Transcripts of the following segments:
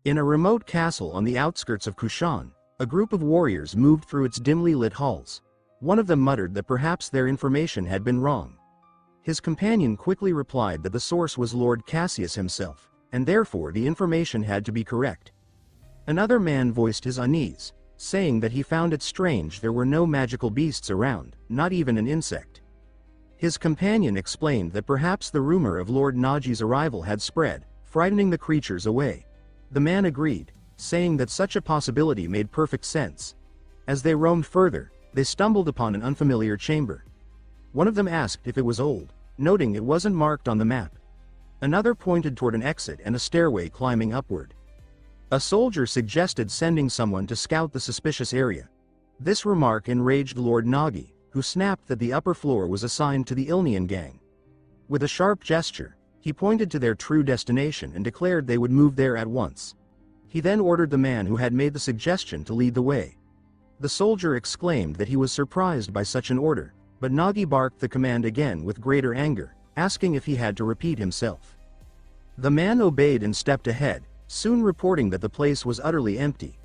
In a remote castle on the outskirts of Kushan, a group of warriors moved through its dimly lit halls. One of them muttered that perhaps their information had been wrong. His companion quickly replied that the source was Lord Cassius himself, and therefore the information had to be correct. Another man voiced his unease, saying that he found it strange there were no magical beasts around, not even an insect. His companion explained that perhaps the rumor of Lord Nagi's arrival had spread, frightening the creatures away. The man agreed, saying that such a possibility made perfect sense. As they roamed further, they stumbled upon an unfamiliar chamber. One of them asked if it was old, noting it wasn't marked on the map. Another pointed toward an exit and a stairway climbing upward. A soldier suggested sending someone to scout the suspicious area. This remark enraged Lord Nagi, who snapped that the upper floor was assigned to the Ilnian gang. With a sharp gesture, he pointed to their true destination and declared they would move there at once. He then ordered the man who had made the suggestion to lead the way. The soldier exclaimed that he was surprised by such an order, but Nagi barked the command again with greater anger, asking if he had to repeat himself. The man obeyed and stepped ahead, soon reporting that the place was utterly empty.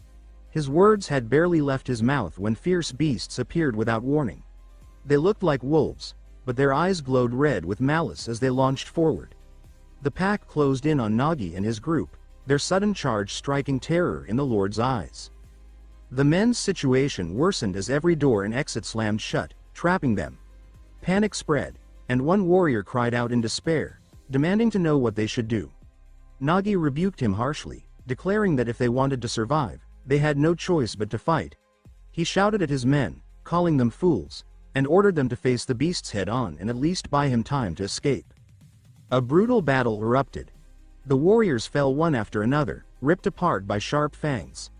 His words had barely left his mouth when fierce beasts appeared without warning. They looked like wolves, but their eyes glowed red with malice as they launched forward. The pack closed in on Nagi and his group, their sudden charge striking terror in the Lord's eyes. The men's situation worsened as every door and exit slammed shut, trapping them. Panic spread, and one warrior cried out in despair, demanding to know what they should do. Nagi rebuked him harshly, declaring that if they wanted to survive, they had no choice but to fight. He shouted at his men, calling them fools, and ordered them to face the beasts head-on and at least buy him time to escape. A brutal battle erupted. The warriors fell one after another, ripped apart by sharp fangs.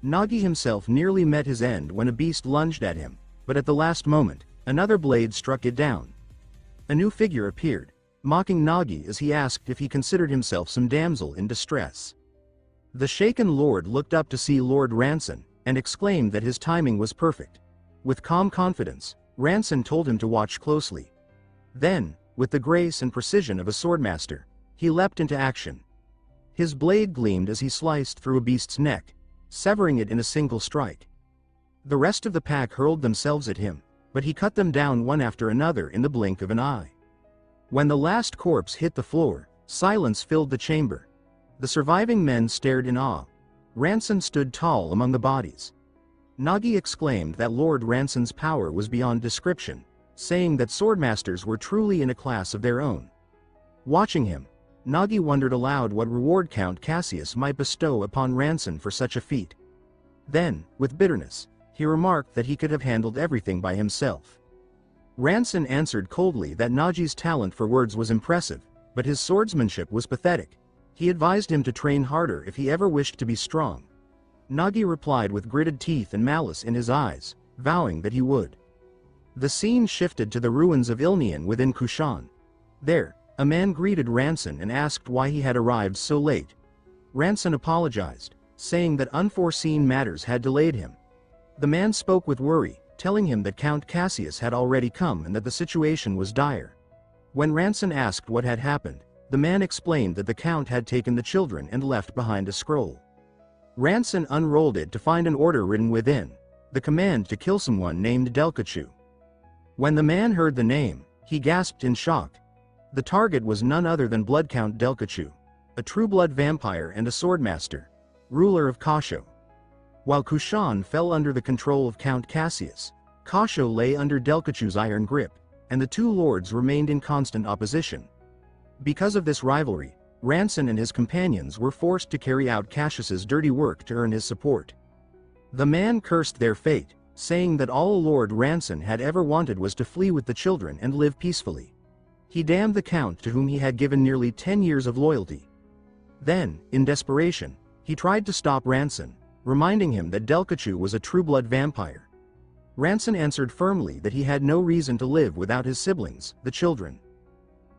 Nagi himself nearly met his end when a beast lunged at him, but at the last moment, another blade struck it down. A new figure appeared, mocking Nagi as he asked if he considered himself some damsel in distress. The shaken lord looked up to see Lord Ranson, and exclaimed that his timing was perfect. With calm confidence, Ranson told him to watch closely. Then, with the grace and precision of a swordmaster, he leapt into action. His blade gleamed as he sliced through a beast's neck, severing it in a single strike. The rest of the pack hurled themselves at him, but he cut them down one after another in the blink of an eye. When the last corpse hit the floor, silence filled the chamber. The surviving men stared in awe. Ranson stood tall among the bodies. Nagi exclaimed that Lord Ranson's power was beyond description, saying that swordmasters were truly in a class of their own. Watching him, Nagi wondered aloud what reward Count Cassius might bestow upon Ranson for such a feat. Then, with bitterness, he remarked that he could have handled everything by himself. Ranson answered coldly that Nagi's talent for words was impressive, but his swordsmanship was pathetic. He advised him to train harder if he ever wished to be strong. Nagi replied with gritted teeth and malice in his eyes, vowing that he would. The scene shifted to the ruins of Ilnian within Kushan. There, a man greeted Ranson and asked why he had arrived so late. Ranson apologized, saying that unforeseen matters had delayed him. The man spoke with worry, telling him that Count Cassius had already come and that the situation was dire. When Ranson asked what had happened, the man explained that the Count had taken the children and left behind a scroll. Ranson unrolled it to find an order written within, the command to kill someone named Delkachu. When the man heard the name, he gasped in shock. The target was none other than Blood Count Delkachu, a true-blood vampire and a swordmaster, ruler of Kasho. While Kushan fell under the control of Count Cassius, Kasho lay under Delkachu's iron grip, and the two lords remained in constant opposition. Because of this rivalry, Ranson and his companions were forced to carry out Cassius's dirty work to earn his support. The man cursed their fate, saying that all Lord Ranson had ever wanted was to flee with the children and live peacefully. He damned the Count to whom he had given nearly 10 years of loyalty. Then, in desperation, he tried to stop Ranson, reminding him that Delkachu was a true-blood vampire. Ranson answered firmly that he had no reason to live without his siblings, the children.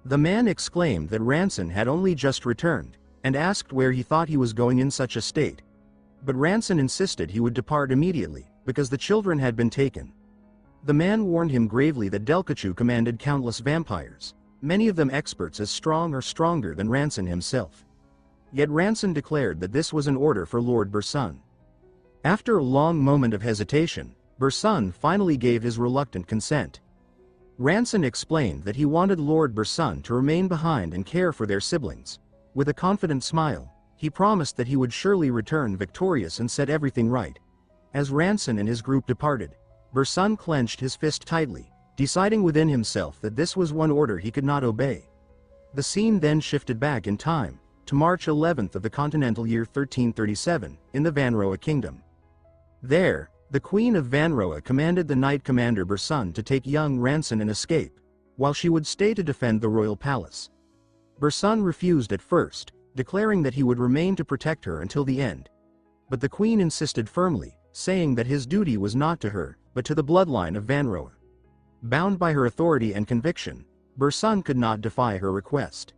The man exclaimed that Ranson had only just returned, and asked where he thought he was going in such a state. But Ranson insisted he would depart immediately, because the children had been taken. The man warned him gravely that Delkachu commanded countless vampires, many of them experts as strong or stronger than Ranson himself. yet Ranson declared that this was an order for Lord Bursun. After a long moment of hesitation, Bursun finally gave his reluctant consent. Ranson explained that he wanted Lord Bursun to remain behind and care for their siblings. With a confident smile, he promised that he would surely return victorious and set everything right. As Ranson and his group departed, Bursun clenched his fist tightly, deciding within himself that this was one order he could not obey. The scene then shifted back in time, to March 11th of the continental year 1337, in the Vanroa kingdom. There, the Queen of Vanroa commanded the Knight Commander Bursun to take young Ranson and escape, while she would stay to defend the royal palace. Bursun refused at first, declaring that he would remain to protect her until the end. But the Queen insisted firmly, saying that his duty was not to her, but to the bloodline of Vanroa. Bound by her authority and conviction, Bursun could not defy her request.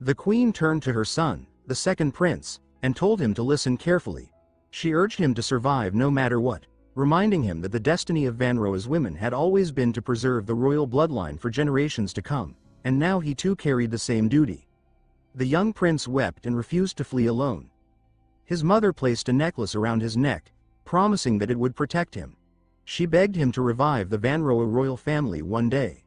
The Queen turned to her son, the second prince, and told him to listen carefully. She urged him to survive no matter what, reminding him that the destiny of Vanroa's women had always been to preserve the royal bloodline for generations to come, and now he too carried the same duty. The young prince wept and refused to flee alone. His mother placed a necklace around his neck, promising that it would protect him. She begged him to revive the Vanroa royal family one day.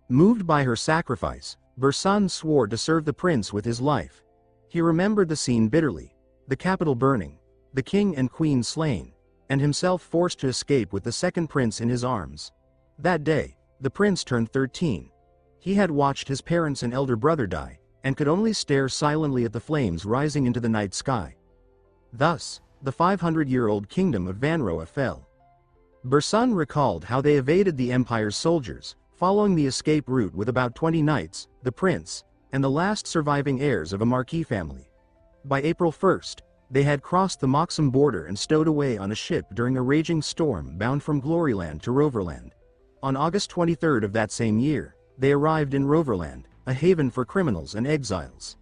Moved by her sacrifice, Bursun swore to serve the prince with his life. He remembered the scene bitterly, the capital burning, the king and queen slain, and himself forced to escape with the second prince in his arms. That day, the prince turned 13. He had watched his parents and elder brother die, and could only stare silently at the flames rising into the night sky. Thus, the 500-year-old kingdom of Vanroa fell. Bursun recalled how they evaded the Empire's soldiers, following the escape route with about 20 knights, the prince, and the last surviving heirs of a marquis family. By April 1st, they had crossed the Moxum border and stowed away on a ship during a raging storm bound from Gloryland to Roverland. On August 23rd of that same year, they arrived in Roverland, a haven for criminals and exiles.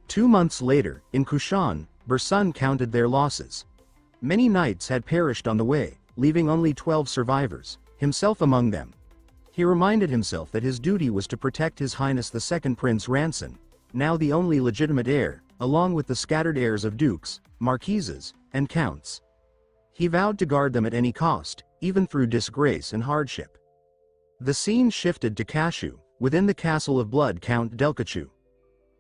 2 months later, in Kushan, Bursun counted their losses. Many knights had perished on the way, leaving only 12 survivors, himself among them. He reminded himself that his duty was to protect His Highness the Second Prince Ranson, now the only legitimate heir, along with the scattered heirs of dukes, marquises, and counts. He vowed to guard them at any cost, even through disgrace and hardship. The scene shifted to Kashu, within the castle of Blood Count Delkachu.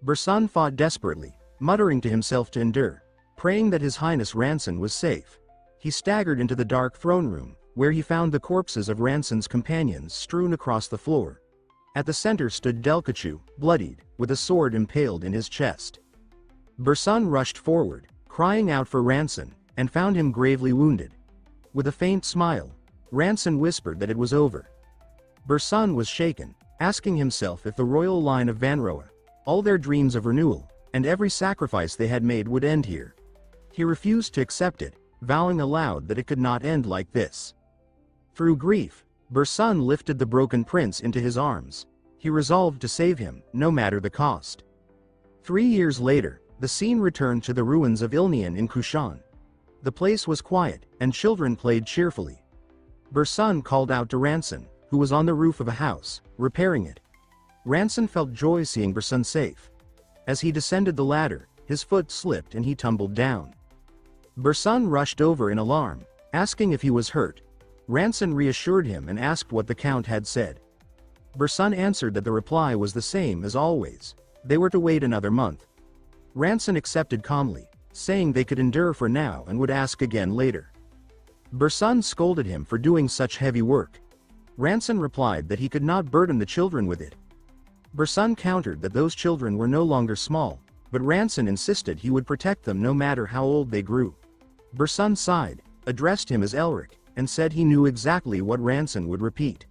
Bursun fought desperately, muttering to himself to endure, praying that His Highness Ranson was safe. He staggered into the dark throne room, where he found the corpses of Ranson's companions strewn across the floor. At the center stood Delkachu, bloodied, with a sword impaled in his chest. Bursun rushed forward, crying out for Ranson, and found him gravely wounded. With a faint smile, Ranson whispered that it was over. Bursun was shaken, asking himself if the royal line of Vanroa, all their dreams of renewal, and every sacrifice they had made would end here. He refused to accept it, vowing aloud that it could not end like this. Through grief, Bursun lifted the broken prince into his arms. He resolved to save him, no matter the cost. 3 years later, the scene returned to the ruins of Ilnian in Kushan. The place was quiet, and children played cheerfully. Bursun called out to Ranson, who was on the roof of a house, repairing it. Ranson felt joy seeing Bursun safe. As he descended the ladder, his foot slipped and he tumbled down. Bursun rushed over in alarm, asking if he was hurt. Ranson reassured him and asked what the Count had said. Bursun answered that the reply was the same as always. They were to wait another month. Ranson accepted calmly, saying they could endure for now and would ask again later. Bursun scolded him for doing such heavy work. Ranson replied that he could not burden the children with it. Bursun countered that those children were no longer small, but Ranson insisted he would protect them no matter how old they grew. Bursun sighed, addressed him as Elric, and said he knew exactly what Ranson would repeat.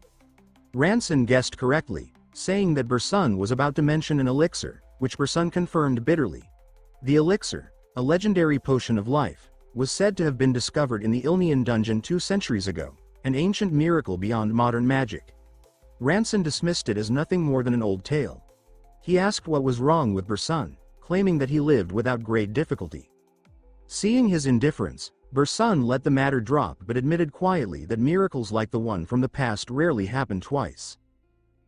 Ranson guessed correctly, saying that Bursun was about to mention an elixir, which Bursun confirmed bitterly. The elixir, a legendary potion of life, was said to have been discovered in the Ilnian dungeon 2 centuries ago, an ancient miracle beyond modern magic. Ranson dismissed it as nothing more than an old tale. He asked what was wrong with Bursun, claiming that he lived without great difficulty. Seeing his indifference, Bursun let the matter drop but admitted quietly that miracles like the one from the past rarely happen twice.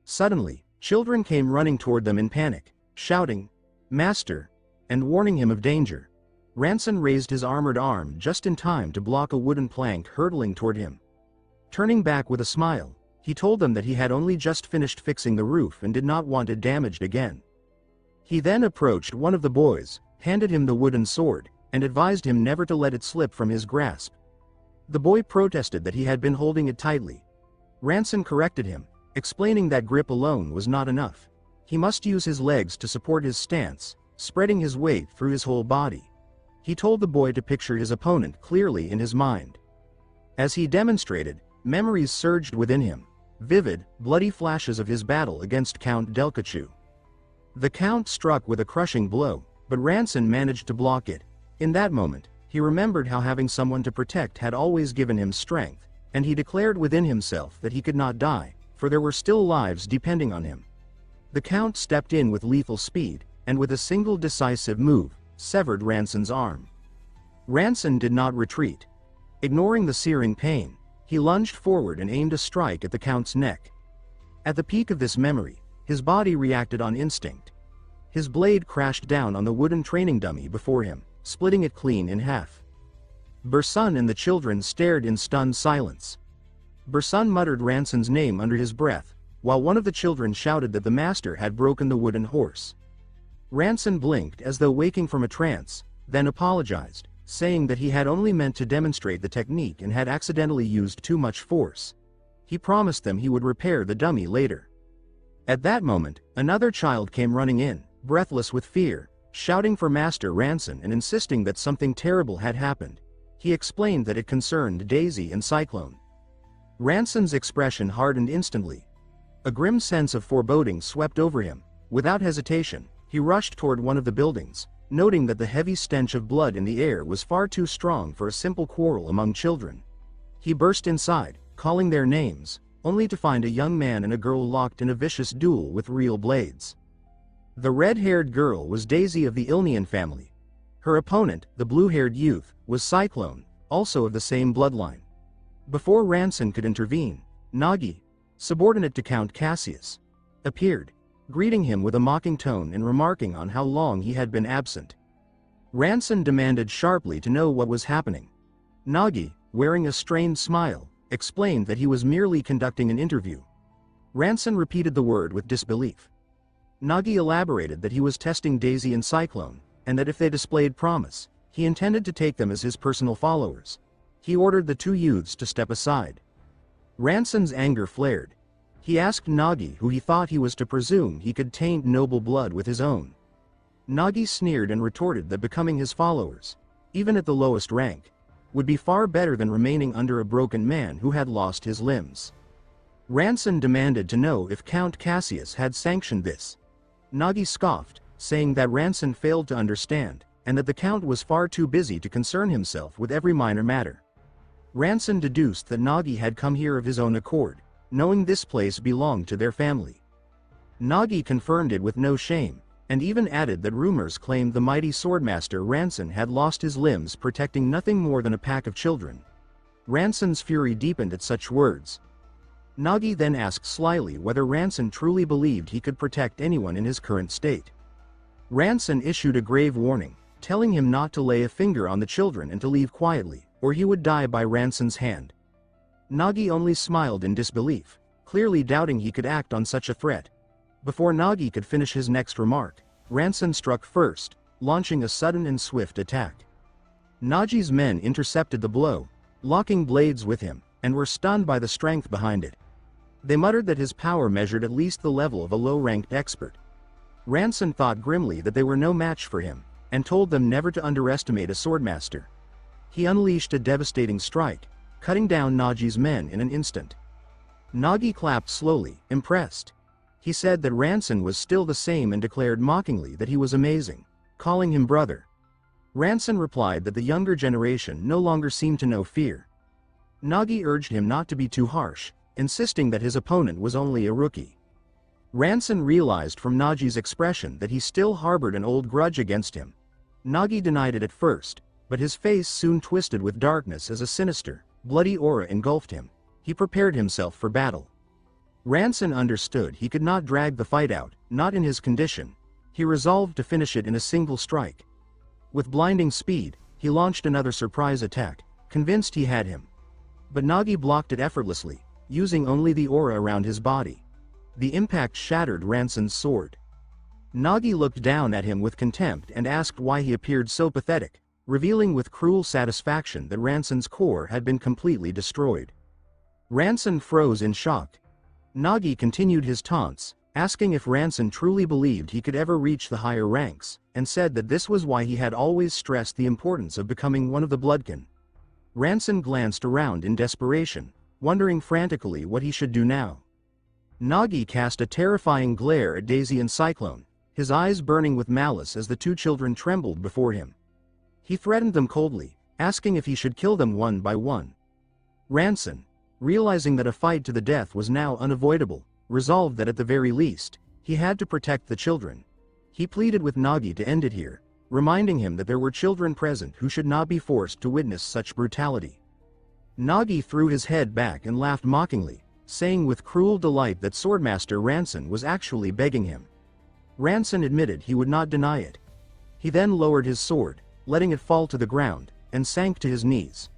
Suddenly, children came running toward them in panic, shouting, "Master! and warning him of danger. Ranson raised his armored arm just in time to block a wooden plank hurtling toward him. Turning back with a smile, he told them that he had only just finished fixing the roof and did not want it damaged again. He then approached one of the boys, handed him the wooden sword, and advised him never to let it slip from his grasp. The boy protested that he had been holding it tightly. Ranson corrected him, explaining that grip alone was not enough. He must use his legs to support his stance, spreading his weight through his whole body. He told the boy to picture his opponent clearly in his mind. As he demonstrated, memories surged within him, vivid, bloody flashes of his battle against Count Delcachu. The Count struck with a crushing blow, but Ranson managed to block it. In that moment, he remembered how having someone to protect had always given him strength, and he declared within himself that he could not die, for there were still lives depending on him. The Count stepped in with lethal speed, and with a single decisive move, severed Ranson's arm. Ranson did not retreat. Ignoring the searing pain, he lunged forward and aimed a strike at the Count's neck. At the peak of this memory, his body reacted on instinct. His blade crashed down on the wooden training dummy before him, splitting it clean in half. Bursun and the children stared in stunned silence. Bursun muttered Ranson's name under his breath, while one of the children shouted that the master had broken the wooden horse. Ranson blinked as though waking from a trance, then apologized, saying that he had only meant to demonstrate the technique and had accidentally used too much force. He promised them he would repair the dummy later. At that moment, another child came running in, breathless with fear, shouting for Master Ranson and insisting that something terrible had happened. He explained that it concerned Daisy and Cyclone. Ranson's expression hardened instantly. A grim sense of foreboding swept over him. Without hesitation, he rushed toward one of the buildings, noting that the heavy stench of blood in the air was far too strong for a simple quarrel among children. He burst inside, calling their names, only to find a young man and a girl locked in a vicious duel with real blades. The red-haired girl was Daisy of the Ilnian family. Her opponent, the blue-haired youth, was Cyclone, also of the same bloodline. Before Ranson could intervene, Nagi, subordinate to Count Cassius, appeared, greeting him with a mocking tone and remarking on how long he had been absent. Ranson demanded sharply to know what was happening. Nagi, wearing a strained smile, explained that he was merely conducting an interview. Ranson repeated the word with disbelief. Nagi elaborated that he was testing Daisy and Cyclone, and that if they displayed promise, he intended to take them as his personal followers. He ordered the two youths to step aside. Ranson's anger flared. He asked Nagi who he thought he was to presume he could taint noble blood with his own. Nagi sneered and retorted that becoming his followers, even at the lowest rank, would be far better than remaining under a broken man who had lost his limbs. Ranson demanded to know if Count Cassius had sanctioned this. Nagi scoffed, saying that Ranson failed to understand, and that the Count was far too busy to concern himself with every minor matter. Ranson deduced that Nagi had come here of his own accord, knowing this place belonged to their family. Nagi confirmed it with no shame, and even added that rumors claimed the mighty swordmaster Ranson had lost his limbs protecting nothing more than a pack of children. Ranson's fury deepened at such words. Nagi then asked slyly whether Ranson truly believed he could protect anyone in his current state. Ranson issued a grave warning, telling him not to lay a finger on the children and to leave quietly, or he would die by Ranson's hand. Nagi only smiled in disbelief, clearly doubting he could act on such a threat. Before Nagi could finish his next remark, Ranson struck first, launching a sudden and swift attack. Nagi's men intercepted the blow, locking blades with him, and were stunned by the strength behind it. They muttered that his power measured at least the level of a low-ranked expert. Ranson thought grimly that they were no match for him, and told them never to underestimate a swordmaster. He unleashed a devastating strike, cutting down Nagi's men in an instant. Nagi clapped slowly, impressed. He said that Ranson was still the same and declared mockingly that he was amazing, calling him brother. Ranson replied that the younger generation no longer seemed to know fear. Nagi urged him not to be too harsh, insisting that his opponent was only a rookie. Ranson realized from Nagi's expression that he still harbored an old grudge against him. Nagi denied it at first, but his face soon twisted with darkness as a sinister, bloody aura engulfed him. He prepared himself for battle. Ranson understood he could not drag the fight out, not in his condition. He resolved to finish it in a single strike. With blinding speed, he launched another surprise attack, convinced he had him. But Nagi blocked it effortlessly, using only the aura around his body. The impact shattered Ranson's sword. Nagi looked down at him with contempt and asked why he appeared so pathetic, revealing with cruel satisfaction that Ranson's core had been completely destroyed. Ranson froze in shock. Nagi continued his taunts, asking if Ranson truly believed he could ever reach the higher ranks, and said that this was why he had always stressed the importance of becoming one of the Bloodkin. Ranson glanced around in desperation, wondering frantically what he should do now. Nagi cast a terrifying glare at Daisy and Cyclone, his eyes burning with malice as the two children trembled before him. He threatened them coldly, asking if he should kill them one by one. Ranson, realizing that a fight to the death was now unavoidable, resolved that at the very least, he had to protect the children. He pleaded with Nagi to end it here, reminding him that there were children present who should not be forced to witness such brutality. Nagi threw his head back and laughed mockingly, saying with cruel delight that Swordmaster Ranson was actually begging him. Ranson admitted he would not deny it. He then lowered his sword, letting it fall to the ground, and sank to his knees.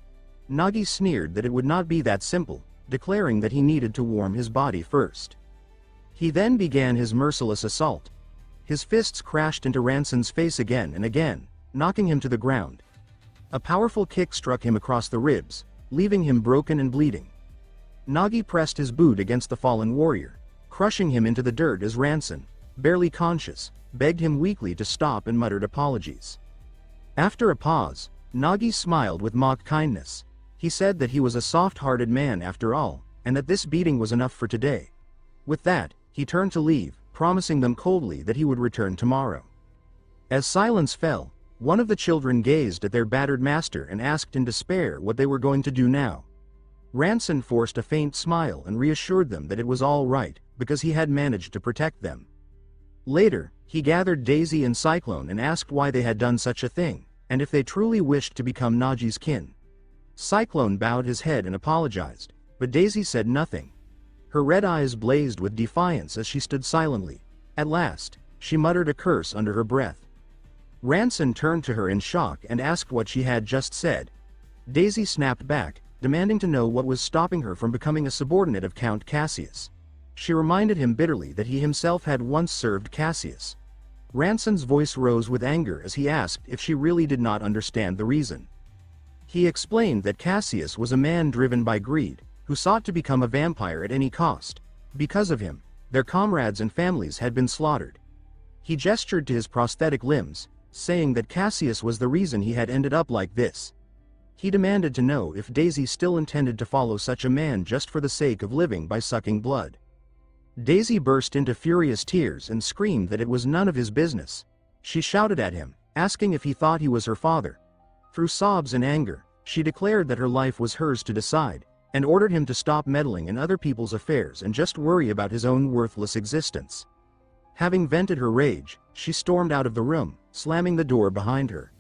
Nagi sneered that it would not be that simple, declaring that he needed to warm his body first. He then began his merciless assault. His fists crashed into Ranson's face again and again, knocking him to the ground. A powerful kick struck him across the ribs, leaving him broken and bleeding. Nagi pressed his boot against the fallen warrior, crushing him into the dirt as Ranson, barely conscious, begged him weakly to stop and muttered apologies. After a pause, Nagi smiled with mock kindness. He said that he was a soft-hearted man after all, and that this beating was enough for today. With that, he turned to leave, promising them coldly that he would return tomorrow. As silence fell, one of the children gazed at their battered master and asked in despair what they were going to do now. Ranson forced a faint smile and reassured them that it was all right, because he had managed to protect them. Later, he gathered Daisy and Cyclone and asked why they had done such a thing, and if they truly wished to become Nagi's kin. Cyclone bowed his head and apologized, but Daisy said nothing. Her red eyes blazed with defiance as she stood silently. At last, she muttered a curse under her breath. Ranson turned to her in shock and asked what she had just said. Daisy snapped back, demanding to know what was stopping her from becoming a subordinate of Count Cassius. She reminded him bitterly that he himself had once served Cassius. Ranson's voice rose with anger as he asked if she really did not understand the reason. He explained that Cassius was a man driven by greed, who sought to become a vampire at any cost. Because of him, their comrades and families had been slaughtered. He gestured to his prosthetic limbs, saying that Cassius was the reason he had ended up like this. He demanded to know if Daisy still intended to follow such a man just for the sake of living by sucking blood. Daisy burst into furious tears and screamed that it was none of his business. She shouted at him, asking if he thought he was her father. Through sobs and anger, she declared that her life was hers to decide, and ordered him to stop meddling in other people's affairs and just worry about his own worthless existence. Having vented her rage, she stormed out of the room, slamming the door behind her.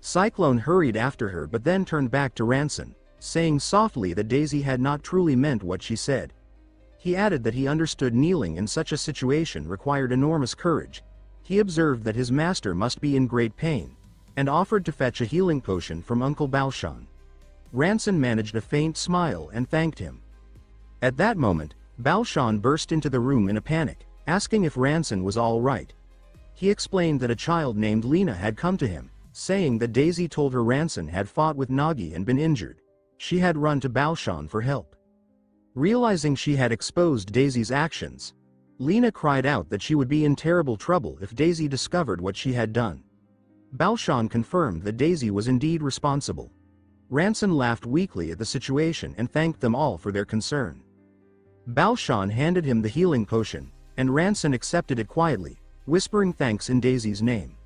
Cyclone hurried after her but then turned back to Ranson, saying softly that Daisy had not truly meant what she said. He added that he understood kneeling in such a situation required enormous courage. He observed that his master must be in great pain, and offered to fetch a healing potion from Uncle Balshan. Ranson managed a faint smile and thanked him. At that moment, Balshan burst into the room in a panic, asking if Ranson was all right. He explained that a child named Lena had come to him, saying that Daisy told her Ranson had fought with Nagi and been injured. She had run to Balshan for help. Realizing she had exposed Daisy's actions, Lena cried out that she would be in terrible trouble if Daisy discovered what she had done. Balshan confirmed that Daisy was indeed responsible. Ranson laughed weakly at the situation and thanked them all for their concern. Balshan handed him the healing potion, and Ranson accepted it quietly, whispering thanks in Daisy's name.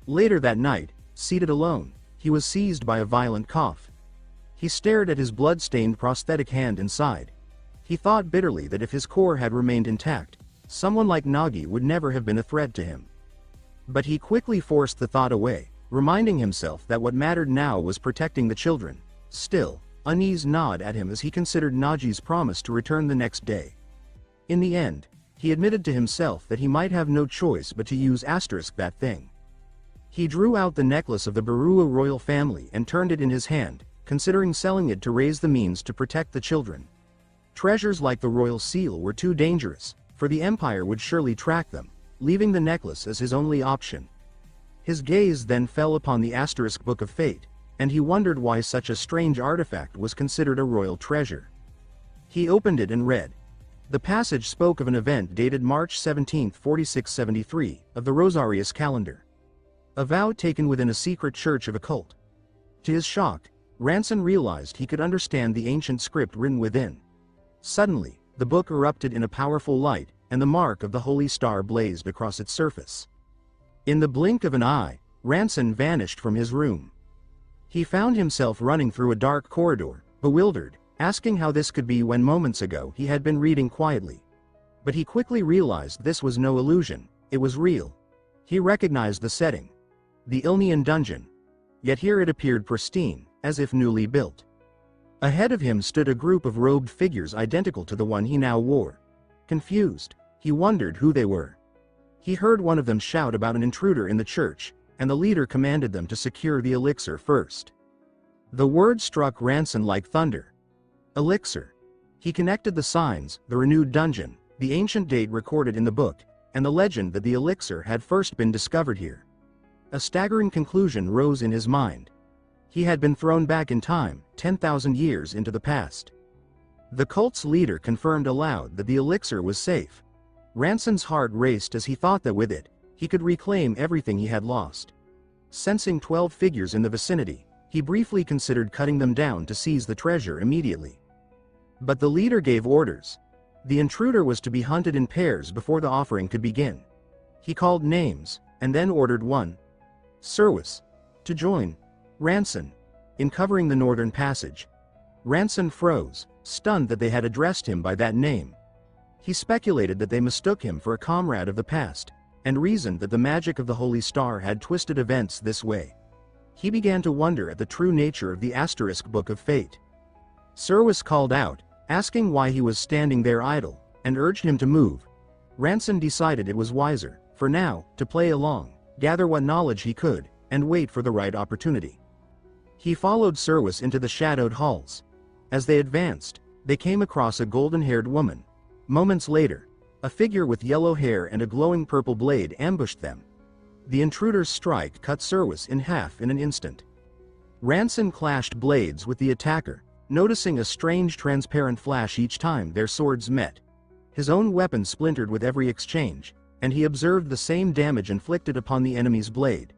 Later that night, seated alone, he was seized by a violent cough. He stared at his blood-stained prosthetic hand inside. He thought bitterly that if his core had remained intact, someone like Nagi would never have been a threat to him. But he quickly forced the thought away, reminding himself that what mattered now was protecting the children. Still, unease gnawed at him as he considered Nagi's promise to return the next day. In the end, He admitted to himself that he might have no choice but to use that thing. He drew out the necklace of the Barua royal family and turned it in his hand, considering selling it to raise the means to protect the children. Treasures like the royal seal were too dangerous, for the empire would surely track them, leaving the necklace as his only option. His gaze then fell upon the Book of Fate, and he wondered why such a strange artifact was considered a royal treasure. He opened it and read. The passage spoke of an event dated March 17, 4673, of the Rosarius calendar. A vow taken within a secret church of a cult. To his shock, Ranson realized he could understand the ancient script written within. Suddenly, the book erupted in a powerful light, and the mark of the holy star blazed across its surface. In the blink of an eye, Ranson vanished from his room. He found himself running through a dark corridor, bewildered, asking how this could be when moments ago he had been reading quietly. But he quickly realized this was no illusion, it was real. He recognized the setting. The Ilnian dungeon. Yet here it appeared pristine, as if newly built. Ahead of him stood a group of robed figures identical to the one he now wore. Confused, he wondered who they were. He heard one of them shout about an intruder in the church, and the leader commanded them to secure the elixir first. The word struck Ranson like thunder. Elixir. He connected the signs, the renewed dungeon, the ancient date recorded in the book, and the legend that the elixir had first been discovered here. A staggering conclusion rose in his mind. He had been thrown back in time, 10,000 years into the past. The cult's leader confirmed aloud that the elixir was safe. Ranson's heart raced as he thought that with it, he could reclaim everything he had lost. Sensing 12 figures in the vicinity, he briefly considered cutting them down to seize the treasure immediately. But the leader gave orders. The intruder was to be hunted in pairs before the offering could begin. He called names, and then ordered one. Serwis. To join. Ranson. In covering the northern passage. Ranson froze, stunned that they had addressed him by that name. He speculated that they mistook him for a comrade of the past, and reasoned that the magic of the Holy Star had twisted events this way. He began to wonder at the true nature of the Book of Fate. Serwis called out, asking why he was standing there idle, and urged him to move. Ranson decided it was wiser, for now, to play along, gather what knowledge he could, and wait for the right opportunity. He followed Serwis into the shadowed halls. As they advanced, they came across a golden-haired woman. Moments later, a figure with yellow hair and a glowing purple blade ambushed them. The intruder's strike cut Serwis in half in an instant. Ranson clashed blades with the attacker, noticing a strange transparent flash each time their swords met. His own weapon splintered with every exchange, and he observed the same damage inflicted upon the enemy's blade.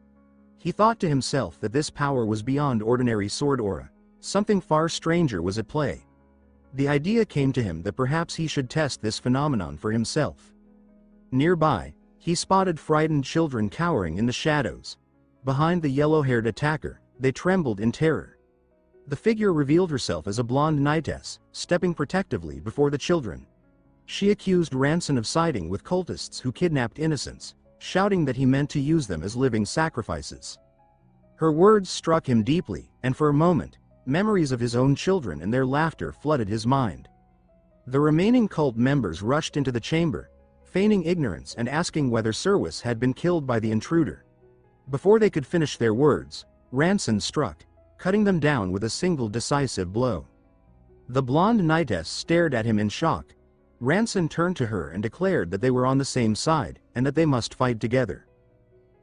He thought to himself that this power was beyond ordinary sword aura. Something far stranger was at play. The idea came to him that perhaps he should test this phenomenon for himself. Nearby, he spotted frightened children cowering in the shadows. Behind the yellow-haired attacker, they trembled in terror. The figure revealed herself as a blonde knightess, stepping protectively before the children. She accused Ranson of siding with cultists who kidnapped innocents, shouting that he meant to use them as living sacrifices. Her words struck him deeply, and for a moment, memories of his own children and their laughter flooded his mind. The remaining cult members rushed into the chamber, feigning ignorance and asking whether Serwis had been killed by the intruder. Before they could finish their words, Ranson struck, cutting them down with a single decisive blow. The blonde knightess stared at him in shock. Ranson turned to her and declared that they were on the same side, and that they must fight together.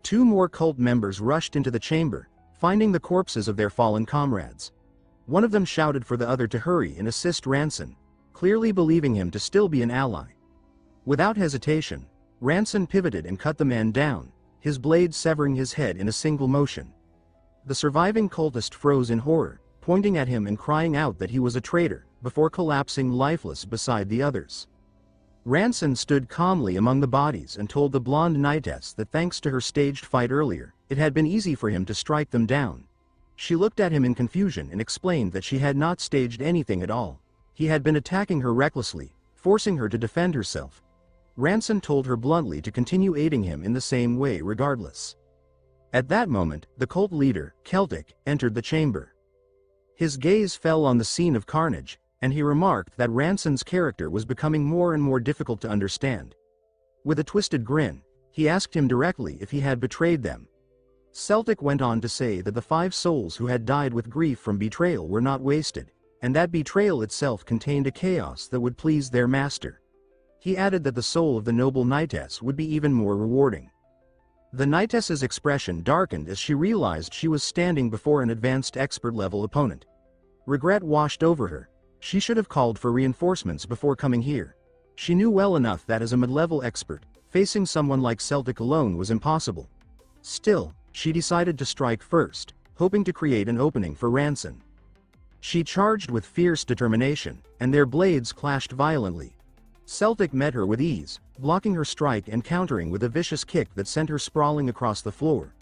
2 more cult members rushed into the chamber, finding the corpses of their fallen comrades. One of them shouted for the other to hurry and assist Ranson, clearly believing him to still be an ally. Without hesitation, Ranson pivoted and cut the man down, his blade severing his head in a single motion. The surviving cultist froze in horror, pointing at him and crying out that he was a traitor, before collapsing lifeless beside the others. Ranson stood calmly among the bodies and told the blonde knightess that thanks to her staged fight earlier, it had been easy for him to strike them down. She looked at him in confusion and explained that she had not staged anything at all. He had been attacking her recklessly, forcing her to defend herself. Ranson told her bluntly to continue aiding him in the same way regardless. At that moment, the cult leader, Celtic, entered the chamber. His gaze fell on the scene of carnage, and he remarked that Ranson's character was becoming more and more difficult to understand. With a twisted grin, he asked him directly if he had betrayed them. Celtic went on to say that the 5 souls who had died with grief from betrayal were not wasted, and that betrayal itself contained a chaos that would please their master. He added that the soul of the noble knightess would be even more rewarding. The knightess's expression darkened as she realized she was standing before an advanced expert-level opponent. Regret washed over her. She should have called for reinforcements before coming here. She knew well enough that as a mid-level expert, facing someone like Celtic alone was impossible. Still, she decided to strike first, hoping to create an opening for Ranson. She charged with fierce determination, and their blades clashed violently. Celtic met her with ease, blocking her strike and countering with a vicious kick that sent her sprawling across the floor.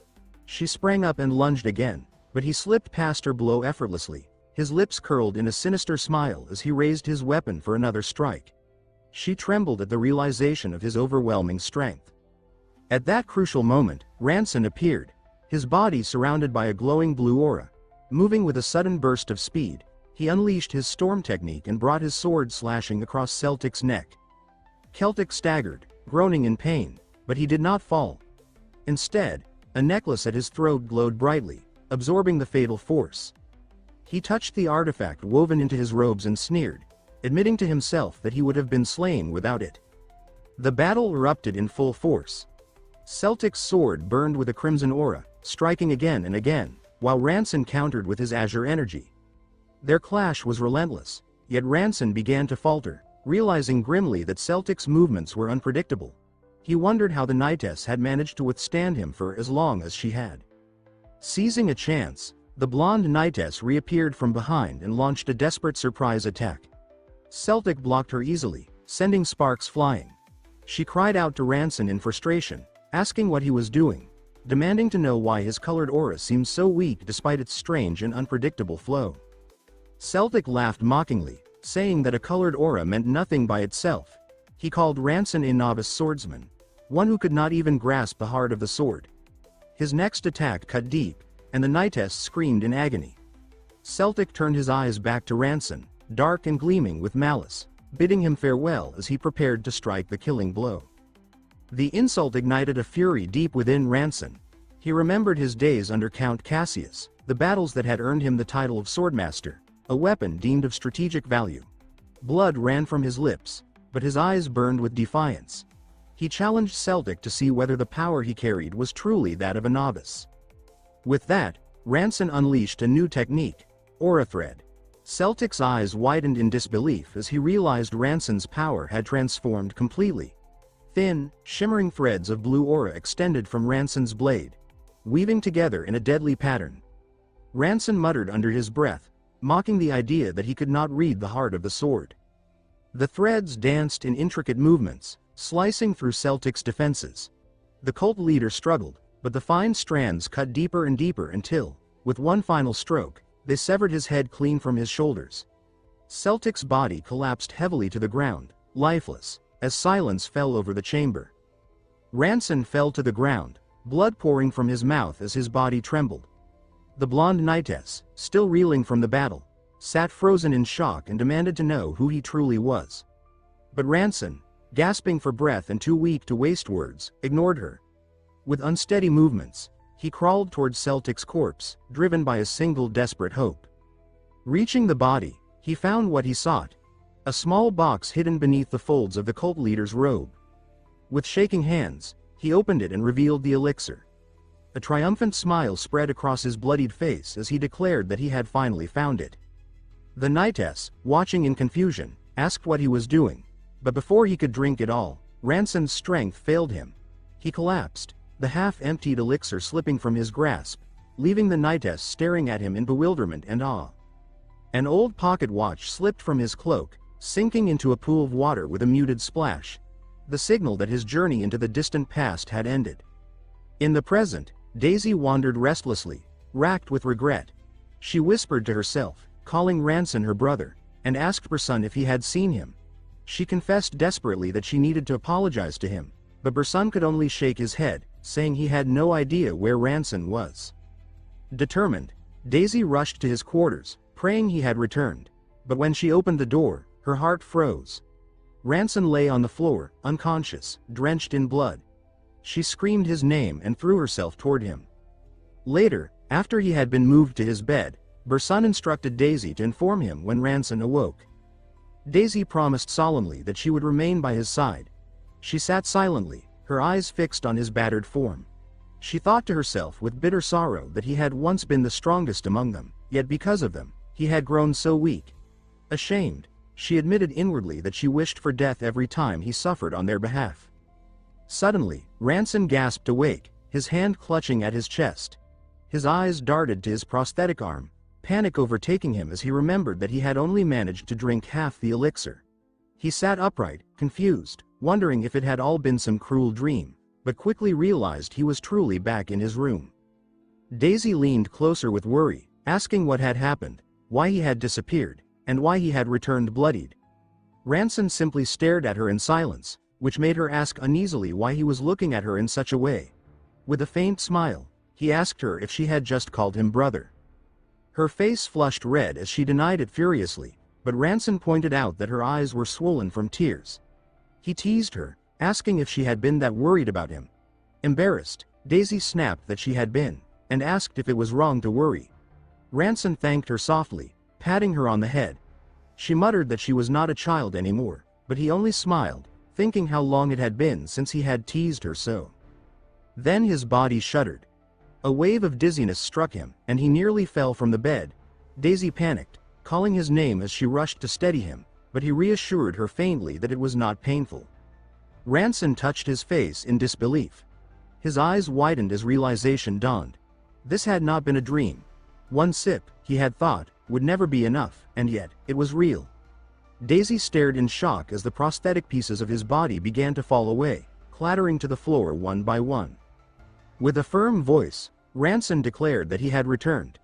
She sprang up and lunged again, but he slipped past her blow effortlessly, his lips curled in a sinister smile as he raised his weapon for another strike. She trembled at the realization of his overwhelming strength. At that crucial moment, Ranson appeared, his body surrounded by a glowing blue aura. Moving with a sudden burst of speed, he unleashed his storm technique and brought his sword slashing across Celtic's neck. Celtic staggered, groaning in pain, but he did not fall. Instead, a necklace at his throat glowed brightly, absorbing the fatal force. He touched the artifact woven into his robes and sneered, admitting to himself that he would have been slain without it. The battle erupted in full force. Celtic's sword burned with a crimson aura, striking again and again, while Ranson countered with his azure energy. Their clash was relentless, yet Ranson began to falter, realizing grimly that Celtic's movements were unpredictable. He wondered how the knightess had managed to withstand him for as long as she had. Seizing a chance, the blonde knightess reappeared from behind and launched a desperate surprise attack. Celtic blocked her easily, sending sparks flying. She cried out to Ranson in frustration, asking what he was doing, demanding to know why his colored aura seemed so weak despite its strange and unpredictable flow. Celtic laughed mockingly, saying that a colored aura meant nothing by itself. He called Ranson a novice swordsman, one who could not even grasp the heart of the sword. His next attack cut deep, and the knightess screamed in agony. Celtic turned his eyes back to Ranson, dark and gleaming with malice, bidding him farewell as he prepared to strike the killing blow. The insult ignited a fury deep within Ranson. He remembered his days under Count Cassius, the battles that had earned him the title of Swordmaster, a weapon deemed of strategic value. Blood ran from his lips, but his eyes burned with defiance. He challenged Celtic to see whether the power he carried was truly that of a novice. With that, Ranson unleashed a new technique, Aura Thread. Celtic's eyes widened in disbelief as he realized Ranson's power had transformed completely. Thin, shimmering threads of blue aura extended from Ranson's blade, weaving together in a deadly pattern. Ranson muttered under his breath, mocking the idea that he could not read the heart of the sword. The threads danced in intricate movements, slicing through Celtic's defenses. The cult leader struggled, but the fine strands cut deeper and deeper until, with one final stroke, they severed his head clean from his shoulders. Celtic's body collapsed heavily to the ground, lifeless, as silence fell over the chamber. Ranson fell to the ground, blood pouring from his mouth as his body trembled. The blonde knightess, still reeling from the battle, sat frozen in shock and demanded to know who he truly was. But Ranson, gasping for breath and too weak to waste words, ignored her. With unsteady movements, he crawled towards Celtic's corpse, driven by a single desperate hope. Reaching the body, he found what he sought, a small box hidden beneath the folds of the cult leader's robe. With shaking hands, he opened it and revealed the elixir. A triumphant smile spread across his bloodied face as he declared that he had finally found it. The knightess, watching in confusion, asked what he was doing, but before he could drink it all, Ranson's strength failed him. He collapsed, the half-emptied elixir slipping from his grasp, leaving the knightess staring at him in bewilderment and awe. An old pocket watch slipped from his cloak, sinking into a pool of water with a muted splash, the signal that his journey into the distant past had ended. In the present, Daisy wandered restlessly, racked with regret. She whispered to herself, calling Ranson her brother, and asked Bersun if he had seen him. She confessed desperately that she needed to apologize to him, but Bersun could only shake his head, saying he had no idea where Ranson was. Determined, Daisy rushed to his quarters, praying he had returned, but when she opened the door, her heart froze. Ranson lay on the floor, unconscious, drenched in blood. She screamed his name and threw herself toward him. Later, after he had been moved to his bed, Bersun instructed Daisy to inform him when Ranson awoke. Daisy promised solemnly that she would remain by his side. She sat silently, her eyes fixed on his battered form. She thought to herself with bitter sorrow that he had once been the strongest among them, yet because of them, he had grown so weak. Ashamed, she admitted inwardly that she wished for death every time he suffered on their behalf. Suddenly, Ranson gasped awake, his hand clutching at his chest. His eyes darted to his prosthetic arm, panic overtaking him as he remembered that he had only managed to drink half the elixir. He sat upright, confused, wondering if it had all been some cruel dream, but quickly realized he was truly back in his room. Daisy leaned closer with worry, asking what had happened, why he had disappeared, and why he had returned bloodied. Ranson simply stared at her in silence, which made her ask uneasily why he was looking at her in such a way. With a faint smile, he asked her if she had just called him brother. Her face flushed red as she denied it furiously, but Ranson pointed out that her eyes were swollen from tears. He teased her, asking if she had been that worried about him. Embarrassed, Daisy snapped that she had been, and asked if it was wrong to worry. Ranson thanked her softly, patting her on the head. She muttered that she was not a child anymore, but he only smiled, thinking how long it had been since he had teased her so. Then his body shuddered. A wave of dizziness struck him, and he nearly fell from the bed. Daisy panicked, calling his name as she rushed to steady him, but he reassured her faintly that it was not painful. Ranson touched his face in disbelief. His eyes widened as realization dawned. This had not been a dream. One sip, he had thought, would never be enough, and yet, it was real. Daisy stared in shock as the prosthetic pieces of his body began to fall away, clattering to the floor one by one. With a firm voice, Ranson declared that he had returned.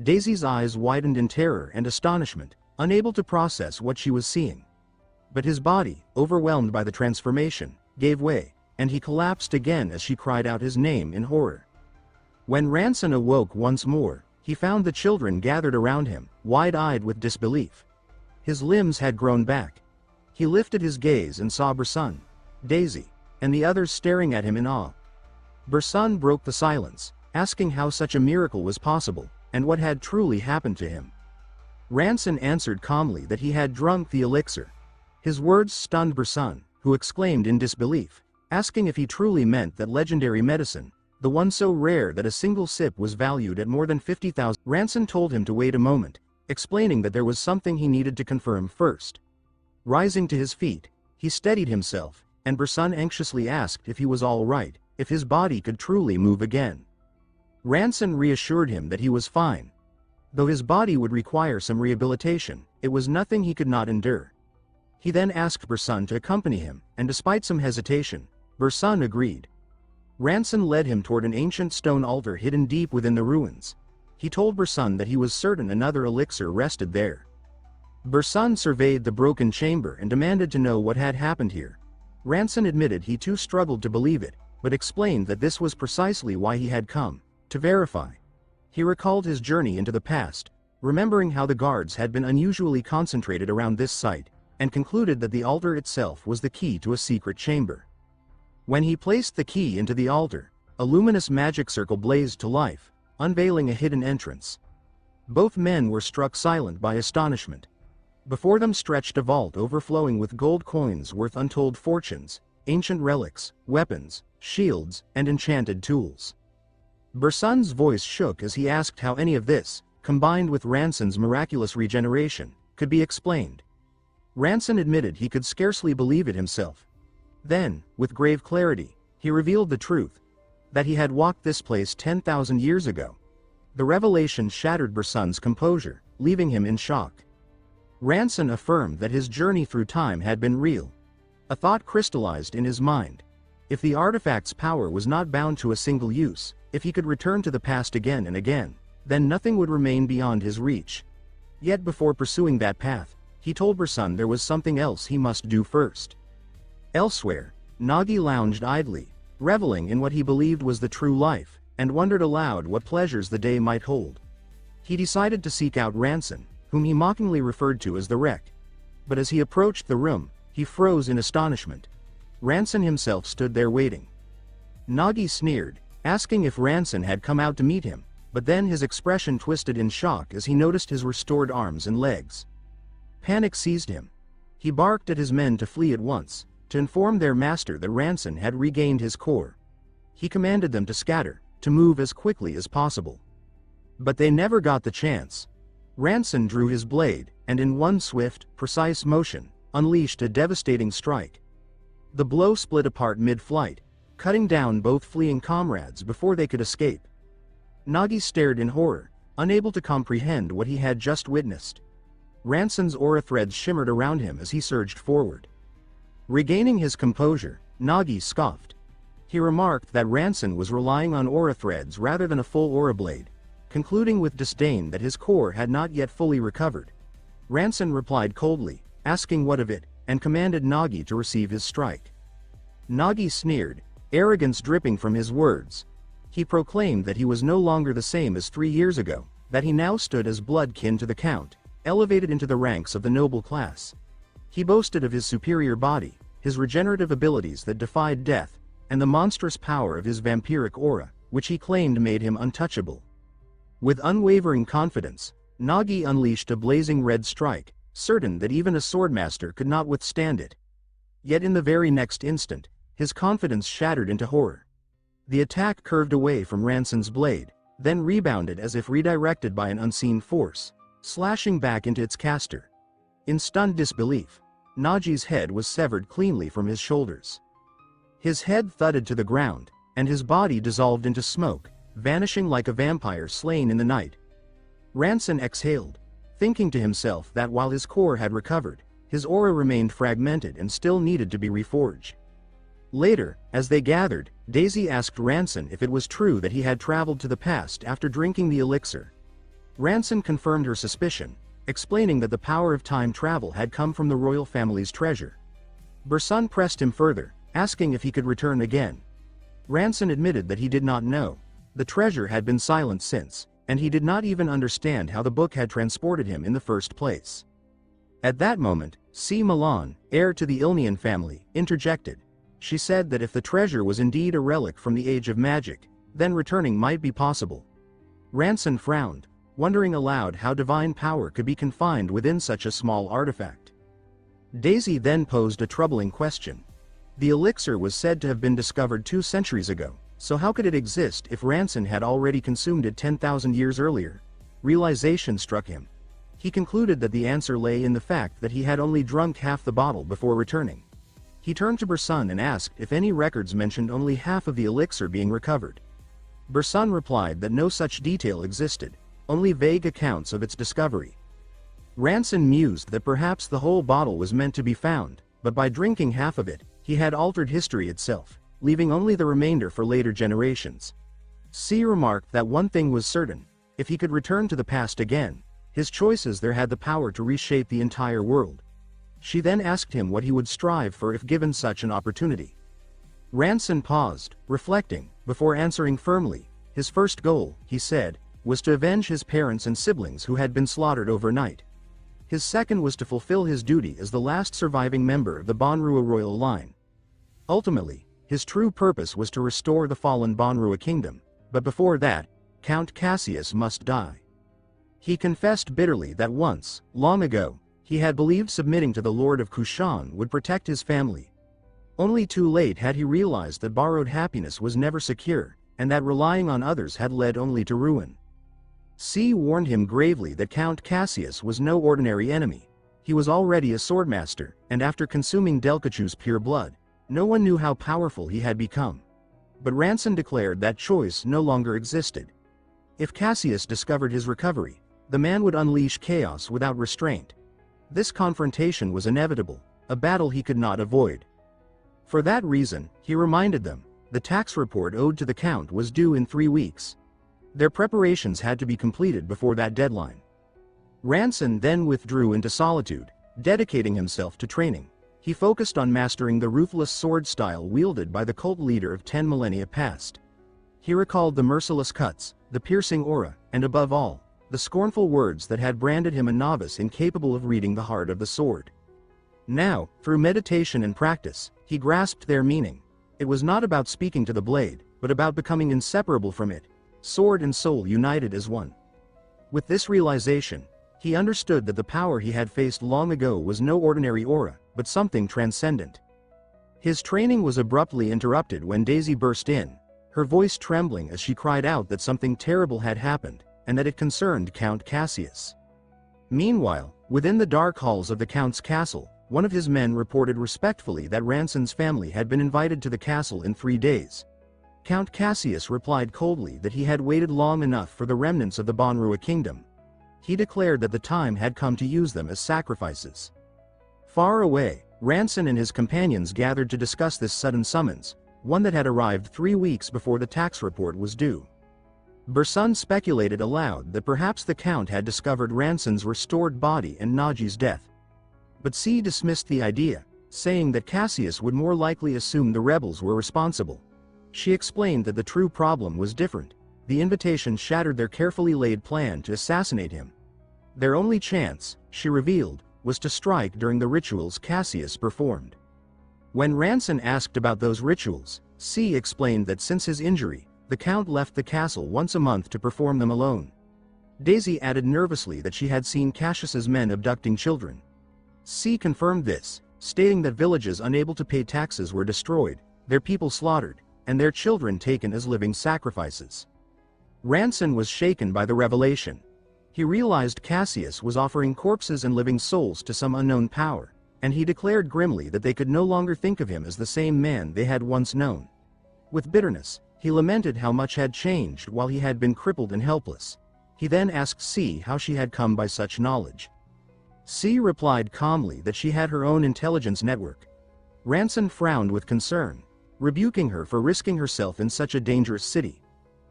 Daisy's eyes widened in terror and astonishment, unable to process what she was seeing. But his body, overwhelmed by the transformation, gave way, and he collapsed again as she cried out his name in horror. When Ranson awoke once more, he found the children gathered around him, wide-eyed with disbelief. His limbs had grown back. He lifted his gaze and saw Bersun, Daisy, and the others staring at him in awe. Bersun broke the silence, asking how such a miracle was possible, and what had truly happened to him. Ranson answered calmly that he had drunk the elixir. His words stunned Bersun, who exclaimed in disbelief, asking if he truly meant that legendary medicine, the one so rare that a single sip was valued at more than 50,000. Ranson told him to wait a moment, explaining that there was something he needed to confirm first. Rising to his feet, he steadied himself, and Bersun anxiously asked if he was all right, if his body could truly move again. Ranson reassured him that he was fine. Though his body would require some rehabilitation, it was nothing he could not endure. He then asked Bersun to accompany him, and despite some hesitation, Bersun agreed. Ranson led him toward an ancient stone altar hidden deep within the ruins. He told Bersun that he was certain another elixir rested there. Bersun surveyed the broken chamber and demanded to know what had happened here. Ranson admitted he too struggled to believe it, but explained that this was precisely why he had come, to verify. He recalled his journey into the past, remembering how the guards had been unusually concentrated around this site, and concluded that the altar itself was the key to a secret chamber. When he placed the key into the altar, a luminous magic circle blazed to life, unveiling a hidden entrance. Both men were struck silent by astonishment. Before them stretched a vault overflowing with gold coins worth untold fortunes, ancient relics, weapons, shields, and enchanted tools. Bersun's voice shook as he asked how any of this, combined with Ranson's miraculous regeneration, could be explained. Ranson admitted he could scarcely believe it himself. Then, with grave clarity, he revealed the truth, that he had walked this place 10,000 years ago. The revelation shattered Bersun's composure, leaving him in shock. Ranson affirmed that his journey through time had been real. A thought crystallized in his mind. If the artifact's power was not bound to a single use, if he could return to the past again and again, then nothing would remain beyond his reach. Yet before pursuing that path, he told Bersun there was something else he must do first. Elsewhere, Nagi lounged idly, reveling in what he believed was the true life, and wondered aloud what pleasures the day might hold. He decided to seek out Ranson, whom he mockingly referred to as the Wreck. But as he approached the room, He froze in astonishment. Ranson himself stood there waiting. Nagi sneered, asking if Ranson had come out to meet him, but then his expression twisted in shock as he noticed his restored arms and legs. Panic seized him. He barked at his men to flee at once, to inform their master that Ranson had regained his core. He commanded them to scatter, to move as quickly as possible. But they never got the chance. Ranson drew his blade, and in one swift, precise motion, unleashed a devastating strike. The blow split apart mid-flight, cutting down both fleeing comrades before they could escape. Nagi stared in horror, unable to comprehend what he had just witnessed. Ranson's aura threads shimmered around him as he surged forward. Regaining his composure, Nagi scoffed. He remarked that Ranson was relying on aura threads rather than a full aura blade, concluding with disdain that his core had not yet fully recovered. Ranson replied coldly, asking what of it, and commanded Nagi to receive his strike. Nagi sneered, arrogance dripping from his words. He proclaimed that he was no longer the same as 3 years ago, that he now stood as blood kin to the Count, elevated into the ranks of the noble class. He boasted of his superior body, his regenerative abilities that defied death, and the monstrous power of his vampiric aura, which he claimed made him untouchable. With unwavering confidence, Nagi unleashed a blazing red strike, certain that even a swordmaster could not withstand it. Yet in the very next instant, his confidence shattered into horror. The attack curved away from Ranson's blade, then rebounded as if redirected by an unseen force, slashing back into its caster. In stunned disbelief, Nagi's head was severed cleanly from his shoulders. His head thudded to the ground, and his body dissolved into smoke, vanishing like a vampire slain in the night. Ranson exhaled, thinking to himself that while his core had recovered, his aura remained fragmented and still needed to be reforged. Later, as they gathered, Daisy asked Ranson if it was true that he had traveled to the past after drinking the elixir. Ranson confirmed her suspicion, explaining that the power of time travel had come from the royal family's treasure. Bursun pressed him further, asking if he could return again. Ranson admitted that he did not know. The treasure had been silent since, and he did not even understand how the book had transported him in the first place. At that moment, C. Milan, heir to the Ilnian family, interjected. She said that if the treasure was indeed a relic from the age of magic, then returning might be possible. Ranson frowned, wondering aloud how divine power could be confined within such a small artifact. Daisy then posed a troubling question. The elixir was said to have been discovered 2 centuries ago, so how could it exist if Ranson had already consumed it 10,000 years earlier? Realization struck him. He concluded that the answer lay in the fact that he had only drunk half the bottle before returning. He turned to Bursun and asked if any records mentioned only half of the elixir being recovered. Bursun replied that no such detail existed, only vague accounts of its discovery. Ranson mused that perhaps the whole bottle was meant to be found, but by drinking half of it, he had altered history itself, leaving only the remainder for later generations. C remarked that one thing was certain: if he could return to the past again, his choices there had the power to reshape the entire world. She then asked him what he would strive for if given such an opportunity. Ranson paused, reflecting, before answering firmly. His first goal, he said, was to avenge his parents and siblings who had been slaughtered overnight. His second was to fulfill his duty as the last surviving member of the Banrua royal line. Ultimately, his true purpose was to restore the fallen Banrua kingdom, but before that, Count Cassius must die. He confessed bitterly that once, long ago, he had believed submitting to the Lord of Kushan would protect his family. Only too late had he realized that borrowed happiness was never secure, and that relying on others had led only to ruin. C warned him gravely that Count Cassius was no ordinary enemy. He was already a swordmaster, and after consuming Delkachu's pure blood, no one knew how powerful he had become. But Ranson declared that choice no longer existed. If Cassius discovered his recovery, the man would unleash chaos without restraint. This confrontation was inevitable, a battle he could not avoid. For that reason, he reminded them, the tax report owed to the Count was due in 3 weeks. Their preparations had to be completed before that deadline. Ranson then withdrew into solitude, dedicating himself to training. He focused on mastering the ruthless sword style wielded by the cult leader of 10 millennia past. He recalled the merciless cuts, the piercing aura, and above all, the scornful words that had branded him a novice incapable of reading the heart of the sword. Now, through meditation and practice, he grasped their meaning. It was not about speaking to the blade, but about becoming inseparable from it, sword and soul united as one. With this realization, he understood that the power he had faced long ago was no ordinary aura, but something transcendent. His training was abruptly interrupted when Daisy burst in, her voice trembling as she cried out that something terrible had happened, and that it concerned Count Cassius. Meanwhile, within the dark halls of the Count's castle, one of his men reported respectfully that Ranson's family had been invited to the castle in 3 days. Count Cassius replied coldly that he had waited long enough for the remnants of the Banrua kingdom. He declared that the time had come to use them as sacrifices. Far away, Ranson and his companions gathered to discuss this sudden summons, one that had arrived 3 weeks before the tax report was due. Bursun speculated aloud that perhaps the Count had discovered Ranson's restored body and Naji's death. But C dismissed the idea, saying that Cassius would more likely assume the rebels were responsible. She explained that the true problem was different. The invitation shattered their carefully laid plan to assassinate him. Their only chance, she revealed, was to strike during the rituals Cassius performed. When Ranson asked about those rituals, C explained that since his injury, the Count left the castle once a month to perform them alone. Daisy added nervously that she had seen Cassius's men abducting children. C confirmed this, stating that villages unable to pay taxes were destroyed, their people slaughtered, and their children taken as living sacrifices. Ranson was shaken by the revelation. He realized Cassius was offering corpses and living souls to some unknown power, and he declared grimly that they could no longer think of him as the same man they had once known. With bitterness, he lamented how much had changed while he had been crippled and helpless. He then asked C how she had come by such knowledge. C replied calmly that she had her own intelligence network. Ranson frowned with concern, rebuking her for risking herself in such a dangerous city.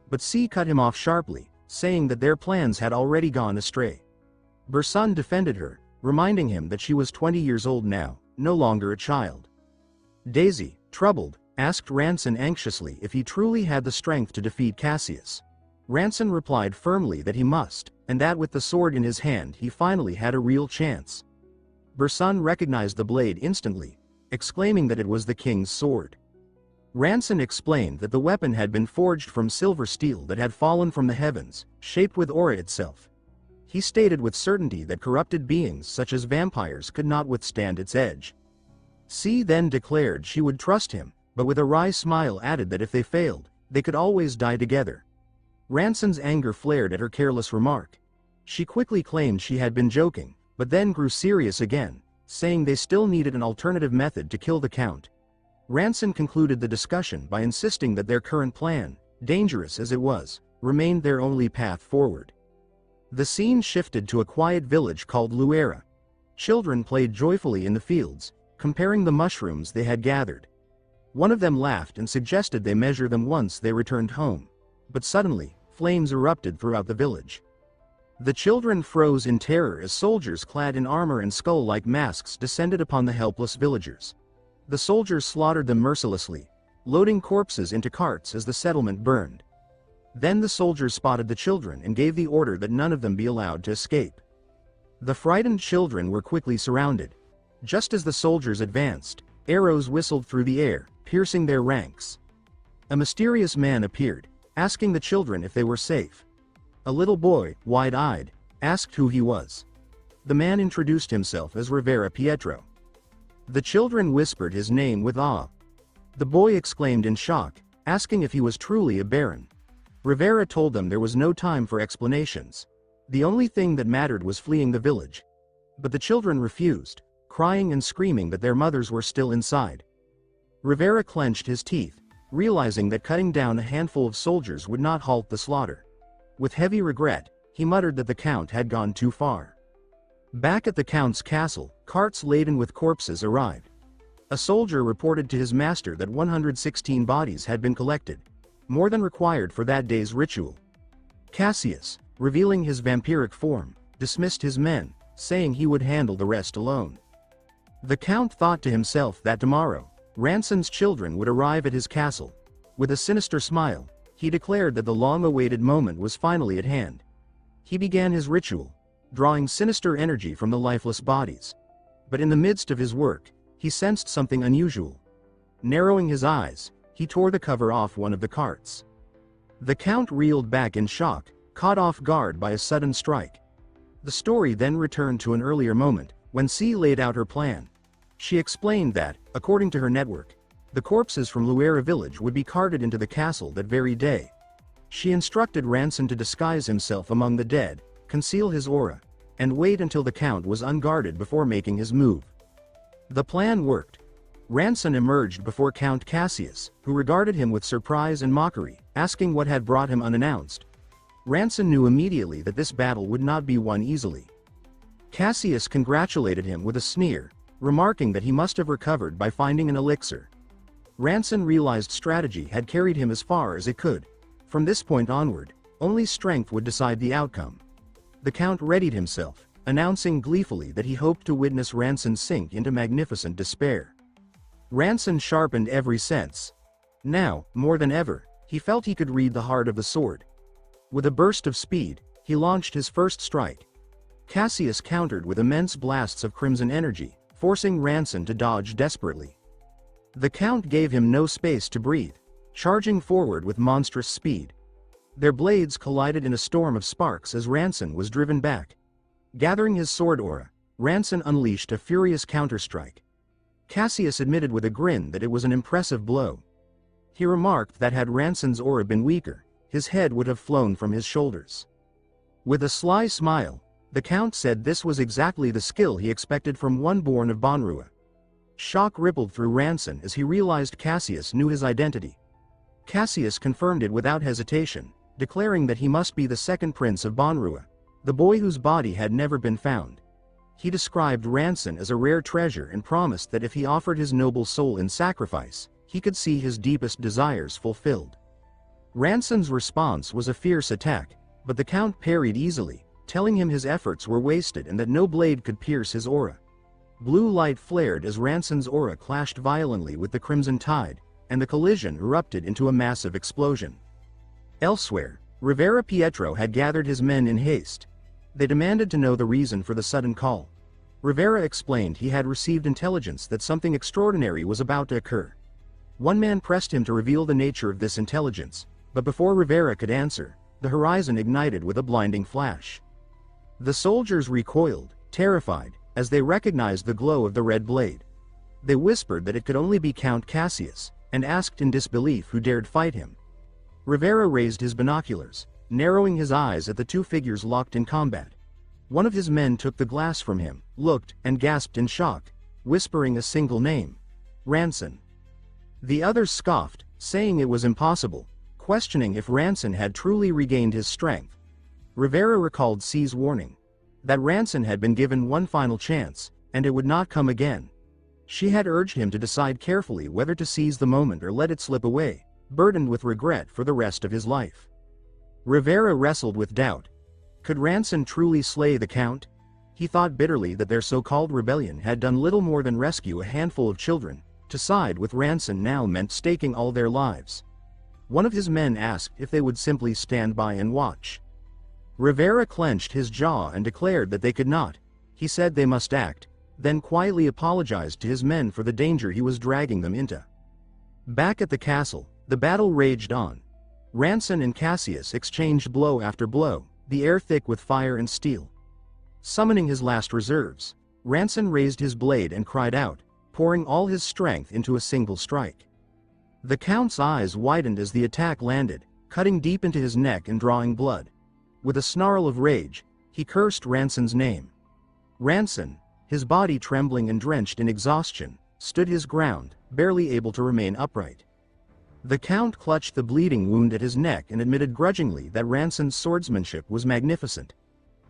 But C cut him off sharply, saying that their plans had already gone astray. Bursun defended her, reminding him that she was 20 years old now, no longer a child. Daisy, troubled, asked Ranson anxiously if he truly had the strength to defeat Cassius. Ranson replied firmly that he must, and that with the sword in his hand he finally had a real chance. Bursun recognized the blade instantly, exclaiming that it was the king's sword. Ranson explained that the weapon had been forged from silver steel that had fallen from the heavens, shaped with aura itself. He stated with certainty that corrupted beings such as vampires could not withstand its edge. C then declared she would trust him, but with a wry smile added that if they failed, they could always die together. Ranson's anger flared at her careless remark. She quickly claimed she had been joking, but then grew serious again, saying they still needed an alternative method to kill the Count. Ranson concluded the discussion by insisting that their current plan, dangerous as it was, remained their only path forward. The scene shifted to a quiet village called Luera. Children played joyfully in the fields, comparing the mushrooms they had gathered. One of them laughed and suggested they measure them once they returned home. But suddenly, flames erupted throughout the village. The children froze in terror as soldiers clad in armor and skull-like masks descended upon the helpless villagers. The soldiers slaughtered them mercilessly, loading corpses into carts as the settlement burned. Then the soldiers spotted the children and gave the order that none of them be allowed to escape. The frightened children were quickly surrounded. Just as the soldiers advanced, arrows whistled through the air, piercing their ranks. A mysterious man appeared, asking the children if they were safe. A little boy, wide-eyed, asked who he was. The man introduced himself as Rivera Pietro. The children whispered his name with awe. The boy exclaimed in shock, asking if he was truly a baron. Rivera told them there was no time for explanations. The only thing that mattered was fleeing the village. But the children refused, crying and screaming that their mothers were still inside. Rivera clenched his teeth, realizing that cutting down a handful of soldiers would not halt the slaughter. With heavy regret, he muttered that the Count had gone too far. Back at the Count's castle, carts laden with corpses arrived. A soldier reported to his master that 116 bodies had been collected, more than required for that day's ritual. Cassius, revealing his vampiric form, dismissed his men, saying he would handle the rest alone. The Count thought to himself that tomorrow, Ranson's children would arrive at his castle. With a sinister smile, he declared that the long-awaited moment was finally at hand. He began his ritual, drawing sinister energy from the lifeless bodies. but in the midst of his work, he sensed something unusual. Narrowing his eyes, he tore the cover off one of the carts. The Count reeled back in shock, caught off guard by a sudden strike. The story then returned to an earlier moment, when C laid out her plan. She explained that, according to her network, the corpses from Luera village would be carted into the castle that very day. She instructed Ranson to disguise himself among the dead, conceal his aura, and wait until the Count was unguarded before making his move. The plan worked. Ranson emerged before Count Cassius, who regarded him with surprise and mockery, asking what had brought him unannounced. Ranson knew immediately that this battle would not be won easily. Cassius congratulated him with a sneer, remarking that he must have recovered by finding an elixir. Ranson realized strategy had carried him as far as it could. From this point onward, only strength would decide the outcome. The Count readied himself, announcing gleefully that he hoped to witness Ranson sink into magnificent despair. Ranson sharpened every sense. Now, more than ever, he felt he could read the heart of the sword. With a burst of speed, he launched his first strike. Cassius countered with immense blasts of crimson energy, forcing Ranson to dodge desperately. The Count gave him no space to breathe, charging forward with monstrous speed. Their blades collided in a storm of sparks as Ranson was driven back. Gathering his sword aura, Ranson unleashed a furious counterstrike. Cassius admitted with a grin that it was an impressive blow. He remarked that had Ranson's aura been weaker, his head would have flown from his shoulders. With a sly smile, the Count said this was exactly the skill he expected from one born of Banrua. Shock rippled through Ranson as he realized Cassius knew his identity. Cassius confirmed it without hesitation, declaring that he must be the second prince of Banrua, the boy whose body had never been found. He described Ranson as a rare treasure and promised that if he offered his noble soul in sacrifice, he could see his deepest desires fulfilled. Ranson's response was a fierce attack, but the Count parried easily, telling him his efforts were wasted and that no blade could pierce his aura. Blue light flared as Ranson's aura clashed violently with the crimson tide, and the collision erupted into a massive explosion. Elsewhere, Rivera Pietro had gathered his men in haste. They demanded to know the reason for the sudden call. Rivera explained he had received intelligence that something extraordinary was about to occur. One man pressed him to reveal the nature of this intelligence, but before Rivera could answer, the horizon ignited with a blinding flash. The soldiers recoiled, terrified, as they recognized the glow of the red blade. They whispered that it could only be Count Cassius, and asked in disbelief who dared fight him. Rivera raised his binoculars, narrowing his eyes at the two figures locked in combat. One of his men took the glass from him, looked, and gasped in shock, whispering a single name: Ranson. The others scoffed, saying it was impossible, questioning if Ranson had truly regained his strength. Rivera recalled C's warning, that Ranson had been given one final chance, and it would not come again. She had urged him to decide carefully whether to seize the moment or let it slip away, burdened with regret for the rest of his life. Rivera wrestled with doubt. Could Ranson truly slay the Count? He thought bitterly that their so-called rebellion had done little more than rescue a handful of children. To side with Ranson now meant staking all their lives. One of his men asked if they would simply stand by and watch. Rivera clenched his jaw and declared that they could not. He said they must act, then quietly apologized to his men for the danger he was dragging them into. Back at the castle, the battle raged on. Ranson and Cassius exchanged blow after blow, the air thick with fire and steel. Summoning his last reserves, Ranson raised his blade and cried out, pouring all his strength into a single strike. The Count's eyes widened as the attack landed, cutting deep into his neck and drawing blood. With a snarl of rage, he cursed Ranson's name. Ranson, his body trembling and drenched in exhaustion, stood his ground, barely able to remain upright. The Count clutched the bleeding wound at his neck and admitted grudgingly that Ranson's swordsmanship was magnificent.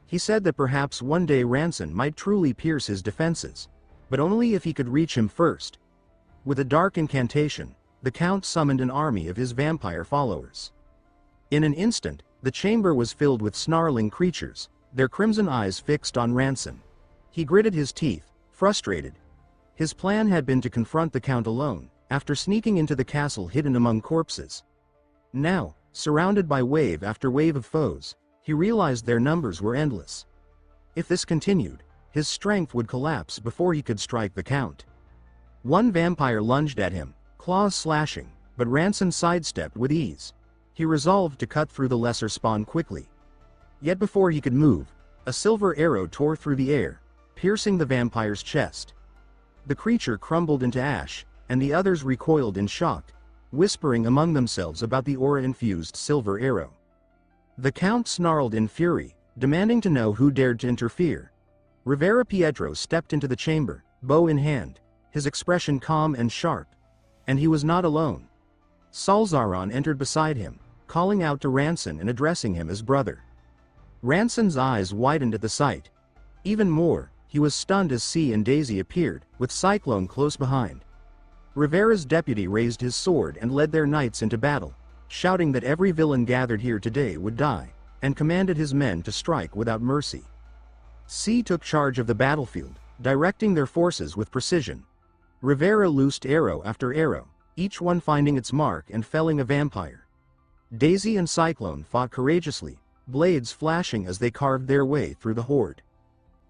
He said that perhaps one day Ranson might truly pierce his defenses, but only if he could reach him first. With a dark incantation, the Count summoned an army of his vampire followers. In an instant, the chamber was filled with snarling creatures, their crimson eyes fixed on Ranson. He gritted his teeth, frustrated. His plan had been to confront the Count alone, after sneaking into the castle hidden among corpses. Now, surrounded by wave after wave of foes, he realized their numbers were endless. If this continued, his strength would collapse before he could strike the Count. One vampire lunged at him, claws slashing, but Ranson sidestepped with ease. He resolved to cut through the lesser spawn quickly. Yet before he could move, a silver arrow tore through the air, piercing the vampire's chest. The creature crumbled into ash, and the others recoiled in shock, whispering among themselves about the aura-infused silver arrow. The Count snarled in fury, demanding to know who dared to interfere. Rivera Pietro stepped into the chamber, bow in hand, his expression calm and sharp. And he was not alone. Salzaron entered beside him, calling out to Ranson and addressing him as brother. Ranson's eyes widened at the sight. Even more, he was stunned as C and Daisy appeared, with Cyclone close behind. Rivera's deputy raised his sword and led their knights into battle, shouting that every villain gathered here today would die, and commanded his men to strike without mercy. C took charge of the battlefield, directing their forces with precision. Rivera loosed arrow after arrow, each one finding its mark and felling a vampire. Daisy and Cyclone fought courageously, blades flashing as they carved their way through the horde.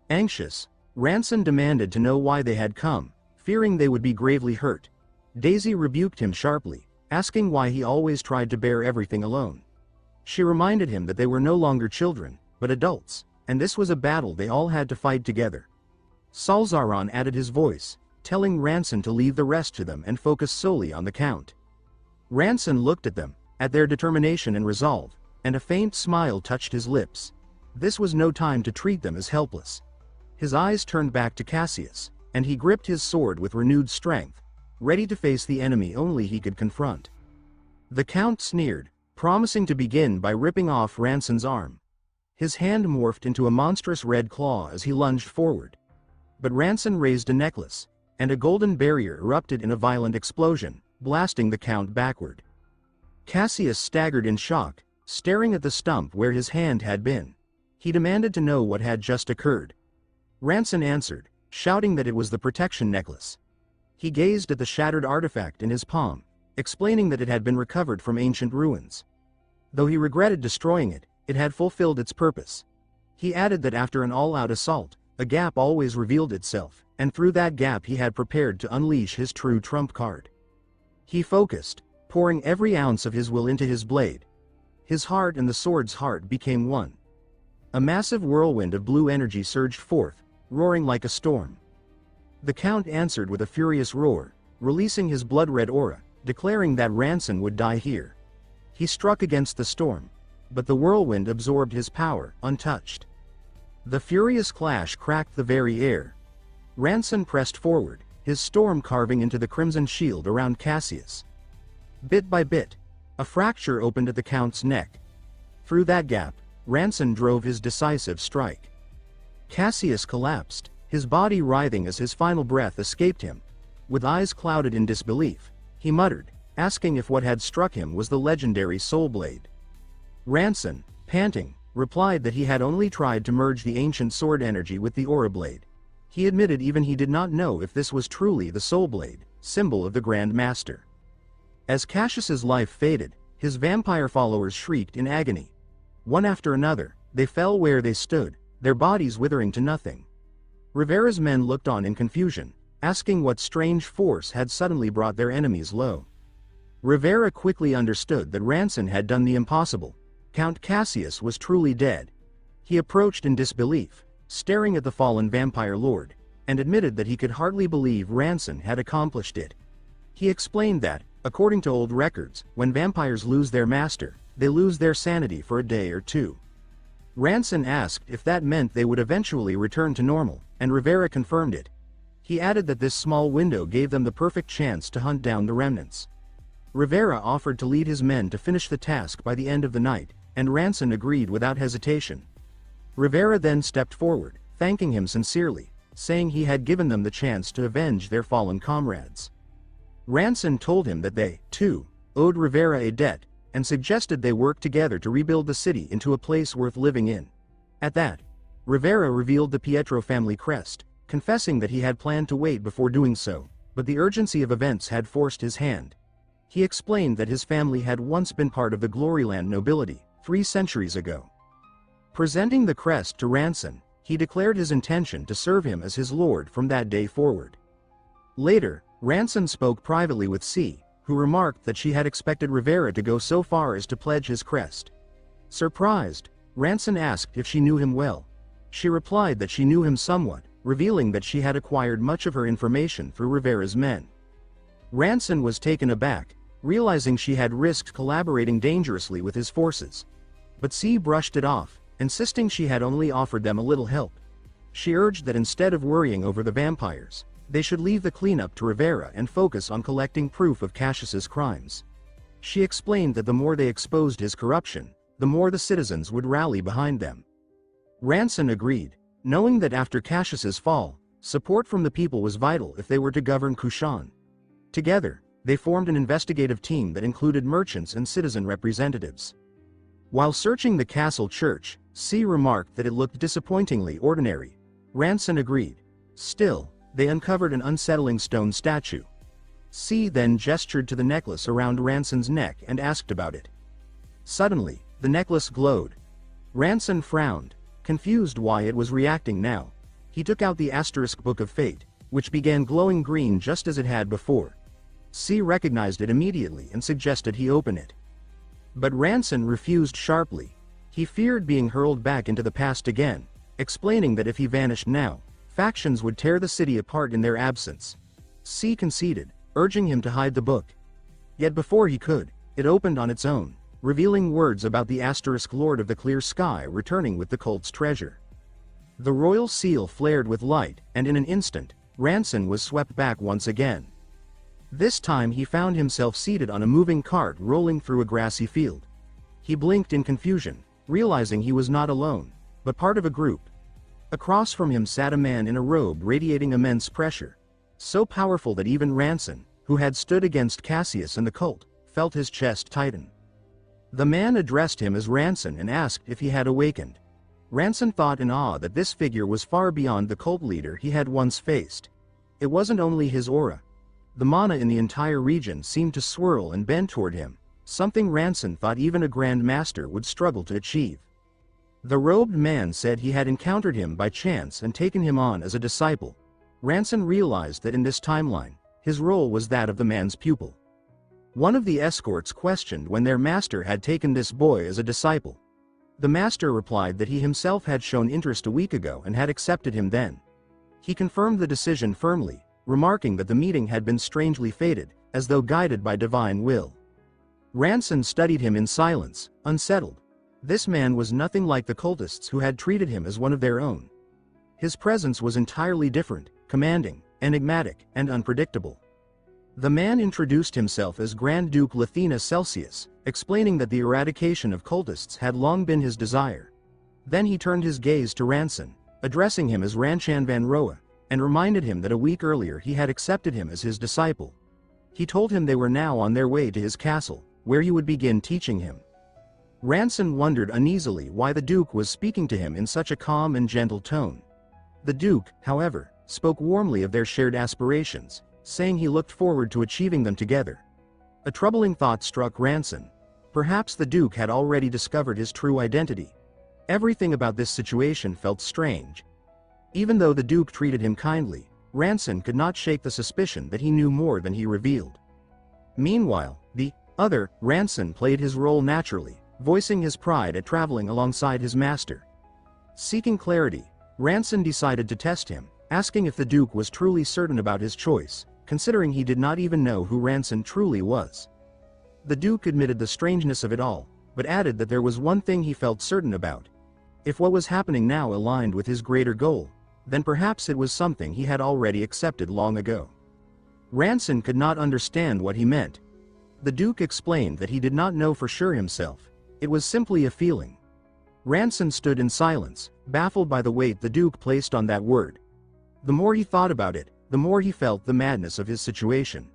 Anxious, Ranson demanded to know why they had come, fearing they would be gravely hurt. Daisy rebuked him sharply, asking why he always tried to bear everything alone. She reminded him that they were no longer children, but adults, and this was a battle they all had to fight together. Salzaron added his voice, telling Ranson to leave the rest to them and focus solely on the Count. Ranson looked at them, at their determination and resolve, and a faint smile touched his lips. This was no time to treat them as helpless. His eyes turned back to Cassius, and he gripped his sword with renewed strength, ready to face the enemy only he could confront. The Count sneered, promising to begin by ripping off Ranson's arm. His hand morphed into a monstrous red claw as he lunged forward. But Ranson raised a necklace, and a golden barrier erupted in a violent explosion, blasting the Count backward. Cassius staggered in shock, staring at the stump where his hand had been. He demanded to know what had just occurred. Ranson answered, shouting that it was the protection necklace. He gazed at the shattered artifact in his palm, explaining that it had been recovered from ancient ruins. Though he regretted destroying it, it had fulfilled its purpose. He added that after an all-out assault, a gap always revealed itself, and through that gap he had prepared to unleash his true trump card. He focused, pouring every ounce of his will into his blade. His heart and the sword's heart became one. A massive whirlwind of blue energy surged forth, roaring like a storm. The Count answered with a furious roar, releasing his blood-red aura, declaring that Ranson would die here. He struck against the storm, but the whirlwind absorbed his power, untouched. The furious clash cracked the very air. Ranson pressed forward, his storm carving into the crimson shield around Cassius. Bit by bit, a fracture opened at the Count's neck. Through that gap, Ranson drove his decisive strike. Cassius collapsed, his body writhing as his final breath escaped him. With eyes clouded in disbelief, he muttered, asking if what had struck him was the legendary Soul Blade. Ranson, panting, replied that he had only tried to merge the ancient sword energy with the Aura Blade. He admitted even he did not know if this was truly the Soul Blade, symbol of the Grand Master. As Cassius's life faded, his vampire followers shrieked in agony. One after another, they fell where they stood, their bodies withering to nothing. Rivera's men looked on in confusion, asking what strange force had suddenly brought their enemies low. Rivera quickly understood that Ranson had done the impossible. Count Cassius was truly dead. He approached in disbelief, staring at the fallen vampire lord, and admitted that he could hardly believe Ranson had accomplished it. He explained that, according to old records, when vampires lose their master, they lose their sanity for a day or two. Ranson asked if that meant they would eventually return to normal, and Rivera confirmed it. He added that this small window gave them the perfect chance to hunt down the remnants. Rivera offered to lead his men to finish the task by the end of the night, and Ranson agreed without hesitation. Rivera then stepped forward, thanking him sincerely, saying he had given them the chance to avenge their fallen comrades. Ranson told him that they, too, owed Rivera a debt, and suggested they work together to rebuild the city into a place worth living in. At that, Rivera revealed the Pietro family crest, confessing that he had planned to wait before doing so, but the urgency of events had forced his hand. He explained that his family had once been part of the Gloryland nobility, 3 centuries ago. Presenting the crest to Ranson, He declared his intention to serve him as his lord from that day forward. Later, Ranson spoke privately with C, who remarked that she had expected Rivera to go so far as to pledge his crest. Surprised, Ranson asked if she knew him well. She replied that she knew him somewhat, revealing that she had acquired much of her information through Rivera's men. Ranson was taken aback, realizing she had risked collaborating dangerously with his forces. But C brushed it off, insisting she had only offered them a little help. She urged that instead of worrying over the vampires, they should leave the cleanup to Rivera and focus on collecting proof of Cassius's crimes. She explained that the more they exposed his corruption, the more the citizens would rally behind them. Ranson agreed, knowing that after Cassius's fall, support from the people was vital if they were to govern Kushan. Together, they formed an investigative team that included merchants and citizen representatives. While searching the castle church, C remarked that it looked disappointingly ordinary. Ranson agreed. Still, they uncovered an unsettling stone statue. C then gestured to the necklace around Ranson's neck and asked about it. Suddenly, the necklace glowed. Ranson frowned, confused why it was reacting now. He took out the asterisk Book of Fate, which began glowing green just as it had before. C recognized it immediately and suggested he open it. But Ranson refused sharply. He feared being hurled back into the past again, explaining that if he vanished now, factions would tear the city apart in their absence. C conceded, urging him to hide the book. Yet before he could, it opened on its own, revealing words about the asterisk Lord of the Clear Sky returning with the cult's treasure. The royal seal flared with light, and in an instant, Ranson was swept back once again. This time he found himself seated on a moving cart rolling through a grassy field. He blinked in confusion, realizing he was not alone, but part of a group. Across from him sat a man in a robe radiating immense pressure, so powerful that even Ranson, who had stood against Cassius and the cult, felt his chest tighten. The man addressed him as Ranson and asked if he had awakened. Ranson thought in awe that this figure was far beyond the cult leader he had once faced. It wasn't only his aura. The mana in the entire region seemed to swirl and bend toward him, something Ranson thought even a Grand Master would struggle to achieve. The robed man said he had encountered him by chance and taken him on as a disciple. Ranson realized that in this timeline, his role was that of the man's pupil. One of the escorts questioned when their master had taken this boy as a disciple. The master replied that he himself had shown interest a week ago and had accepted him then. He confirmed the decision firmly, remarking that the meeting had been strangely fated, as though guided by divine will. Ranson studied him in silence, unsettled. This man was nothing like the cultists who had treated him as one of their own. His presence was entirely different, commanding, enigmatic, and unpredictable. The man introduced himself as Grand Duke Lathena Celsius, explaining that the eradication of cultists had long been his desire. Then he turned his gaze to Ranson, addressing him as Ranchan Van Roa, and reminded him that a week earlier he had accepted him as his disciple. He told him they were now on their way to his castle, where he would begin teaching him. Ranson wondered uneasily why the Duke was speaking to him in such a calm and gentle tone. The Duke, however, spoke warmly of their shared aspirations, saying he looked forward to achieving them together. A troubling thought struck Ranson. Perhaps the Duke had already discovered his true identity. Everything about this situation felt strange. Even though the Duke treated him kindly, Ranson could not shake the suspicion that he knew more than he revealed. Meanwhile, the other Ranson played his role naturally, voicing his pride at traveling alongside his master. Seeking clarity, Ranson decided to test him, asking if the Duke was truly certain about his choice, considering he did not even know who Ranson truly was. The Duke admitted the strangeness of it all, but added that there was one thing he felt certain about. If what was happening now aligned with his greater goal, then perhaps it was something he had already accepted long ago. Ranson could not understand what he meant. The Duke explained that he did not know for sure himself. It was simply a feeling. Ranson stood in silence, baffled by the weight the Duke placed on that word. The more he thought about it, the more he felt the madness of his situation.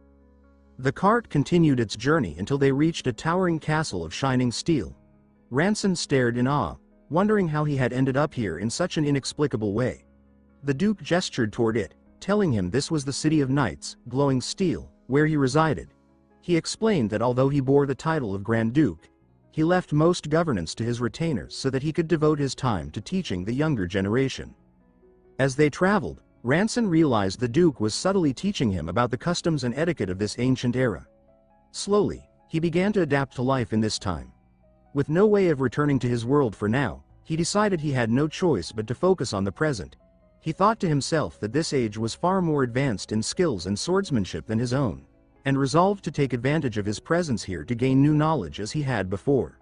The cart continued its journey until they reached a towering castle of shining steel. Ranson stared in awe, wondering how he had ended up here in such an inexplicable way. The Duke gestured toward it, telling him this was the City of Knights, glowing steel, where he resided. He explained that although he bore the title of Grand Duke, he left most governance to his retainers so that he could devote his time to teaching the younger generation. As they traveled, Ranson realized the Duke was subtly teaching him about the customs and etiquette of this ancient era. Slowly, he began to adapt to life in this time. With no way of returning to his world for now, he decided he had no choice but to focus on the present. He thought to himself that this age was far more advanced in skills and swordsmanship than his own, and resolved to take advantage of his presence here to gain new knowledge as he had before.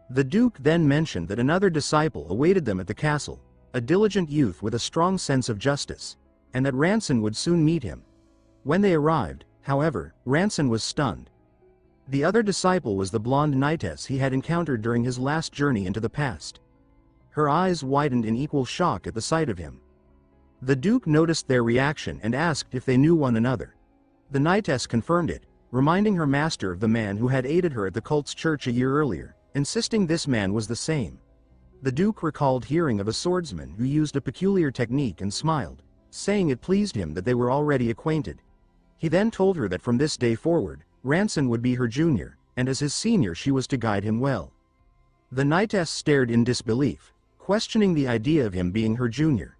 The Duke then mentioned that another disciple awaited them at the castle, a diligent youth with a strong sense of justice, and that Ranson would soon meet him. When they arrived, however, Ranson was stunned. The other disciple was the blonde knightess he had encountered during his last journey into the past. Her eyes widened in equal shock at the sight of him. The Duke noticed their reaction and asked if they knew one another. The knightess confirmed it, reminding her master of the man who had aided her at the cult's church a year earlier, insisting this man was the same. The Duke recalled hearing of a swordsman who used a peculiar technique and smiled, saying it pleased him that they were already acquainted. He then told her that from this day forward, Ranson would be her junior, and as his senior she was to guide him well. The knightess stared in disbelief, questioning the idea of him being her junior.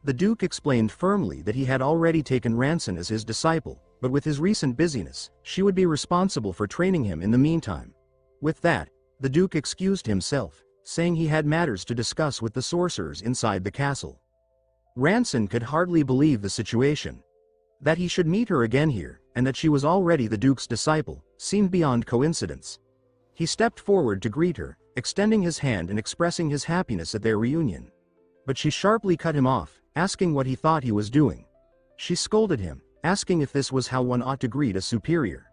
The Duke explained firmly that he had already taken Ranson as his disciple, but with his recent busyness, she would be responsible for training him in the meantime. With that, the Duke excused himself, saying he had matters to discuss with the sorcerers inside the castle. Ranson could hardly believe the situation. That he should meet her again here, and that she was already the Duke's disciple, seemed beyond coincidence. He stepped forward to greet her, extending his hand and expressing his happiness at their reunion. But she sharply cut him off, asking what he thought he was doing. She scolded him, asking if this was how one ought to greet a superior.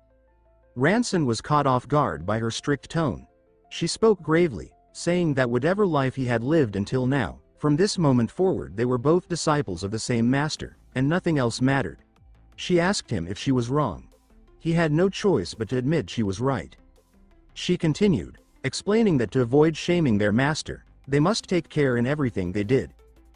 Ranson was caught off guard by her strict tone. She spoke gravely, saying that whatever life he had lived until now, from this moment forward they were both disciples of the same master, and nothing else mattered. She asked him if she was wrong. He had no choice but to admit she was right. She continued, explaining that to avoid shaming their master, they must take care in everything they did.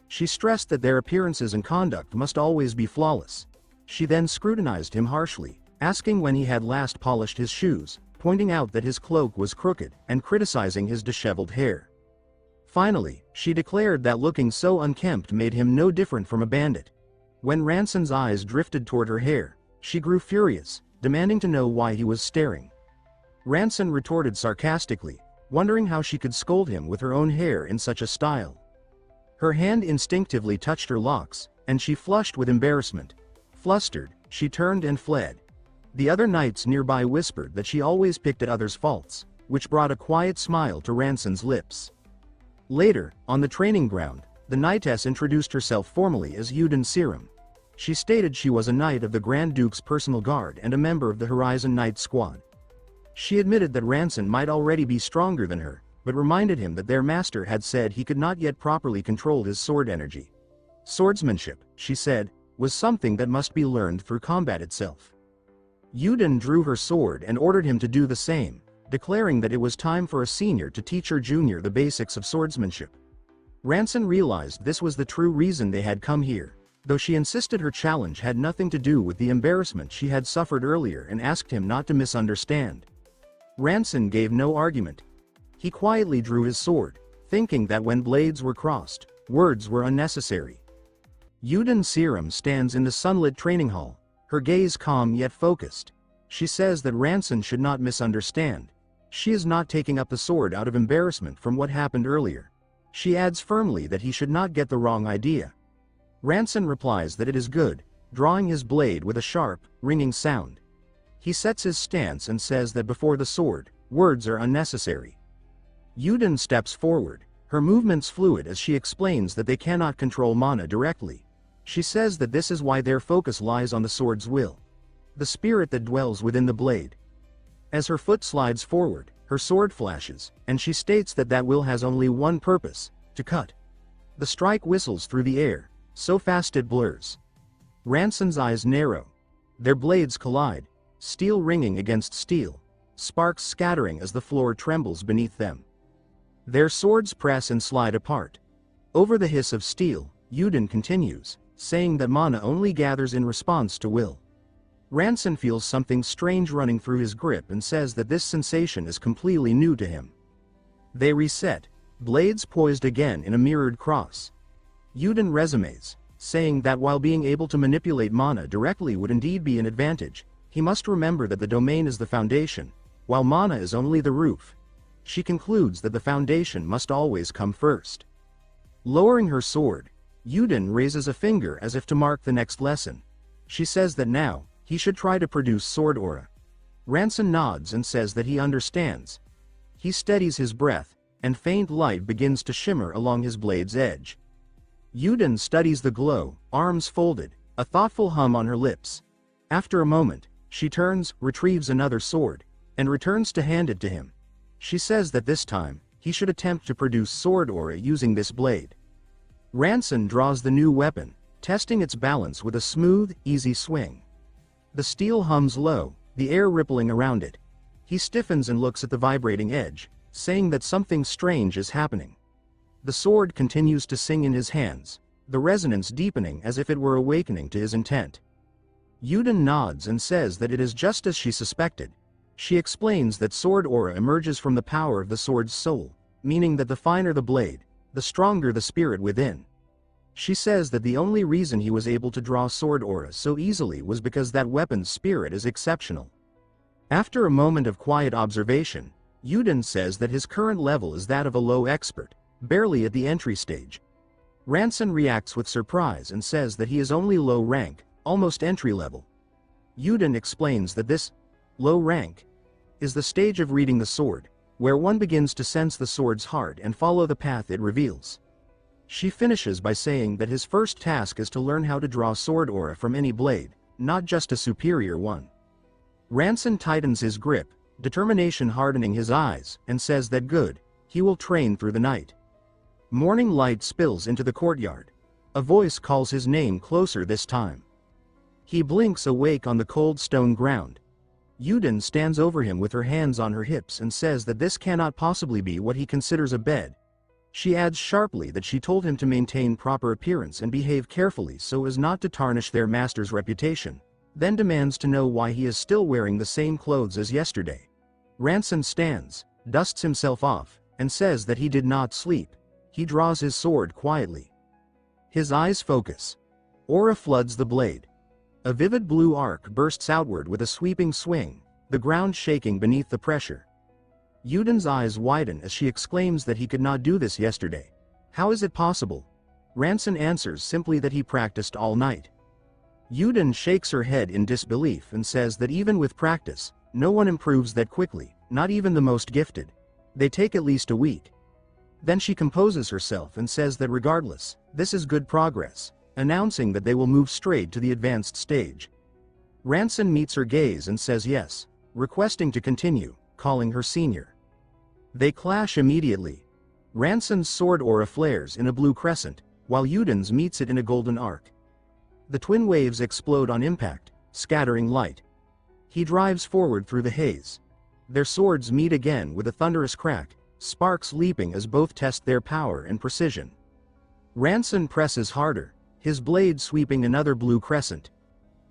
She stressed that their appearances and conduct must always be flawless. She then scrutinized him harshly, asking when he had last polished his shoes, pointing out that his cloak was crooked, and criticizing his disheveled hair. Finally, she declared that looking so unkempt made him no different from a bandit. When Ranson's eyes drifted toward her hair, she grew furious, demanding to know why he was staring. Ranson retorted sarcastically, wondering how she could scold him with her own hair in such a style. Her hand instinctively touched her locks, and she flushed with embarrassment. Flustered, she turned and fled. The other knights nearby whispered that she always picked at others' faults, which brought a quiet smile to Ranson's lips. Later, on the training ground, the knightess introduced herself formally as Yuden Serum. She stated she was a knight of the Grand Duke's personal guard and a member of the Horizon Knight Squad. She admitted that Ranson might already be stronger than her, but reminded him that their master had said he could not yet properly control his sword energy. Swordsmanship, she said, was something that must be learned through combat itself. Yuden drew her sword and ordered him to do the same, declaring that it was time for a senior to teach her junior the basics of swordsmanship. Ranson realized this was the true reason they had come here, though she insisted her challenge had nothing to do with the embarrassment she had suffered earlier and asked him not to misunderstand. Ranson gave no argument. He quietly drew his sword, thinking that when blades were crossed, words were unnecessary. Yuden Serum stands in the sunlit training hall, her gaze calm yet focused. She says that Ranson should not misunderstand. She is not taking up the sword out of embarrassment from what happened earlier. She adds firmly that he should not get the wrong idea. Ranson replies that it is good, drawing his blade with a sharp, ringing sound. He sets his stance and says that before the sword, words are unnecessary. Yuden steps forward, her movements fluid as she explains that they cannot control mana directly. She says that this is why their focus lies on the sword's will, the spirit that dwells within the blade. As her foot slides forward, her sword flashes, and she states that that will has only one purpose, to cut. The strike whistles through the air, so fast it blurs. Ranson's eyes narrow. Their blades collide, steel ringing against steel, sparks scattering as the floor trembles beneath them. Their swords press and slide apart. Over the hiss of steel, Yuden continues, saying that mana only gathers in response to will. Ranson feels something strange running through his grip and says that this sensation is completely new to him. They reset, blades poised again in a mirrored cross. Yuden resumes, saying that while being able to manipulate mana directly would indeed be an advantage, he must remember that the domain is the foundation, while mana is only the roof. She concludes that the foundation must always come first. Lowering her sword, Yuden raises a finger as if to mark the next lesson. She says that now, he should try to produce sword aura. Ranson nods and says that he understands. He steadies his breath, and faint light begins to shimmer along his blade's edge. Yuden studies the glow, arms folded, a thoughtful hum on her lips. After a moment, she turns, retrieves another sword, and returns to hand it to him. She says that this time, he should attempt to produce sword aura using this blade. Ranson draws the new weapon, testing its balance with a smooth, easy swing. The steel hums low, the air rippling around it. He stiffens and looks at the vibrating edge, saying that something strange is happening. The sword continues to sing in his hands, the resonance deepening as if it were awakening to his intent. Yuden nods and says that it is just as she suspected. She explains that sword aura emerges from the power of the sword's soul, meaning that the finer the blade, the stronger the spirit within. She says that the only reason he was able to draw sword aura so easily was because that weapon's spirit is exceptional. After a moment of quiet observation, Yuden says that his current level is that of a low expert, barely at the entry stage. Ranson reacts with surprise and says that he is only low rank, almost entry level. Yuden explains that this low rank is the stage of reading the sword, where one begins to sense the sword's heart and follow the path it reveals. She finishes by saying that his first task is to learn how to draw sword aura from any blade, not just a superior one. Ranson tightens his grip, determination hardening his eyes, and says that good, he will train through the night. Morning light spills into the courtyard. A voice calls his name closer this time. He blinks awake on the cold stone ground. Yuden stands over him with her hands on her hips and says that this cannot possibly be what he considers a bed. She adds sharply that she told him to maintain proper appearance and behave carefully so as not to tarnish their master's reputation, then demands to know why he is still wearing the same clothes as yesterday. Ranson stands, dusts himself off, and says that he did not sleep. He draws his sword quietly. His eyes focus. Aura floods the blade. A vivid blue arc bursts outward with a sweeping swing, the ground shaking beneath the pressure. Yuden's eyes widen as she exclaims that he could not do this yesterday. How is it possible? Ranson answers simply that he practiced all night. Yuden shakes her head in disbelief and says that even with practice, no one improves that quickly, not even the most gifted. They take at least a week. Then she composes herself and says that regardless, this is good progress, announcing that they will move straight to the advanced stage. Ranson meets her gaze and says yes, requesting to continue, calling her senior. They clash immediately. Ranson's sword aura flares in a blue crescent, while Yuden's meets it in a golden arc. The twin waves explode on impact, scattering light. He drives forward through the haze. Their swords meet again with a thunderous crack, sparks leaping as both test their power and precision. Ranson presses harder, his blade sweeping another blue crescent.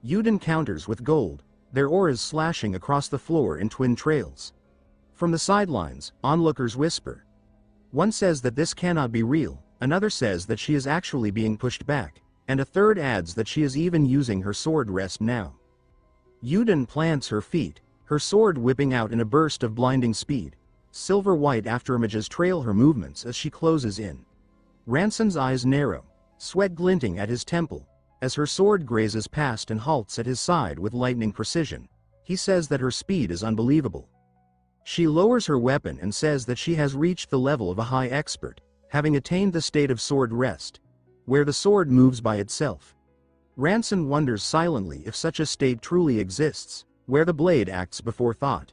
Yuden counters with gold, their auras slashing across the floor in twin trails. From the sidelines, onlookers whisper. One says that this cannot be real, another says that she is actually being pushed back, and a third adds that she is even using her sword rest now. Yuden plants her feet, her sword whipping out in a burst of blinding speed. Silver-white afterimages trail her movements as she closes in. Ranson's eyes narrow, sweat glinting at his temple, as her sword grazes past and halts at his side with lightning precision. He says that her speed is unbelievable. She lowers her weapon and says that she has reached the level of a high expert, having attained the state of sword rest, where the sword moves by itself. Ranson wonders silently if such a state truly exists, where the blade acts before thought.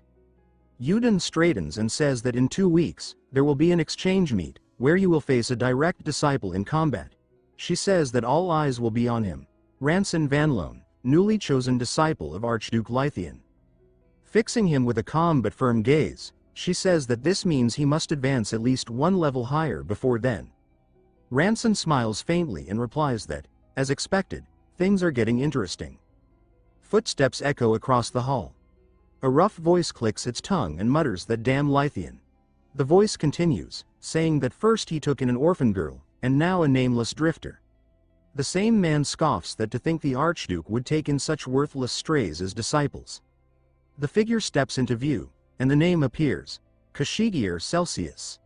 Yuden straightens and says that in 2 weeks, there will be an exchange meet, where you will face a direct disciple in combat. She says that all eyes will be on him, Ranson Vanloan, newly chosen disciple of Archduke Lythian. Fixing him with a calm but firm gaze, she says that this means he must advance at least one level higher before then. Ranson smiles faintly and replies that, as expected, things are getting interesting. Footsteps echo across the hall. A rough voice clicks its tongue and mutters that damn Lythian. The voice continues, saying that first he took in an orphan girl, and now a nameless drifter. The same man scoffs that to think the Archduke would take in such worthless strays as disciples. The figure steps into view, and the name appears. Kashigier Celsius.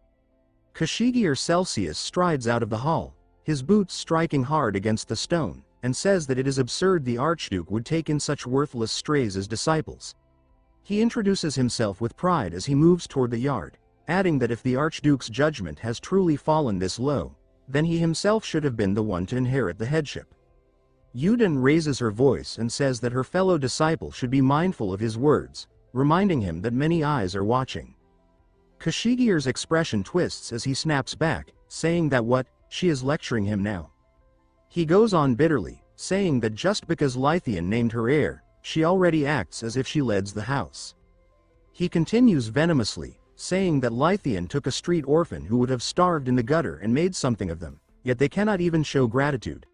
Kashigier Celsius strides out of the hall, his boots striking hard against the stone, and says that it is absurd the Archduke would take in such worthless strays as disciples. He introduces himself with pride as he moves toward the yard, adding that if the Archduke's judgment has truly fallen this low, then he himself should have been the one to inherit the headship. Yuden raises her voice and says that her fellow disciple should be mindful of his words, reminding him that many eyes are watching. Kashigier's expression twists as he snaps back, saying that what, she is lecturing him now. He goes on bitterly, saying that just because Lythian named her heir, she already acts as if she leads the house. He continues venomously, saying that Lythian took a street orphan who would have starved in the gutter and made something of them, yet they cannot even show gratitude.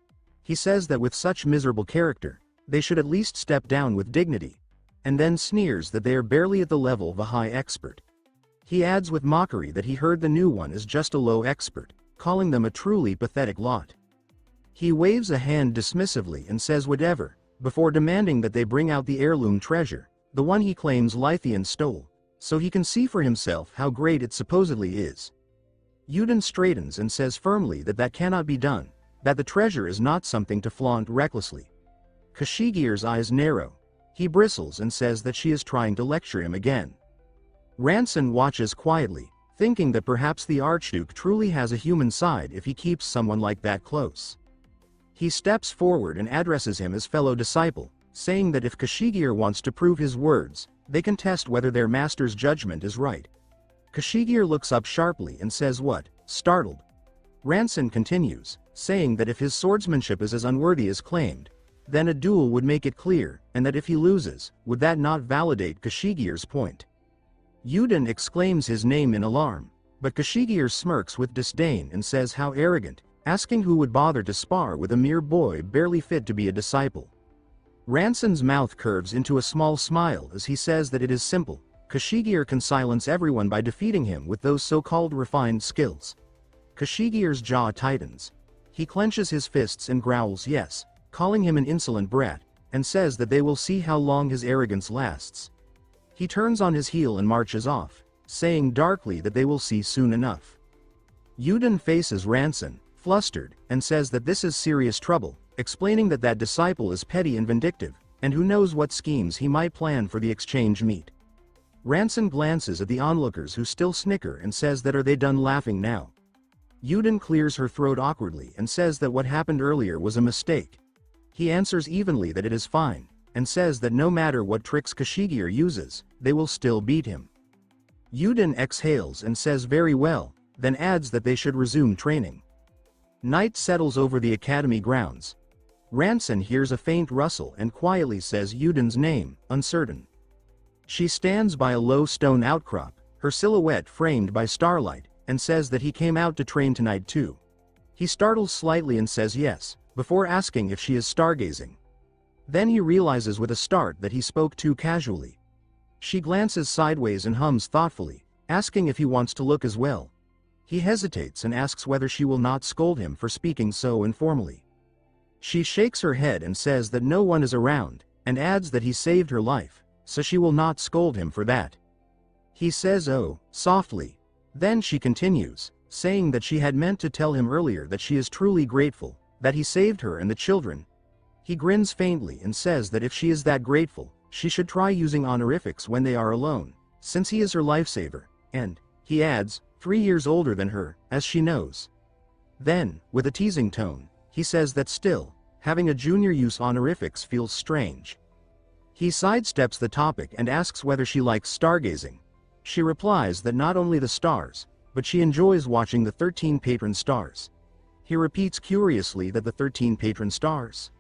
He says that with such miserable character, they should at least step down with dignity, and then sneers that they are barely at the level of a high expert. He adds with mockery that he heard the new one is just a low expert, calling them a truly pathetic lot. He waves a hand dismissively and says whatever, before demanding that they bring out the heirloom treasure, the one he claims Lythian stole, so he can see for himself how great it supposedly is. Yuden straightens and says firmly that that cannot be done, that the treasure is not something to flaunt recklessly. Kashigier's eyes narrow. He bristles and says that she is trying to lecture him again. Ranson watches quietly, thinking that perhaps the Archduke truly has a human side if he keeps someone like that close. He steps forward and addresses him as fellow disciple, saying that if Kashigier wants to prove his words, they can test whether their master's judgment is right. Kashigier looks up sharply and says what, startled. Ranson continues, saying that if his swordsmanship is as unworthy as claimed, then a duel would make it clear, and that if he loses, would that not validate Kashigier's point? Yuden exclaims his name in alarm, but Kashigier smirks with disdain and says how arrogant, asking who would bother to spar with a mere boy barely fit to be a disciple. Ranson's mouth curves into a small smile as he says that it is simple, Kashigier can silence everyone by defeating him with those so-called refined skills. Kashigier's jaw tightens. He clenches his fists and growls yes, calling him an insolent brat, and says that they will see how long his arrogance lasts. He turns on his heel and marches off, saying darkly that they will see soon enough. Yuden faces Ranson, flustered, and says that this is serious trouble, explaining that that disciple is petty and vindictive, and who knows what schemes he might plan for the exchange meet. Ranson glances at the onlookers who still snicker and says that are they done laughing now. Yuden clears her throat awkwardly and says that what happened earlier was a mistake. He answers evenly that it is fine, and says that no matter what tricks Kashigier uses, they will still beat him. Yuden exhales and says very well, then adds that they should resume training. Night settles over the academy grounds. Ranson hears a faint rustle and quietly says Yuden's name, uncertain. She stands by a low stone outcrop, her silhouette framed by starlight, and says that he came out to train tonight too. He startles slightly and says yes, before asking if she is stargazing. Then he realizes with a start that he spoke too casually. She glances sideways and hums thoughtfully, asking if he wants to look as well. He hesitates and asks whether she will not scold him for speaking so informally. She shakes her head and says that no one is around, and adds that he saved her life, so she will not scold him for that. He says oh, softly. Then she continues, saying that she had meant to tell him earlier that she is truly grateful, that he saved her and the children. He grins faintly and says that if she is that grateful, she should try using honorifics when they are alone, since he is her lifesaver, and, he adds, 3 years older than her, as she knows. Then, with a teasing tone, he says that still, having a junior use honorifics feels strange. He sidesteps the topic and asks whether she likes stargazing. She replies that not only the stars, but she enjoys watching the 13 patron stars. He repeats curiously that the 13 patron stars.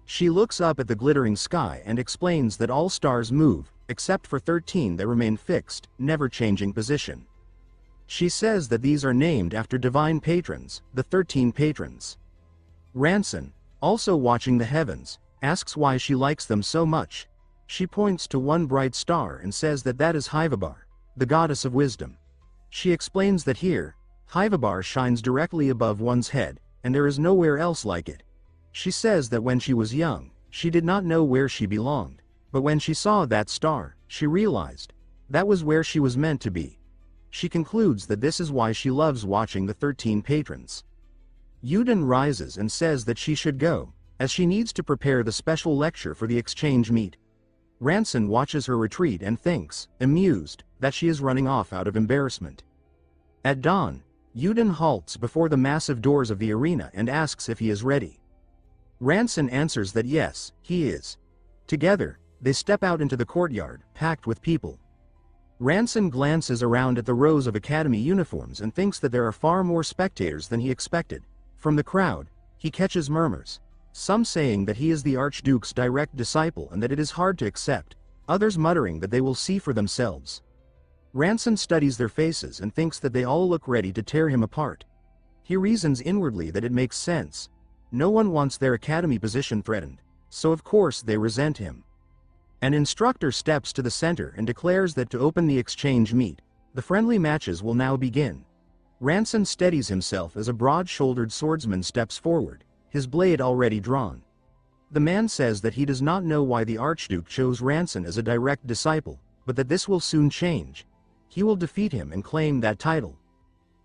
She looks up at the glittering sky and explains that all stars move, except for 13 that remain fixed, never changing position. She says that these are named after divine patrons, the 13 patrons. Ranson, also watching the heavens, asks why she likes them so much. She points to one bright star and says that that is Hyvabar, the goddess of wisdom. She explains that here, Hyvabar shines directly above one's head, and there is nowhere else like it. She says that when she was young, she did not know where she belonged, but when she saw that star, she realized that was where she was meant to be. She concludes that this is why she loves watching the 13 patrons. Yuden rises and says that she should go, as she needs to prepare the special lecture for the exchange meet. Ranson watches her retreat and thinks, amused, that she is running off out of embarrassment. At dawn, Yuden halts before the massive doors of the arena and asks if he is ready. Ranson answers that yes, he is. Together, they step out into the courtyard, packed with people. Ranson glances around at the rows of academy uniforms and thinks that there are far more spectators than he expected. From the crowd, he catches murmurs, some saying that he is the Archduke's direct disciple and that it is hard to accept, others muttering that they will see for themselves. Ranson studies their faces and thinks that they all look ready to tear him apart. He reasons inwardly that it makes sense. No one wants their academy position threatened, so of course they resent him. An instructor steps to the center and declares that to open the exchange meet, the friendly matches will now begin. Ranson steadies himself as a broad-shouldered swordsman steps forward, his blade already drawn. The man says that he does not know why the Archduke chose Ranson as a direct disciple, but that this will soon change. He will defeat him and claim that title.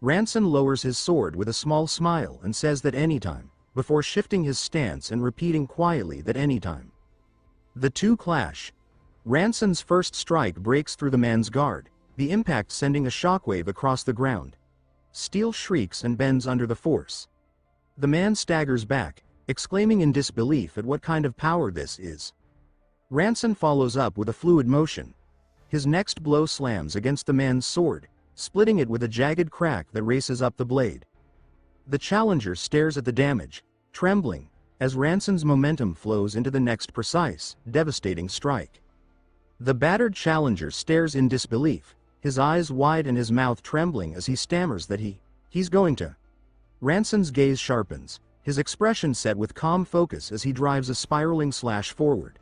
Ranson lowers his sword with a small smile and says that anytime, before shifting his stance and repeating quietly that anytime. The two clash. Ranson's first strike breaks through the man's guard, the impact sending a shockwave across the ground. Steel shrieks and bends under the force. The man staggers back, exclaiming in disbelief at what kind of power this is. Ranson follows up with a fluid motion. His next blow slams against the man's sword, splitting it with a jagged crack that races up the blade. The challenger stares at the damage, trembling, as Ranson's momentum flows into the next precise, devastating strike. The battered challenger stares in disbelief, his eyes wide and his mouth trembling as he stammers that he's going to. Ranson's gaze sharpens, his expression set with calm focus as he drives a spiraling slash forward.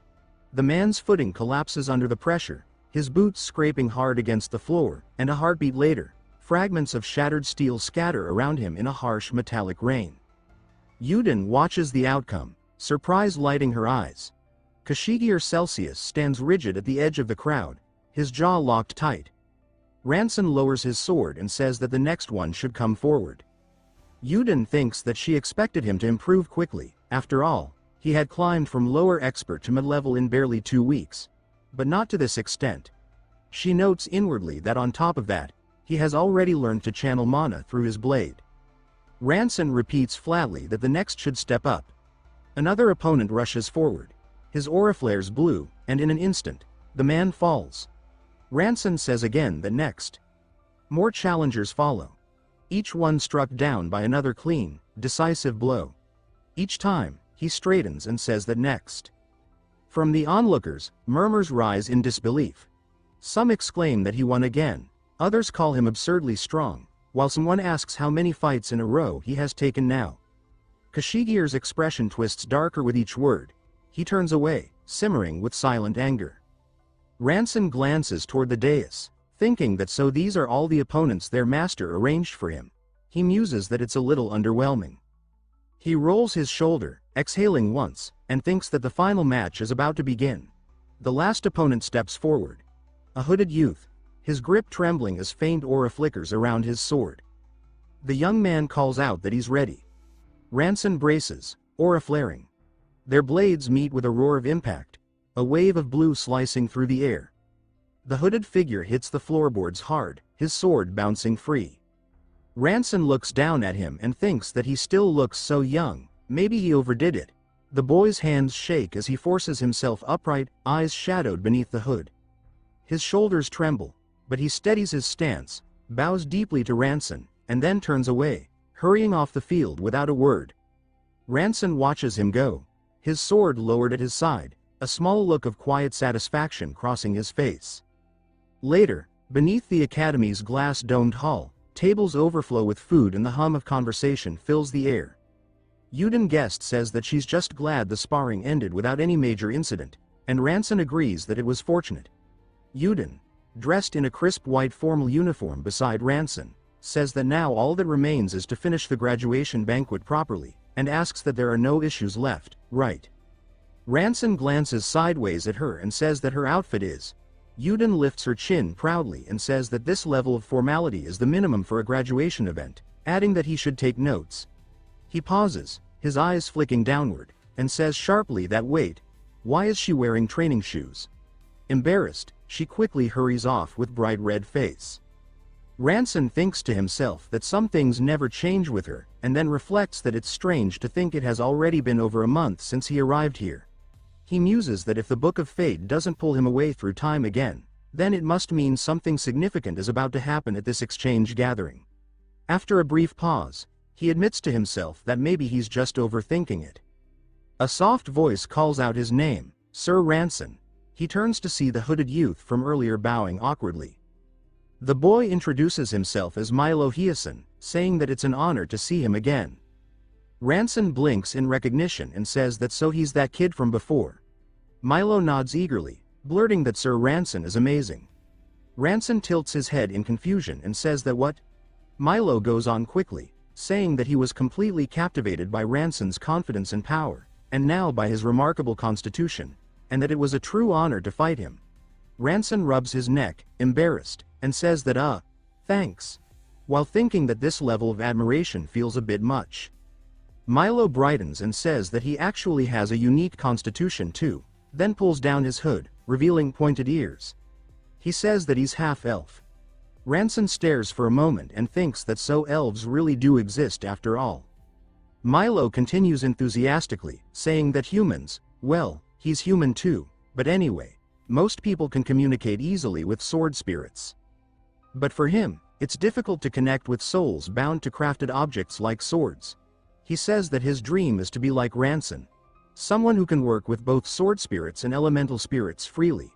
The man's footing collapses under the pressure, his boots scraping hard against the floor, and a heartbeat later, fragments of shattered steel scatter around him in a harsh metallic rain. Yuden watches the outcome, surprise lighting her eyes. Kashigier Celsius stands rigid at the edge of the crowd, his jaw locked tight. Ranson lowers his sword and says that the next one should come forward. Yuden thinks that she expected him to improve quickly. After all, he had climbed from lower expert to mid-level in barely 2 weeks. But not to this extent. She notes inwardly that on top of that, he has already learned to channel mana through his blade. Ranson repeats flatly that the next should step up. Another opponent rushes forward. His aura flares blue, and in an instant, the man falls. Ranson says again that next. More challengers follow. Each one struck down by another clean, decisive blow. Each time, he straightens and says that next. From the onlookers, murmurs rise in disbelief. Some exclaim that he won again, others call him absurdly strong, while someone asks how many fights in a row he has taken now. Kashigir's expression twists darker with each word. He turns away, simmering with silent anger. Ranson glances toward the dais, thinking that so these are all the opponents their master arranged for him. He muses that it's a little underwhelming. He rolls his shoulder, exhaling once, and thinks that the final match is about to begin. The last opponent steps forward. A hooded youth, his grip trembling as faint aura flickers around his sword. The young man calls out that he's ready. Ranson braces, aura flaring. Their blades meet with a roar of impact, a wave of blue slicing through the air. The hooded figure hits the floorboards hard, his sword bouncing free. Ranson looks down at him and thinks that he still looks so young, maybe he overdid it. The boy's hands shake as he forces himself upright, eyes shadowed beneath the hood. His shoulders tremble, but he steadies his stance, bows deeply to Ranson, and then turns away, hurrying off the field without a word. Ranson watches him go, his sword lowered at his side, a small look of quiet satisfaction crossing his face. Later, beneath the academy's glass-domed hall, tables overflow with food and the hum of conversation fills the air. Yuden Guest says that she's just glad the sparring ended without any major incident, and Ranson agrees that it was fortunate. Yuden, dressed in a crisp white formal uniform beside Ranson, says that now all that remains is to finish the graduation banquet properly, and asks that there are no issues left, right? Ranson glances sideways at her and says that her outfit is. Yuden lifts her chin proudly and says that this level of formality is the minimum for a graduation event, adding that he should take notes. He pauses, his eyes flicking downward, and says sharply that wait, why is she wearing training shoes? Embarrassed, she quickly hurries off with bright red face. Ranson thinks to himself that some things never change with her, and then reflects that it's strange to think it has already been over a month since he arrived here. He muses that if the Book of Fate doesn't pull him away through time again, then it must mean something significant is about to happen at this exchange gathering. After a brief pause, he admits to himself that maybe he's just overthinking it. A soft voice calls out his name, Sir Ranson. He turns to see the hooded youth from earlier bowing awkwardly. The boy introduces himself as Milo Hyason, saying that it's an honor to see him again. Ranson blinks in recognition and says that so he's that kid from before. Milo nods eagerly, blurting that Sir Ranson is amazing. Ranson tilts his head in confusion and says that what? Milo goes on quickly, saying that he was completely captivated by Ranson's confidence and power, and now by his remarkable constitution, and that it was a true honor to fight him. Ranson rubs his neck, embarrassed, and says that thanks, while thinking that this level of admiration feels a bit much. Milo brightens and says that he actually has a unique constitution too, then pulls down his hood, revealing pointed ears. He says that he's half-elf. Ranson stares for a moment and thinks that so elves really do exist after all. Milo continues enthusiastically, saying that humans, well, he's human too, but anyway, most people can communicate easily with sword spirits. But for him, it's difficult to connect with souls bound to crafted objects like swords. He says that his dream is to be like Ranson, someone who can work with both sword spirits and elemental spirits freely.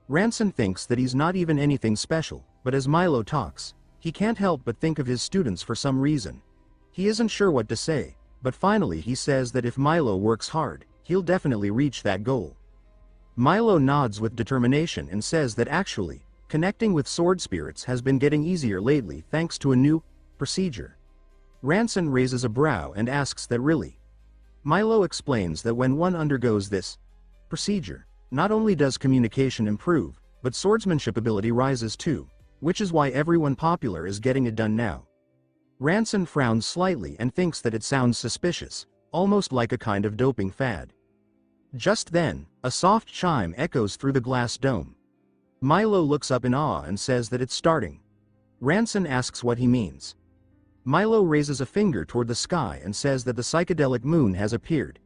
Ranson thinks that he's not even anything special, but as Milo talks, he can't help but think of his students for some reason. He isn't sure what to say, but finally he says that if Milo works hard, he'll definitely reach that goal. Milo nods with determination and says that actually, connecting with sword spirits has been getting easier lately thanks to a new procedure. Ranson raises a brow and asks that really. Milo explains that when one undergoes this procedure, not only does communication improve, but swordsmanship ability rises too, which is why everyone popular is getting it done now. Ranson frowns slightly and thinks that it sounds suspicious, almost like a kind of doping fad. Just then, a soft chime echoes through the glass dome. Milo looks up in awe and says that it's starting. Ranson asks what he means. Milo raises a finger toward the sky and says that the psychedelic moon has appeared.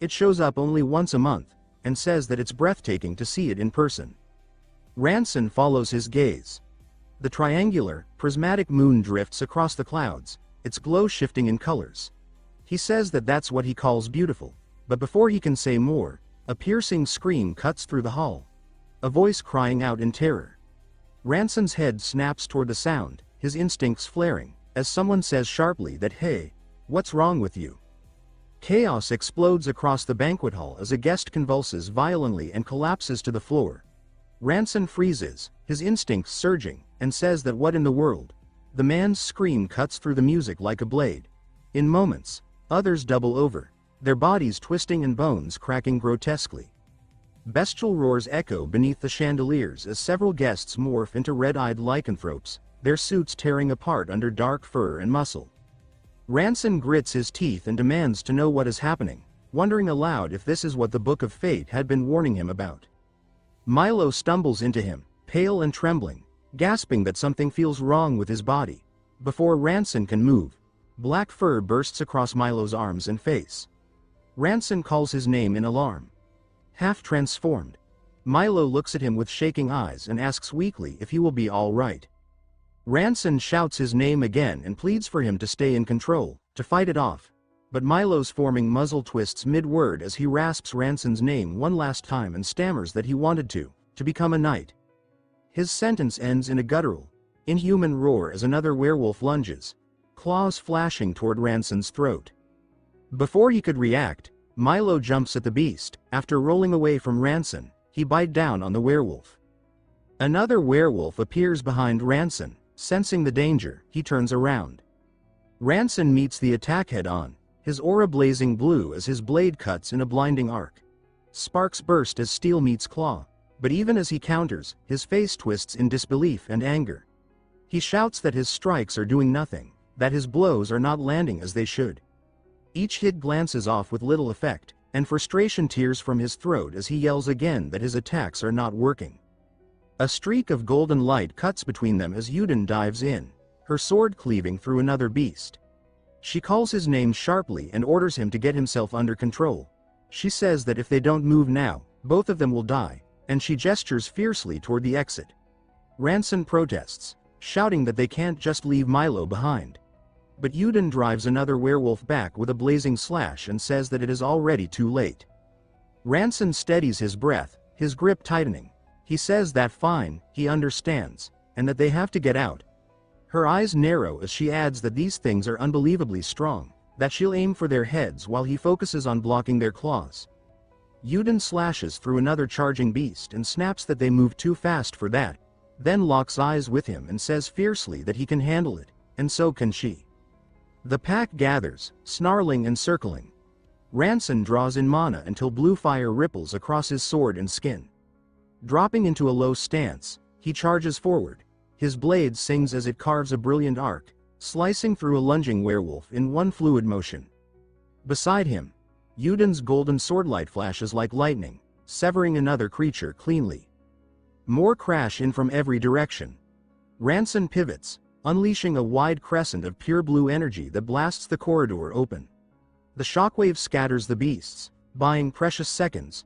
It shows up only once a month, and says that it's breathtaking to see it in person. Ranson follows his gaze. The triangular, prismatic moon drifts across the clouds, its glow shifting in colors. He says that that's what he calls beautiful, but before he can say more, a piercing scream cuts through the hall. A voice crying out in terror. Ranson's head snaps toward the sound, his instincts flaring, as someone says sharply that hey, what's wrong with you? Chaos explodes across the banquet hall as a guest convulses violently and collapses to the floor. Ranson freezes, his instincts surging, and says that what in the world? The man's scream cuts through the music like a blade. In moments, others double over, their bodies twisting and bones cracking grotesquely. Bestial roars echo beneath the chandeliers as several guests morph into red-eyed lycanthropes, their suits tearing apart under dark fur and muscle. Ranson grits his teeth and demands to know what is happening, wondering aloud if this is what the Book of Fate had been warning him about. Milo stumbles into him, pale and trembling, gasping that something feels wrong with his body. Before Ranson can move, black fur bursts across Milo's arms and face. Ranson calls his name in alarm. Half transformed, Milo looks at him with shaking eyes and asks weakly if he will be all right. Ranson shouts his name again and pleads for him to stay in control, to fight it off. But Milo's forming muzzle twists mid-word as he rasps Ranson's name one last time and stammers that he wanted to become a knight. His sentence ends in a guttural, inhuman roar as another werewolf lunges, claws flashing toward Ranson's throat. Before he could react, Milo jumps at the beast. After rolling away from Ranson, he bites down on the werewolf. Another werewolf appears behind Ranson. Sensing the danger, he turns around. Ranson meets the attack head-on, his aura blazing blue as his blade cuts in a blinding arc. Sparks burst as steel meets claw, but even as he counters, his face twists in disbelief and anger. He shouts that his strikes are doing nothing, that his blows are not landing as they should. Each hit glances off with little effect, and frustration tears from his throat as he yells again that his attacks are not working. A streak of golden light cuts between them as Yuden dives in, her sword cleaving through another beast. She calls his name sharply and orders him to get himself under control. She says that if they don't move now, both of them will die, and she gestures fiercely toward the exit. Ranson protests, shouting that they can't just leave Milo behind. But Yuden drives another werewolf back with a blazing slash and says that it is already too late. Ranson steadies his breath, his grip tightening. He says that fine, he understands, and that they have to get out. Her eyes narrow as she adds that these things are unbelievably strong, that she'll aim for their heads while he focuses on blocking their claws. Yuden slashes through another charging beast and snaps that they move too fast for that, then locks eyes with him and says fiercely that he can handle it, and so can she. The pack gathers, snarling and circling. Ranson draws in mana until blue fire ripples across his sword and skin. Dropping into a low stance, he charges forward. His blade sings as it carves a brilliant arc, slicing through a lunging werewolf in one fluid motion. Beside him, Yuden's golden swordlight flashes like lightning, severing another creature cleanly. More crash in from every direction. Ranson pivots, unleashing a wide crescent of pure blue energy that blasts the corridor open. The shockwave scatters the beasts, buying precious seconds.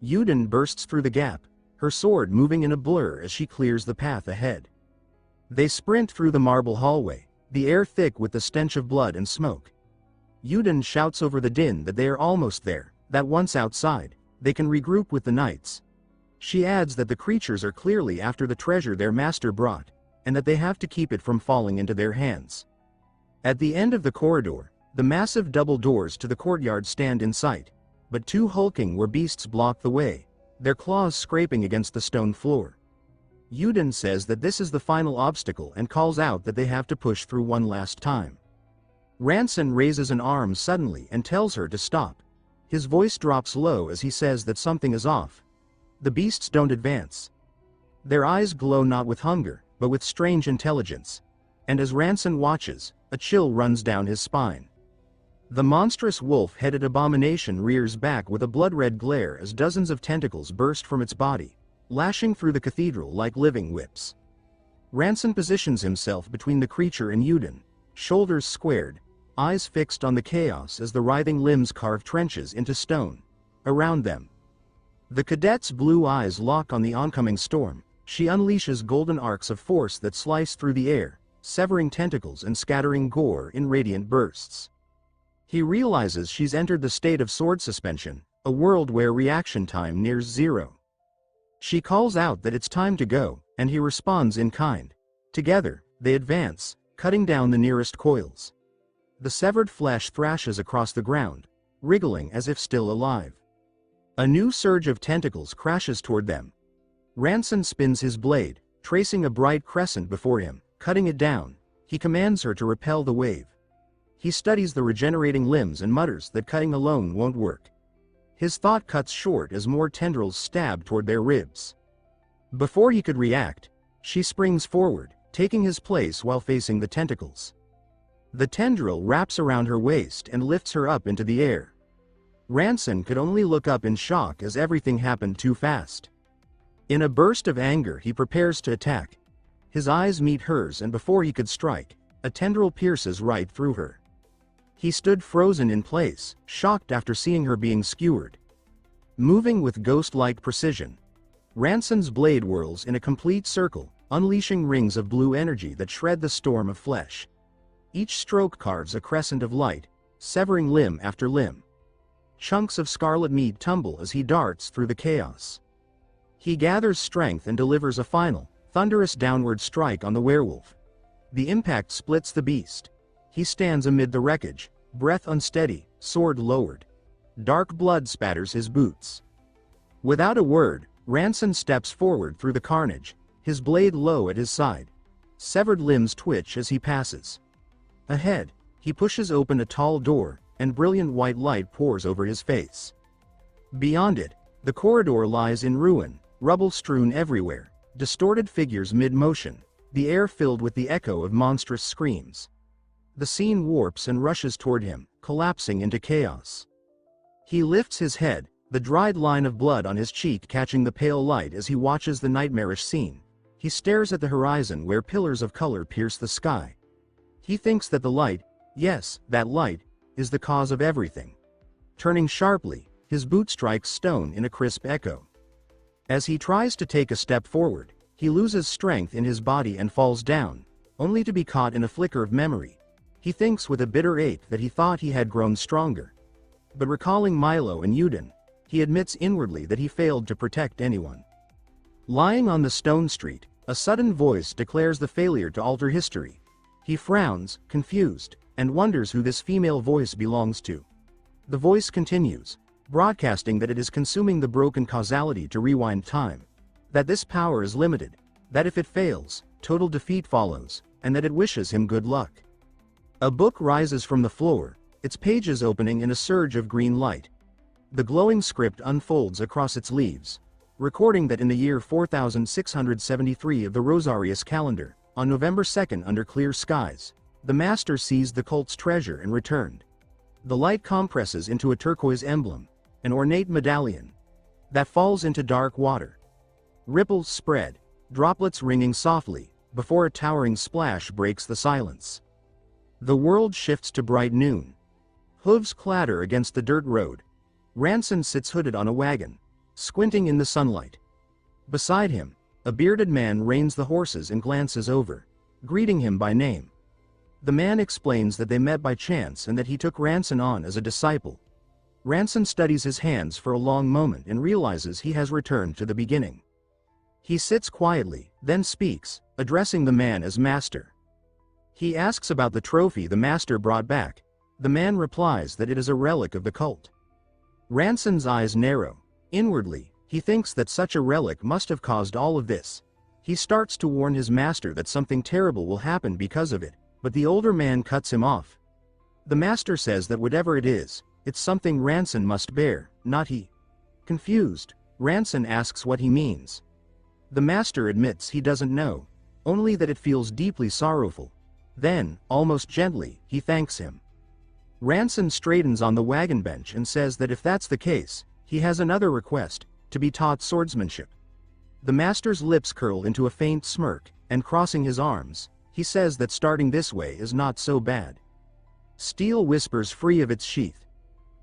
Yuden bursts through the gap, her sword moving in a blur as she clears the path ahead. They sprint through the marble hallway, the air thick with the stench of blood and smoke. Yuden shouts over the din that they are almost there, that once outside, they can regroup with the knights. She adds that the creatures are clearly after the treasure their master brought, and that they have to keep it from falling into their hands. At the end of the corridor, the massive double doors to the courtyard stand in sight, but two hulking were-beasts block the way, their claws scraping against the stone floor. Yuden says that this is the final obstacle and calls out that they have to push through one last time. Ranson raises an arm suddenly and tells her to stop. His voice drops low as he says that something is off. The beasts don't advance. Their eyes glow not with hunger, but with strange intelligence. And as Ranson watches, a chill runs down his spine. The monstrous wolf-headed abomination rears back with a blood-red glare as dozens of tentacles burst from its body, lashing through the cathedral like living whips. Ranson positions himself between the creature and Yuden, shoulders squared, eyes fixed on the chaos as the writhing limbs carve trenches into stone. Around them, the cadet's blue eyes lock on the oncoming storm. She unleashes golden arcs of force that slice through the air, severing tentacles and scattering gore in radiant bursts. He realizes she's entered the state of sword suspension, a world where reaction time nears zero. She calls out that it's time to go, and he responds in kind. Together, they advance, cutting down the nearest coils. The severed flesh thrashes across the ground, wriggling as if still alive. A new surge of tentacles crashes toward them. Ranson spins his blade, tracing a bright crescent before him, cutting it down. He commands her to repel the wave. He studies the regenerating limbs and mutters that cutting alone won't work. His thought cuts short as more tendrils stab toward their ribs. Before he could react, she springs forward, taking his place while facing the tentacles. The tendril wraps around her waist and lifts her up into the air. Ranson could only look up in shock as everything happened too fast. In a burst of anger, he prepares to attack. His eyes meet hers, and before he could strike, a tendril pierces right through her. He stood frozen in place, shocked after seeing her being skewered. Moving with ghost-like precision, Ranson's blade whirls in a complete circle, unleashing rings of blue energy that shred the storm of flesh. Each stroke carves a crescent of light, severing limb after limb. Chunks of scarlet meat tumble as he darts through the chaos. He gathers strength and delivers a final, thunderous downward strike on the werewolf. The impact splits the beast. He stands amid the wreckage, breath unsteady, sword lowered. Dark blood spatters his boots. Without a word, Ranson steps forward through the carnage, his blade low at his side. Severed limbs twitch as he passes. Ahead, he pushes open a tall door, and brilliant white light pours over his face. Beyond it, the corridor lies in ruin, rubble strewn everywhere, distorted figures mid-motion, the air filled with the echo of monstrous screams. The scene warps and rushes toward him, collapsing into chaos. He lifts his head, the dried line of blood on his cheek catching the pale light as he watches the nightmarish scene. He stares at the horizon where pillars of color pierce the sky. He thinks that the light, yes, that light, is the cause of everything. Turning sharply, his boot strikes stone in a crisp echo. As he tries to take a step forward, he loses strength in his body and falls down, only to be caught in a flicker of memory. He thinks with a bitter ache that he thought he had grown stronger. But recalling Milo and Yuden, he admits inwardly that he failed to protect anyone. Lying on the stone street, a sudden voice declares the failure to alter history. He frowns, confused, and wonders who this female voice belongs to. The voice continues, broadcasting that it is consuming the broken causality to rewind time. That this power is limited, that if it fails, total defeat follows, and that it wishes him good luck. A book rises from the floor, its pages opening in a surge of green light. The glowing script unfolds across its leaves, recording that in the year 4673 of the Rosarius calendar, on November 2nd under clear skies, the master seized the cult's treasure and returned. The light compresses into a turquoise emblem, an ornate medallion, that falls into dark water. Ripples spread, droplets ringing softly, before a towering splash breaks the silence. The world shifts to bright noon. Hooves clatter against the dirt road. Ranson sits hooded on a wagon, squinting in the sunlight. Beside him, a bearded man reins the horses and glances over, greeting him by name. The man explains that they met by chance and that he took Ranson on as a disciple. Ranson studies his hands for a long moment and realizes he has returned to the beginning. He sits quietly, then speaks, addressing the man as master. He asks about the trophy the master brought back. The man replies that it is a relic of the cult. Ranson's eyes narrow. Inwardly, he thinks that such a relic must have caused all of this. He starts to warn his master that something terrible will happen because of it, but the older man cuts him off. The master says that whatever it is, it's something Ranson must bear, not he. Confused, Ranson asks what he means. The master admits he doesn't know, only that it feels deeply sorrowful. Then, almost gently, he thanks him. Ranson straightens on the wagon bench and says that if that's the case, he has another request, to be taught swordsmanship. The master's lips curl into a faint smirk, and crossing his arms, he says that starting this way is not so bad. Steel whispers free of its sheath.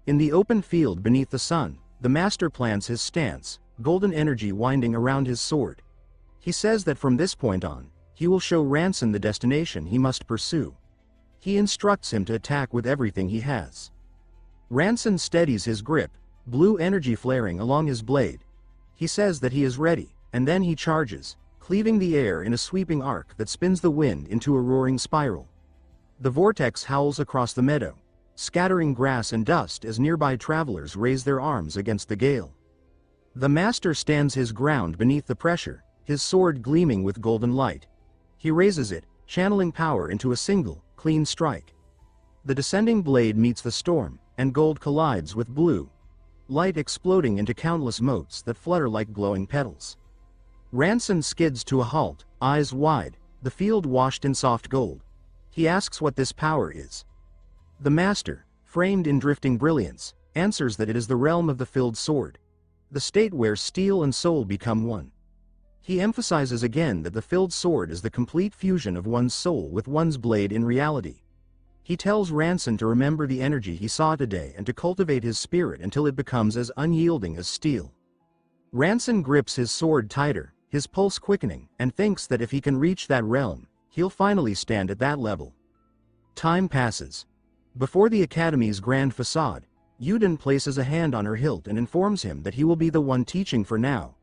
In the open field beneath the sun, the master plants his stance, golden energy winding around his sword. He says that from this point on, he will show Ranson the destination he must pursue. He instructs him to attack with everything he has. Ranson steadies his grip, blue energy flaring along his blade. He says that he is ready, and then he charges, cleaving the air in a sweeping arc that spins the wind into a roaring spiral. The vortex howls across the meadow, scattering grass and dust as nearby travelers raise their arms against the gale. The master stands his ground beneath the pressure, his sword gleaming with golden light. He raises it, channeling power into a single, clean strike. The descending blade meets the storm, and gold collides with blue, light exploding into countless motes that flutter like glowing petals. Ranson skids to a halt, eyes wide, the field washed in soft gold. He asks what this power is. The master, framed in drifting brilliance, answers that it is the realm of the filled sword, the state where steel and soul become one. He emphasizes again that the filled sword is the complete fusion of one's soul with one's blade in reality. He tells Ranson to remember the energy he saw today and to cultivate his spirit until it becomes as unyielding as steel. Ranson grips his sword tighter, his pulse quickening, and thinks that if he can reach that realm, he'll finally stand at that level. Time passes. Before the academy's grand facade, Yuden places a hand on her hilt and informs him that he will be the one teaching for now.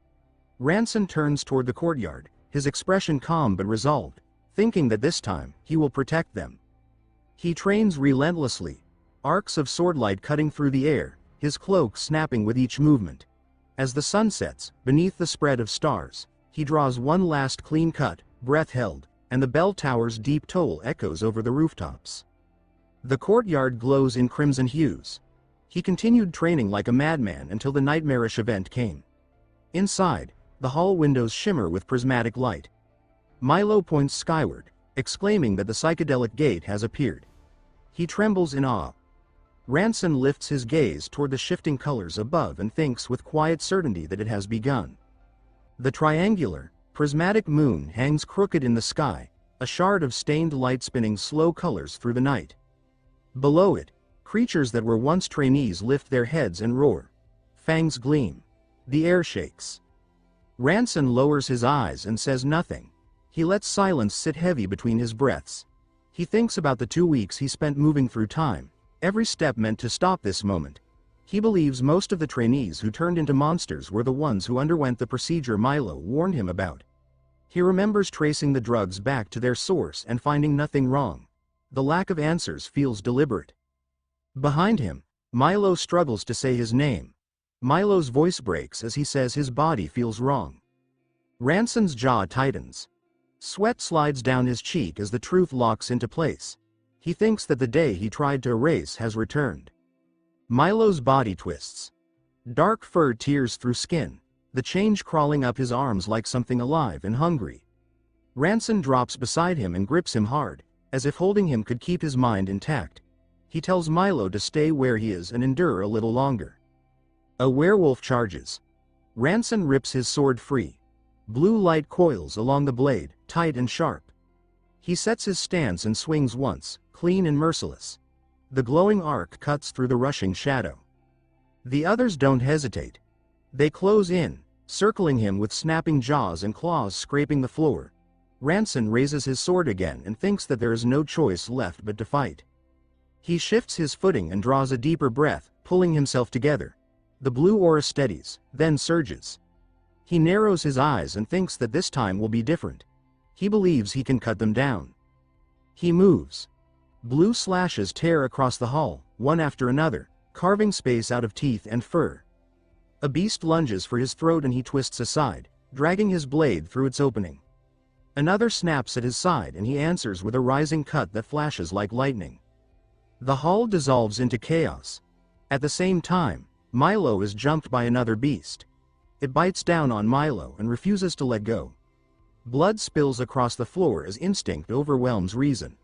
Ranson turns toward the courtyard, his expression calm but resolved, thinking that this time, he will protect them. He trains relentlessly, arcs of swordlight cutting through the air, his cloak snapping with each movement. As the sun sets, beneath the spread of stars, he draws one last clean cut, breath held, and the bell tower's deep toll echoes over the rooftops. The courtyard glows in crimson hues. He continued training like a madman until the nightmarish event came. Inside, the hall windows shimmer with prismatic light. Milo points skyward, exclaiming that the psychedelic gate has appeared. He trembles in awe. Ranson lifts his gaze toward the shifting colors above and thinks with quiet certainty that it has begun. The triangular, prismatic moon hangs crooked in the sky, a shard of stained light spinning slow colors through the night. Below it, creatures that were once trainees lift their heads and roar. Fangs gleam. The air shakes. Ranson lowers his eyes and says nothing. He lets silence sit heavy between his breaths. He thinks about the 2 weeks he spent moving through time, every step meant to stop this moment. He believes most of the trainees who turned into monsters were the ones who underwent the procedure Milo warned him about. He remembers tracing the drugs back to their source and finding nothing wrong. The lack of answers feels deliberate. Behind him, Milo struggles to say his name. Milo's voice breaks as he says his body feels wrong. Ranson's jaw tightens. Sweat slides down his cheek as the truth locks into place. He thinks that the day he tried to erase has returned. Milo's body twists. Dark fur tears through skin, the change crawling up his arms like something alive and hungry. Ranson drops beside him and grips him hard, as if holding him could keep his mind intact. He tells Milo to stay where he is and endure a little longer. A werewolf charges. Ranson rips his sword free. Blue light coils along the blade, tight and sharp. He sets his stance and swings once, clean and merciless. The glowing arc cuts through the rushing shadow. The others don't hesitate. They close in, circling him with snapping jaws and claws scraping the floor. Ranson raises his sword again and thinks that there is no choice left but to fight. He shifts his footing and draws a deeper breath, pulling himself together. The blue aura steadies, then surges. He narrows his eyes and thinks that this time will be different. He believes he can cut them down. He moves. Blue slashes tear across the hall, one after another, carving space out of teeth and fur. A beast lunges for his throat and he twists aside, dragging his blade through its opening. Another snaps at his side and he answers with a rising cut that flashes like lightning. The hall dissolves into chaos. At the same time, Milo is jumped by another beast. It bites down on Milo and refuses to let go. Blood spills across the floor as instinct overwhelms reason.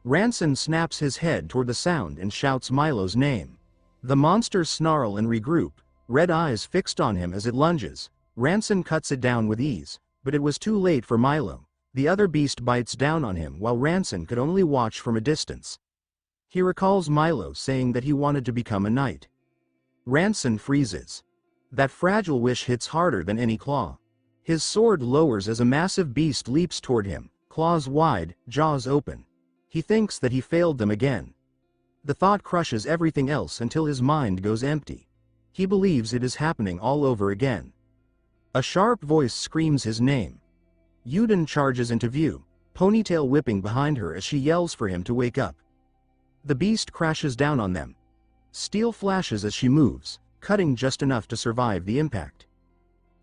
Ranson snaps his head toward the sound and shouts Milo's name. The monsters snarl and regroup, red eyes fixed on him as it lunges. Ranson cuts it down with ease, but it was too late for Milo. The other beast bites down on him while Ranson could only watch from a distance. He recalls Milo saying that he wanted to become a knight. Ranson freezes. That fragile wish hits harder than any claw. His sword lowers as a massive beast leaps toward him, claws wide, jaws open. He thinks that he failed them again. The thought crushes everything else until his mind goes empty. He believes it is happening all over again. A sharp voice screams his name. Yuden charges into view, ponytail whipping behind her as she yells for him to wake up. The beast crashes down on them. Steel flashes as she moves, cutting just enough to survive the impact.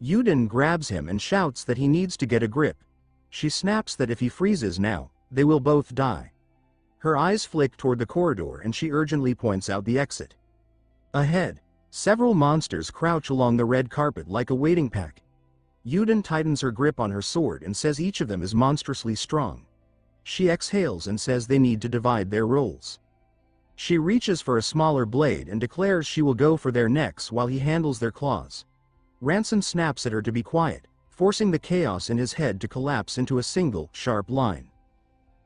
Yuden grabs him and shouts that he needs to get a grip. She snaps that if he freezes now, they will both die. Her eyes flick toward the corridor and she urgently points out the exit. Ahead, several monsters crouch along the red carpet like a waiting pack. Yuden tightens her grip on her sword and says each of them is monstrously strong. She exhales and says they need to divide their roles. She reaches for a smaller blade and declares she will go for their necks while he handles their claws. Ranson snaps at her to be quiet, forcing the chaos in his head to collapse into a single, sharp line.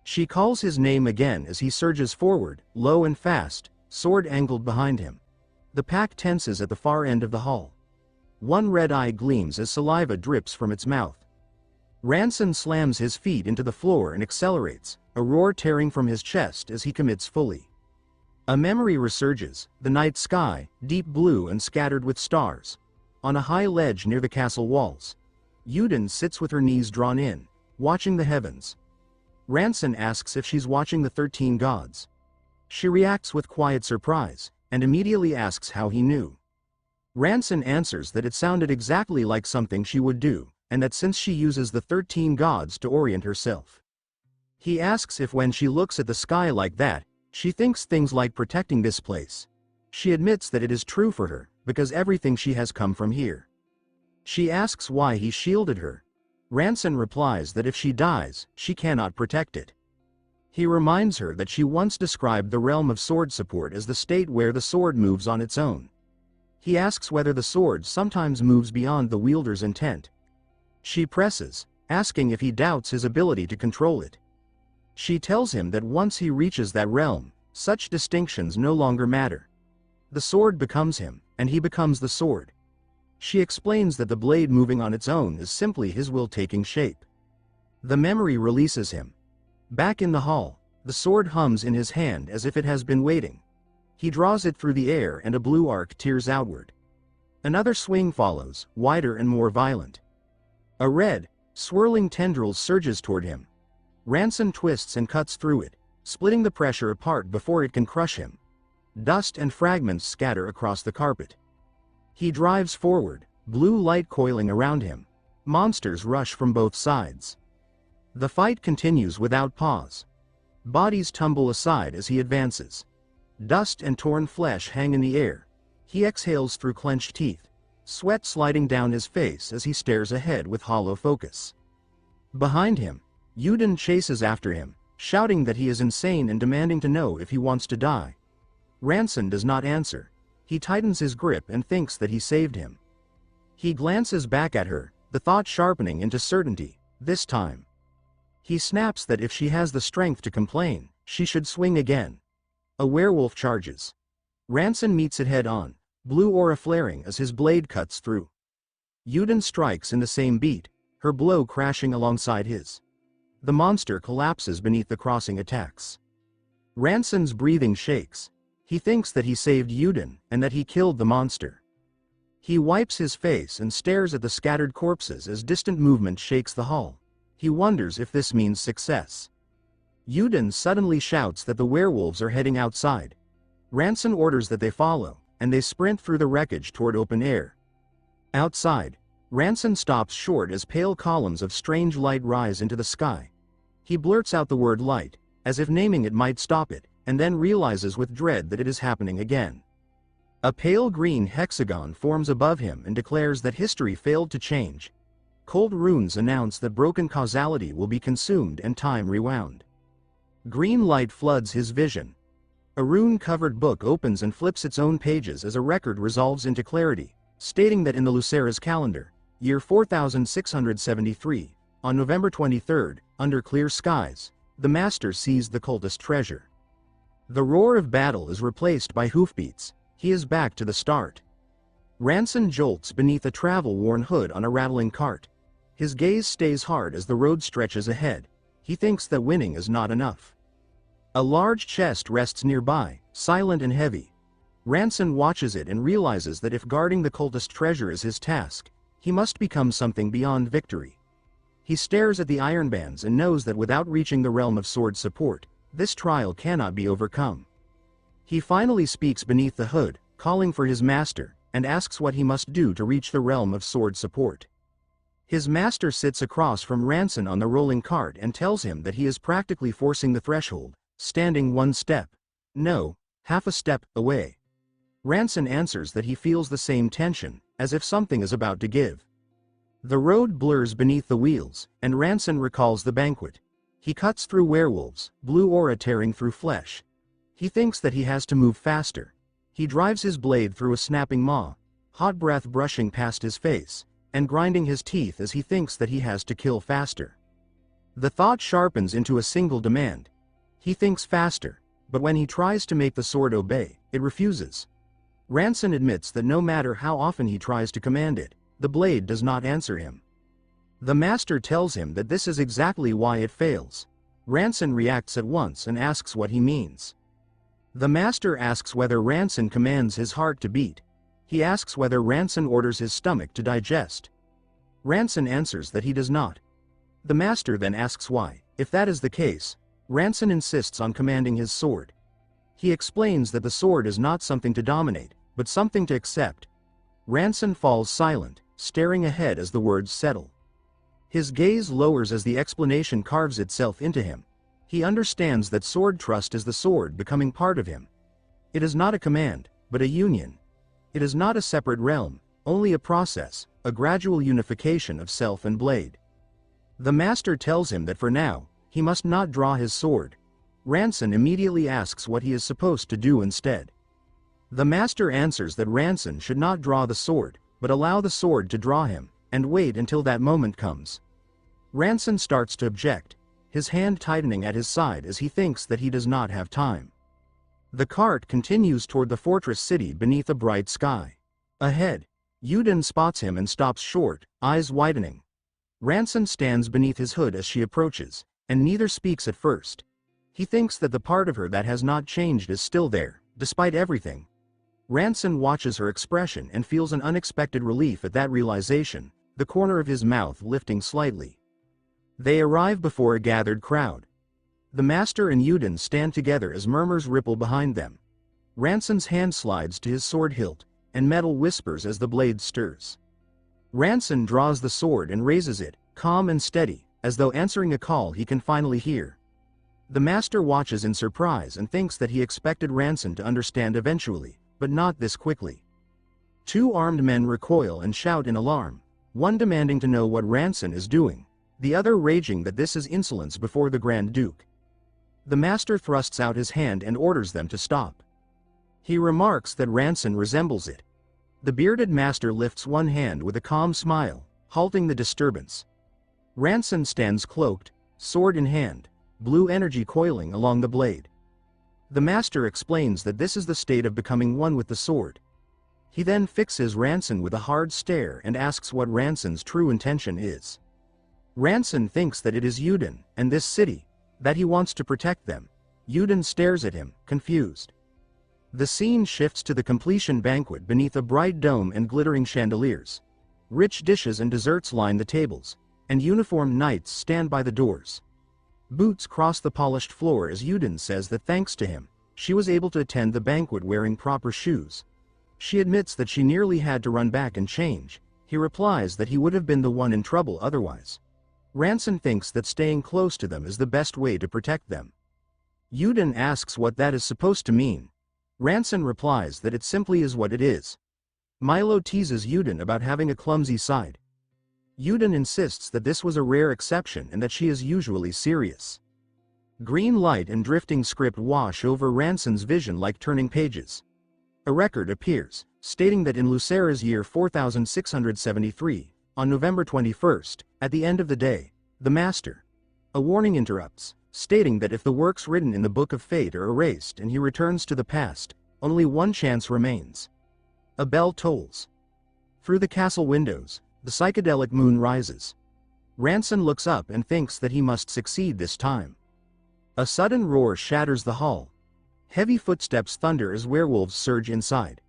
She calls his name again as he surges forward, low and fast, sword angled behind him. The pack tenses at the far end of the hall. One red eye gleams as saliva drips from its mouth. Ranson slams his feet into the floor and accelerates, a roar tearing from his chest as he commits fully. A memory resurges, the night sky, deep blue and scattered with stars. On a high ledge near the castle walls, Yuden sits with her knees drawn in, watching the heavens. Ranson asks if she's watching the 13 gods. She reacts with quiet surprise, and immediately asks how he knew. Ranson answers that it sounded exactly like something she would do, and that since she uses the 13 gods to orient herself. He asks if when she looks at the sky like that, She thinks things like protecting this place. She admits that it is true for her, because everything she has come from here. She asks why he shielded her. Ranson replies that if she dies, she cannot protect it. He reminds her that she once described the realm of sword support as the state where the sword moves on its own. He asks whether the sword sometimes moves beyond the wielder's intent. She presses, asking if he doubts his ability to control it. She tells him that once he reaches that realm, such distinctions no longer matter. The sword becomes him, and he becomes the sword. She explains that the blade moving on its own is simply his will taking shape. The memory releases him. Back in the hall, the sword hums in his hand as if it has been waiting. He draws it through the air and a blue arc tears outward. Another swing follows, wider and more violent. A red, swirling tendril surges toward him. Ranson twists and cuts through it, splitting the pressure apart before it can crush him. Dust and fragments scatter across the carpet. He drives forward, blue light coiling around him. Monsters rush from both sides. The fight continues without pause. Bodies tumble aside as he advances. Dust and torn flesh hang in the air. He exhales through clenched teeth, sweat sliding down his face as he stares ahead with hollow focus. Behind him, Yuden chases after him, shouting that he is insane and demanding to know if he wants to die. Ranson does not answer. He tightens his grip and thinks that he saved him. He glances back at her, the thought sharpening into certainty, this time. He snaps that if she has the strength to complain, she should swing again. A werewolf charges. Ranson meets it head-on, blue aura flaring as his blade cuts through. Yuden strikes in the same beat, her blow crashing alongside his. The monster collapses beneath the crossing attacks. Ranson's breathing shakes. He thinks that he saved Yuden, and that he killed the monster. He wipes his face and stares at the scattered corpses as distant movement shakes the hall. He wonders if this means success. Yuden suddenly shouts that the werewolves are heading outside. Ranson orders that they follow, and they sprint through the wreckage toward open air. Outside, Ranson stops short as pale columns of strange light rise into the sky. He blurts out the word light, as if naming it might stop it, and then realizes with dread that it is happening again. A pale green hexagon forms above him and declares that history failed to change. Cold runes announce that broken causality will be consumed and time rewound. Green light floods his vision. A rune-covered book opens and flips its own pages as a record resolves into clarity, stating that in the Lucera's calendar, year 4673, on November 23, under clear skies, the Master seized the cultist treasure. The roar of battle is replaced by hoofbeats. He is back to the start. Ranson jolts beneath a travel-worn hood on a rattling cart. His gaze stays hard as the road stretches ahead. He thinks that winning is not enough. A large chest rests nearby, silent and heavy. Ranson watches it and realizes that if guarding the cultist treasure is his task, he must become something beyond victory. He stares at the iron bands and knows that without reaching the realm of sword support, this trial cannot be overcome. He finally speaks beneath the hood, calling for his master, and asks what he must do to reach the realm of sword support. His master sits across from Ranson on the rolling cart and tells him that he is practically forcing the threshold, standing one step, no, half a step, away. Ranson answers that he feels the same tension, as if something is about to give. The road blurs beneath the wheels, and Ranson recalls the banquet. He cuts through werewolves, blue aura tearing through flesh. He thinks that he has to move faster. He drives his blade through a snapping maw, hot breath brushing past his face, and grinding his teeth as he thinks that he has to kill faster. The thought sharpens into a single demand. He thinks faster, but when he tries to make the sword obey, it refuses. Ranson admits that no matter how often he tries to command it, the blade does not answer him. The master tells him that this is exactly why it fails. Ranson reacts at once and asks what he means. The master asks whether Ranson commands his heart to beat. He asks whether Ranson orders his stomach to digest. Ranson answers that he does not. The master then asks why. If that is the case, Ranson insists on commanding his sword. He explains that the sword is not something to dominate, but something to accept. Ranson falls silent, staring ahead as the words settle. His gaze lowers as the explanation carves itself into him. He understands that sword trust is the sword becoming part of him. It is not a command, but a union. It is not a separate realm, only a process, a gradual unification of self and blade. The master tells him that for now, he must not draw his sword. Ranson immediately asks what he is supposed to do instead. The master answers that Ranson should not draw the sword, but allow the sword to draw him, and wait until that moment comes. Ranson starts to object, his hand tightening at his side as he thinks that he does not have time. The cart continues toward the fortress city beneath a bright sky. Ahead, Yuden spots him and stops short, eyes widening. Ranson stands beneath his hood as she approaches, and neither speaks at first. He thinks that the part of her that has not changed is still there, despite everything. Ranson watches her expression and feels an unexpected relief at that realization, the corner of his mouth lifting slightly. They arrive before a gathered crowd. The master and Yuden stand together as murmurs ripple behind them. Ranson's hand slides to his sword hilt, and metal whispers as the blade stirs. Ranson draws the sword and raises it, calm and steady, as though answering a call he can finally hear. The master watches in surprise and thinks that he expected Ranson to understand eventually, but not this quickly. Two armed men recoil and shout in alarm, one demanding to know what Ranson is doing, the other raging that this is insolence before the Grand Duke. The master thrusts out his hand and orders them to stop. He remarks that Ranson resembles it. The bearded master lifts one hand with a calm smile, halting the disturbance. Ranson stands cloaked, sword in hand, blue energy coiling along the blade. The master explains that this is the state of becoming one with the sword. He then fixes Ranson with a hard stare and asks what Ranson's true intention is. Ranson thinks that it is Yuden, and this city, that he wants to protect them. Yuden stares at him, confused. The scene shifts to the completion banquet beneath a bright dome and glittering chandeliers. Rich dishes and desserts line the tables, and uniformed knights stand by the doors. Boots cross the polished floor as Yuden says that thanks to him, she was able to attend the banquet wearing proper shoes. She admits that she nearly had to run back and change. He replies that he would have been the one in trouble otherwise. Ranson thinks that staying close to them is the best way to protect them. Yuden asks what that is supposed to mean. Ranson replies that it simply is what it is. Milo teases Yuden about having a clumsy side. Yuden insists that this was a rare exception and that she is usually serious. Green light and drifting script wash over Ranson's vision like turning pages. A record appears, stating that in Lucera's year 4673, on November 21st, at the end of the day, the master. A warning interrupts, stating that if the works written in the Book of Fate are erased and he returns to the past, only one chance remains. A bell tolls. Through the castle windows, the psychedelic moon rises. Ranson looks up and thinks that he must succeed this time. A sudden roar shatters the hall. Heavy footsteps thunder as werewolves surge inside.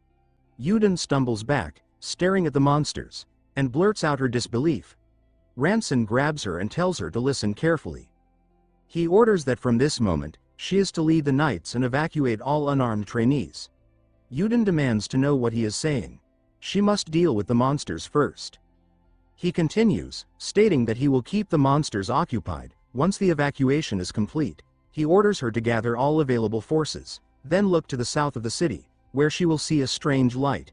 Yuden stumbles back, staring at the monsters, and blurts out her disbelief. Ranson grabs her and tells her to listen carefully. He orders that from this moment, she is to lead the knights and evacuate all unarmed trainees. Yuden demands to know what he is saying. She must deal with the monsters first. He continues, stating that he will keep the monsters occupied. Once the evacuation is complete, he orders her to gather all available forces, then look to the south of the city, where she will see a strange light.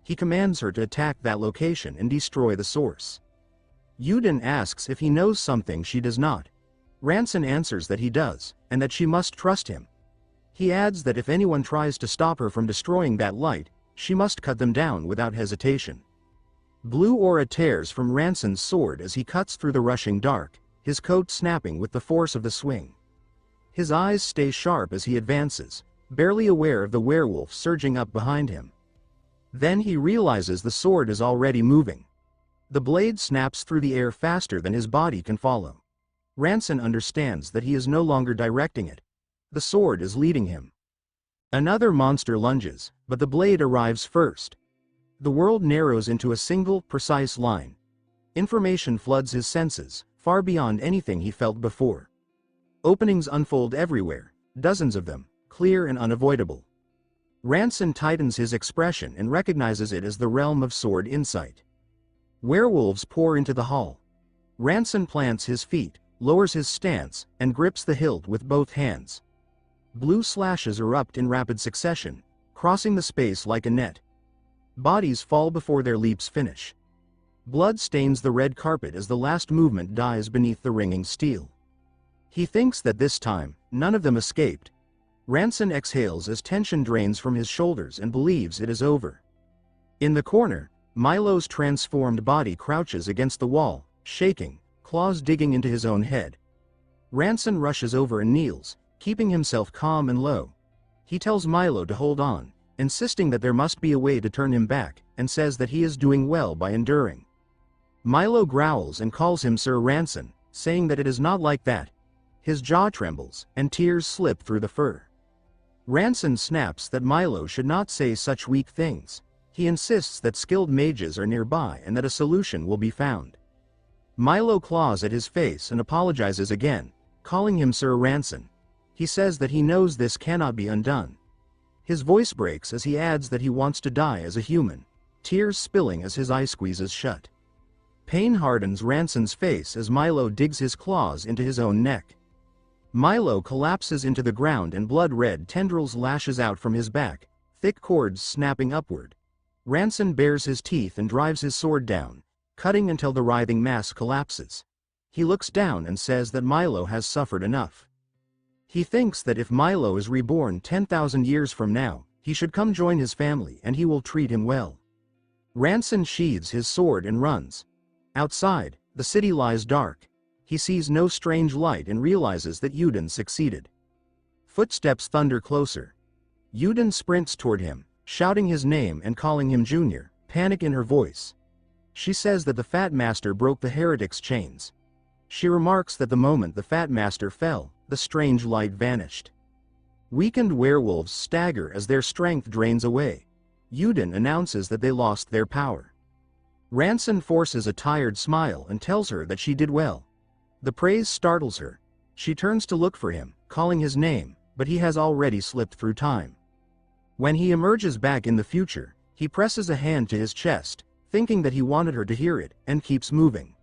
He commands her to attack that location and destroy the source. Yuden asks if he knows something she does not. Ranson answers that he does, and that she must trust him. He adds that if anyone tries to stop her from destroying that light, she must cut them down without hesitation. Blue aura tears from Ranson's sword as he cuts through the rushing dark, his coat snapping with the force of the swing. His eyes stay sharp as he advances, barely aware of the werewolf surging up behind him. Then he realizes the sword is already moving. The blade snaps through the air faster than his body can follow. Ranson understands that he is no longer directing it. The sword is leading him. Another monster lunges, but the blade arrives first. The world narrows into a single, precise line. Information floods his senses, far beyond anything he felt before. Openings unfold everywhere, dozens of them, clear and unavoidable. Ranson tightens his expression and recognizes it as the realm of sword insight. Werewolves pour into the hall. Ranson plants his feet, lowers his stance, and grips the hilt with both hands. Blue slashes erupt in rapid succession, crossing the space like a net. Bodies fall before their leaps finish. Blood stains the red carpet as the last movement dies beneath the ringing steel. He thinks that this time, none of them escaped. Ranson exhales as tension drains from his shoulders and believes it is over. In the corner, Milo's transformed body crouches against the wall, shaking, claws digging into his own head. Ranson rushes over and kneels, keeping himself calm and low. He tells Milo to hold on, insisting that there must be a way to turn him back, and says that he is doing well by enduring. Milo growls and calls him Sir Ranson, saying that it is not like that. His jaw trembles, and tears slip through the fur. Ranson snaps that Milo should not say such weak things. He insists that skilled mages are nearby and that a solution will be found. Milo claws at his face and apologizes again, calling him Sir Ranson. He says that he knows this cannot be undone. His voice breaks as he adds that he wants to die as a human, tears spilling as his eye squeezes shut. Pain hardens Ranson's face as Milo digs his claws into his own neck. Milo collapses into the ground and blood-red tendrils lashes out from his back, thick cords snapping upward. Ranson bares his teeth and drives his sword down, cutting until the writhing mass collapses. He looks down and says that Milo has suffered enough. He thinks that if Milo is reborn 10,000 years from now, he should come join his family and he will treat him well. Ranson sheathes his sword and runs. Outside, the city lies dark. He sees no strange light and realizes that Yuden succeeded. Footsteps thunder closer. Yuden sprints toward him, shouting his name and calling him Junior, panic in her voice. She says that the Fat Master broke the heretic's chains. She remarks that the moment the Fat Master fell, the strange light vanished. Weakened werewolves stagger as their strength drains away. Yuden announces that they lost their power. Ranson forces a tired smile and tells her that she did well. The praise startles her. She turns to look for him, calling his name, but he has already slipped through time. When he emerges back in the future, he presses a hand to his chest, thinking that he wanted her to hear it, and keeps moving.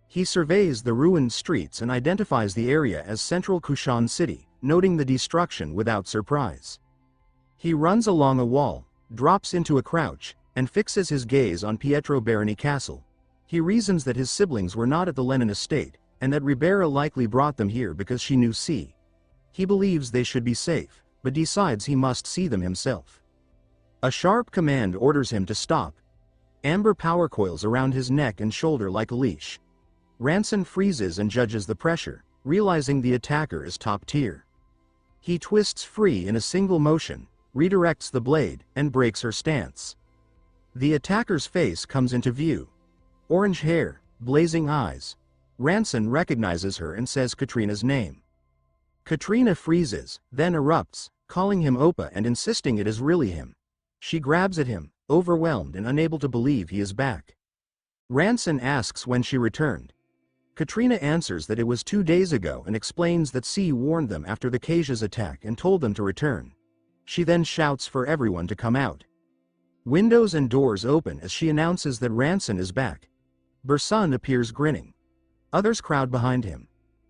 He surveys the ruined streets and identifies the area as Central Kushan City, noting the destruction without surprise. He runs along a wall, drops into a crouch, and fixes his gaze on Pietro Baroni Castle. He reasons that his siblings were not at the Lenin estate, and that Ribera likely brought them here because she knew C. He believes they should be safe, but decides he must see them himself. A sharp command orders him to stop. Amber power coils around his neck and shoulder like a leash. Ranson freezes and judges the pressure, realizing the attacker is top tier. He twists free in a single motion, redirects the blade, and breaks her stance. The attacker's face comes into view. Orange hair, blazing eyes. Ranson recognizes her and says Katrina's name. Katrina freezes, then erupts, calling him Oppa and insisting it is really him. She grabs at him, overwhelmed and unable to believe he is back. Ranson asks when she returned. Katrina answers that it was 2 days ago and explains that C warned them after the Kaisia's attack and told them to return. She then shouts for everyone to come out. Windows and doors open as she announces that Ranson is back. Bursun appears grinning. Others crowd behind him.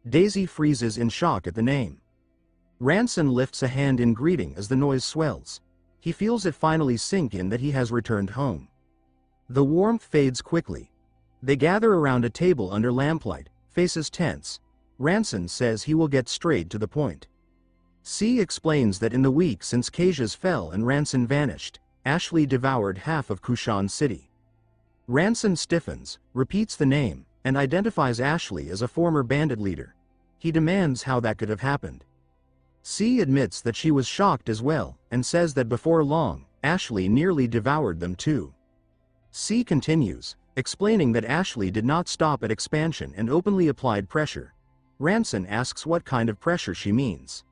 Daisy freezes in shock at the name. Ranson lifts a hand in greeting as the noise swells. He feels it finally sink in that he has returned home. The warmth fades quickly. They gather around a table under lamplight, faces tense. Ranson says he will get straight to the point. C explains that in the week since Kaisia's fell and Ranson vanished, Ashley devoured half of Kushan City. Ranson stiffens, repeats the name, and identifies Ashley as a former bandit leader. He demands how that could have happened. C admits that she was shocked as well, and says that before long, Ashley nearly devoured them too. C continues, explaining that Ashley did not stop at expansion and openly applied pressure. Ranson asks what kind of pressure she means.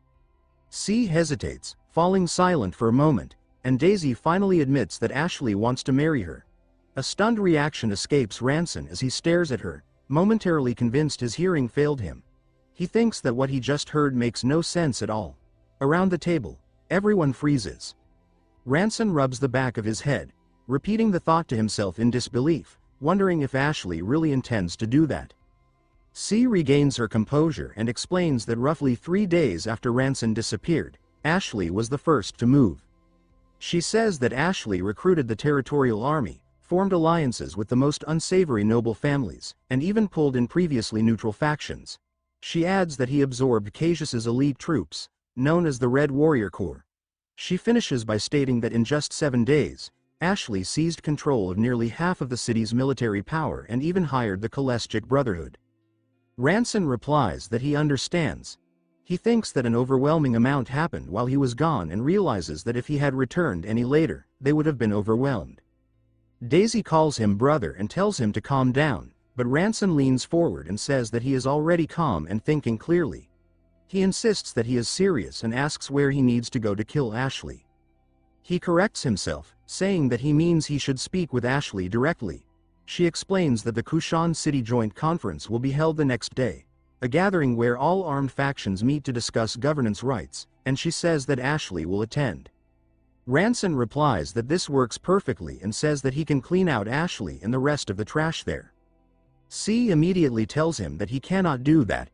C hesitates, falling silent for a moment, and Daisy finally admits that Ashley wants to marry her. A stunned reaction escapes Ranson as he stares at her, momentarily convinced his hearing failed him. He thinks that what he just heard makes no sense at all. Around the table, everyone freezes. Ranson rubs the back of his head, repeating the thought to himself in disbelief, wondering if Ashley really intends to do that. C regains her composure and explains that roughly 3 days after Ranson disappeared, Ashley was the first to move. She says that Ashley recruited the territorial army, formed alliances with the most unsavory noble families, and even pulled in previously neutral factions. She adds that he absorbed Cassius's elite troops, known as the Red Warrior Corps. She finishes by stating that in just 7 days, Ashley seized control of nearly half of the city's military power and even hired the Koleschic Brotherhood. Ranson replies that he understands. He thinks that an overwhelming amount happened while he was gone and realizes that if he had returned any later, they would have been overwhelmed. Daisy calls him brother and tells him to calm down, but Ranson leans forward and says that he is already calm and thinking clearly. He insists that he is serious and asks where he needs to go to kill Ashley. He corrects himself, saying that he means he should speak with Ashley directly. She explains that the Kushan City Joint Conference will be held the next day, a gathering where all armed factions meet to discuss governance rights, and she says that Ashley will attend. Ranson replies that this works perfectly and says that he can clean out Ashley and the rest of the trash there. C immediately tells him that he cannot do that.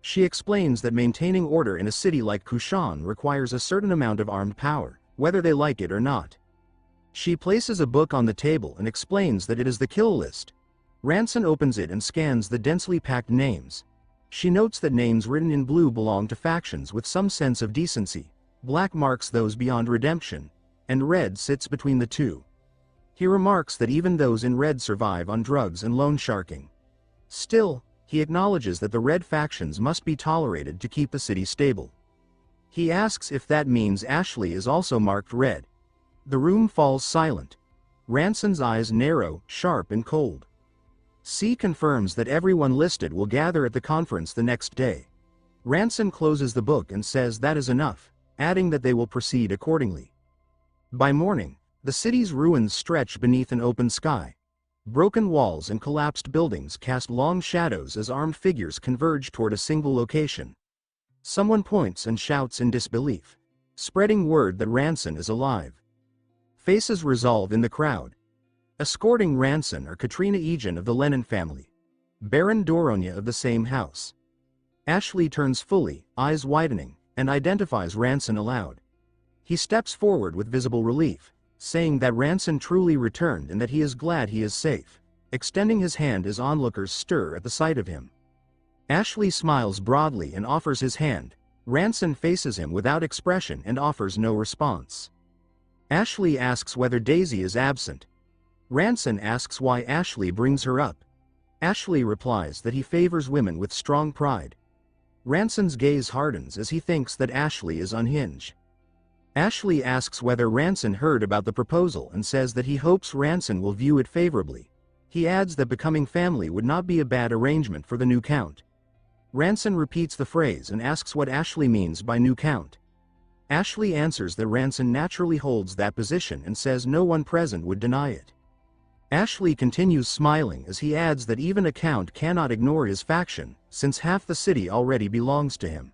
She explains that maintaining order in a city like Kushan requires a certain amount of armed power, whether they like it or not. She places a book on the table and explains that it is the kill list. Ranson opens it and scans the densely packed names. She notes that names written in blue belong to factions with some sense of decency, black marks those beyond redemption, and red sits between the two. He remarks that even those in red survive on drugs and loan sharking. Still, he acknowledges that the red factions must be tolerated to keep the city stable. He asks if that means Ashley is also marked red. The room falls silent. Ranson's eyes narrow, sharp and cold. C confirms that everyone listed will gather at the conference the next day. Ranson closes the book and says that is enough, adding that they will proceed accordingly. By morning, the city's ruins stretch beneath an open sky. Broken walls and collapsed buildings cast long shadows as armed figures converge toward a single location. Someone points and shouts in disbelief, spreading word that Ranson is alive. Faces resolve in the crowd. Escorting Ranson are Katrina Egan of the Lennon family, Baron Doronia of the same house. Ashley turns fully, eyes widening, and identifies Ranson aloud. He steps forward with visible relief, saying that Ranson truly returned and that he is glad he is safe, extending his hand as onlookers stir at the sight of him. Ashley smiles broadly and offers his hand. Ranson faces him without expression and offers no response. Ashley asks whether Daisy is absent. Ranson asks why Ashley brings her up. Ashley replies that he favors women with strong pride. Ranson's gaze hardens as he thinks that Ashley is unhinged. Ashley asks whether Ranson heard about the proposal and says that he hopes Ranson will view it favorably. He adds that becoming family would not be a bad arrangement for the new count. Ranson repeats the phrase and asks what Ashley means by new count. Ashley answers that Ranson naturally holds that position and says no one present would deny it. Ashley continues smiling as he adds that even a count cannot ignore his faction, since half the city already belongs to him.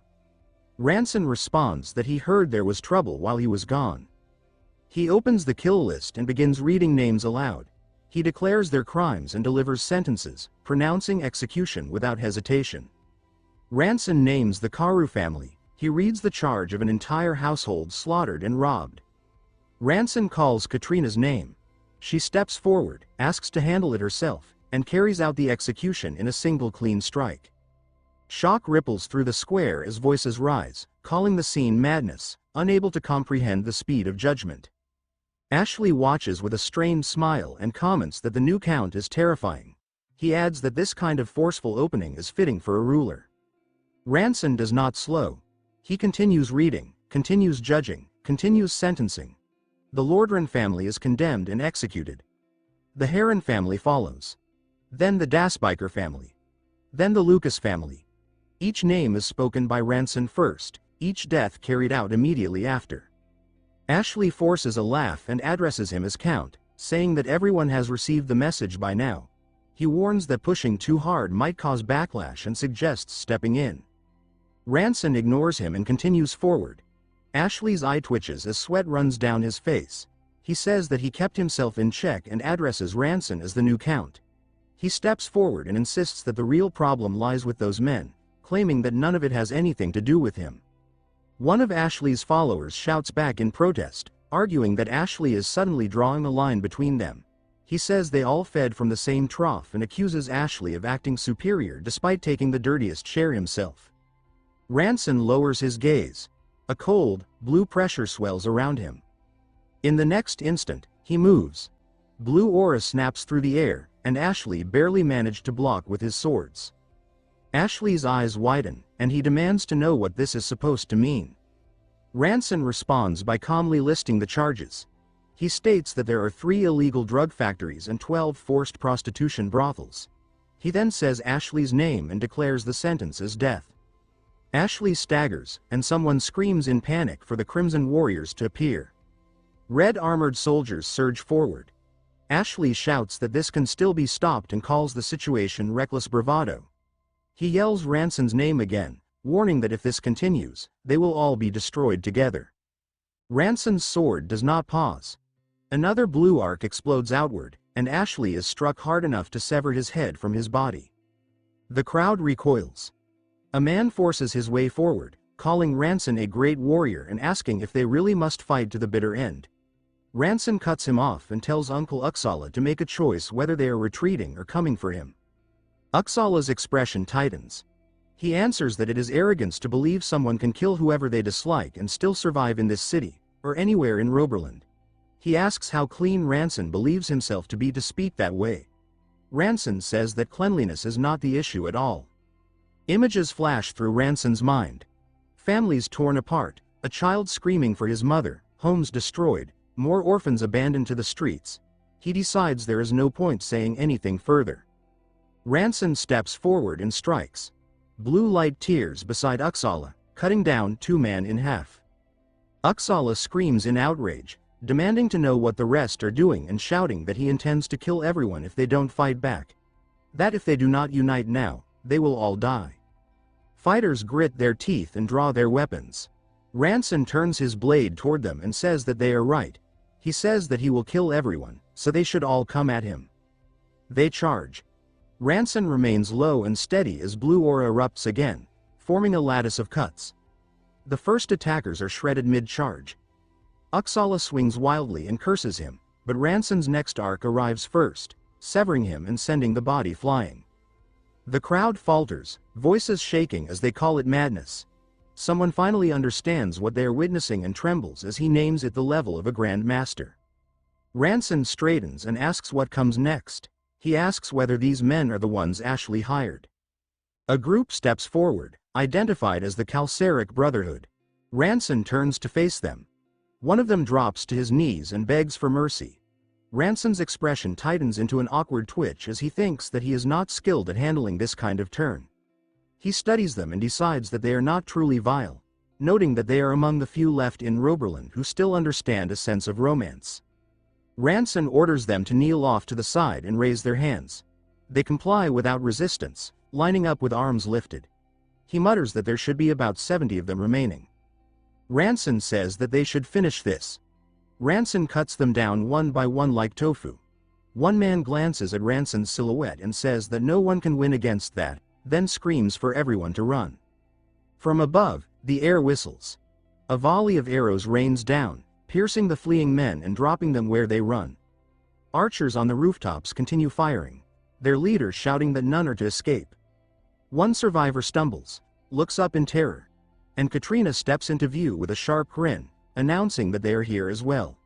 Ranson responds that he heard there was trouble while he was gone. He opens the kill list and begins reading names aloud. He declares their crimes and delivers sentences, pronouncing execution without hesitation. Ranson names the Karu family. He reads the charge of an entire household slaughtered and robbed. Ranson calls Katrina's name. She steps forward, asks to handle it herself, and carries out the execution in a single clean strike. Shock ripples through the square as voices rise, calling the scene madness, unable to comprehend the speed of judgment. Ashley watches with a strained smile and comments that the new count is terrifying. He adds that this kind of forceful opening is fitting for a ruler. Ranson does not slow. He continues reading, continues judging, continues sentencing. The Lordran family is condemned and executed. The Heron family follows. Then the Dasbiker family. Then the Lucas family. Each name is spoken by Ranson first, each death carried out immediately after. Ashley forces a laugh and addresses him as Count, saying that everyone has received the message by now. He warns that pushing too hard might cause backlash and suggests stepping in. Ranson ignores him and continues forward. Ashley's eye twitches as sweat runs down his face. He says that he kept himself in check and addresses Ranson as the new Count. He steps forward and insists that the real problem lies with those men, claiming that none of it has anything to do with him. One of Ashley's followers shouts back in protest, arguing that Ashley is suddenly drawing a line between them. He says they all fed from the same trough and accuses Ashley of acting superior despite taking the dirtiest share himself. Ranson lowers his gaze. A cold, blue pressure swells around him. In the next instant, he moves. Blue aura snaps through the air, and Ashley barely managed to block with his swords. Ashley's eyes widen, and he demands to know what this is supposed to mean. Ranson responds by calmly listing the charges. He states that there are 3 illegal drug factories and 12 forced prostitution brothels. He then says Ashley's name and declares the sentence as death. Ashley staggers, and someone screams in panic for the Crimson Warriors to appear. Red armored soldiers surge forward. Ashley shouts that this can still be stopped and calls the situation reckless bravado. He yells Ranson's name again, warning that if this continues, they will all be destroyed together. Ranson's sword does not pause. Another blue arc explodes outward, and Ashley is struck hard enough to sever his head from his body. The crowd recoils. A man forces his way forward, calling Ranson a great warrior and asking if they really must fight to the bitter end. Ranson cuts him off and tells Uncle Uxala to make a choice whether they are retreating or coming for him. Uxala's expression tightens. He answers that it is arrogance to believe someone can kill whoever they dislike and still survive in this city, or anywhere in Roberland. He asks how clean Ranson believes himself to be to speak that way. Ranson says that cleanliness is not the issue at all. Images flash through Ranson's mind. Families torn apart, a child screaming for his mother, homes destroyed, more orphans abandoned to the streets. He decides there is no point saying anything further. Ranson steps forward and strikes. Blue light tears beside Uxala, cutting down 2 men in half. Uxala screams in outrage, demanding to know what the rest are doing and shouting that he intends to kill everyone if they don't fight back. That if they do not unite now, they will all die. Fighters grit their teeth and draw their weapons. Ranson turns his blade toward them and says that they are right. He says that he will kill everyone, so they should all come at him. They charge. Ranson remains low and steady as blue aura erupts again, forming a lattice of cuts. The first attackers are shredded mid-charge. Uxala swings wildly and curses him, but Ranson's next arc arrives first, severing him and sending the body flying. The crowd falters, voices shaking as they call it madness. Someone finally understands what they are witnessing and trembles as he names it the level of a Grand Master. Ranson straightens and asks what comes next. He asks whether these men are the ones Ashley hired. A group steps forward, identified as the Calceric Brotherhood. Ranson turns to face them. One of them drops to his knees and begs for mercy. Ranson's expression tightens into an awkward twitch as he thinks that he is not skilled at handling this kind of turn. He studies them and decides that they are not truly vile, noting that they are among the few left in Roberland who still understand a sense of romance. Ranson orders them to kneel off to the side and raise their hands. They comply without resistance, lining up with arms lifted. He mutters that there should be about 70 of them remaining. Ranson says that they should finish this. Ranson cuts them down one by one like tofu. One man glances at Ranson's silhouette and says that no one can win against that, then screams for everyone to run. From above, the air whistles. A volley of arrows rains down, piercing the fleeing men and dropping them where they run. Archers on the rooftops continue firing, their leader shouting that none are to escape. One survivor stumbles, looks up in terror, and Katrina steps into view with a sharp grin, announcing that they are here as well.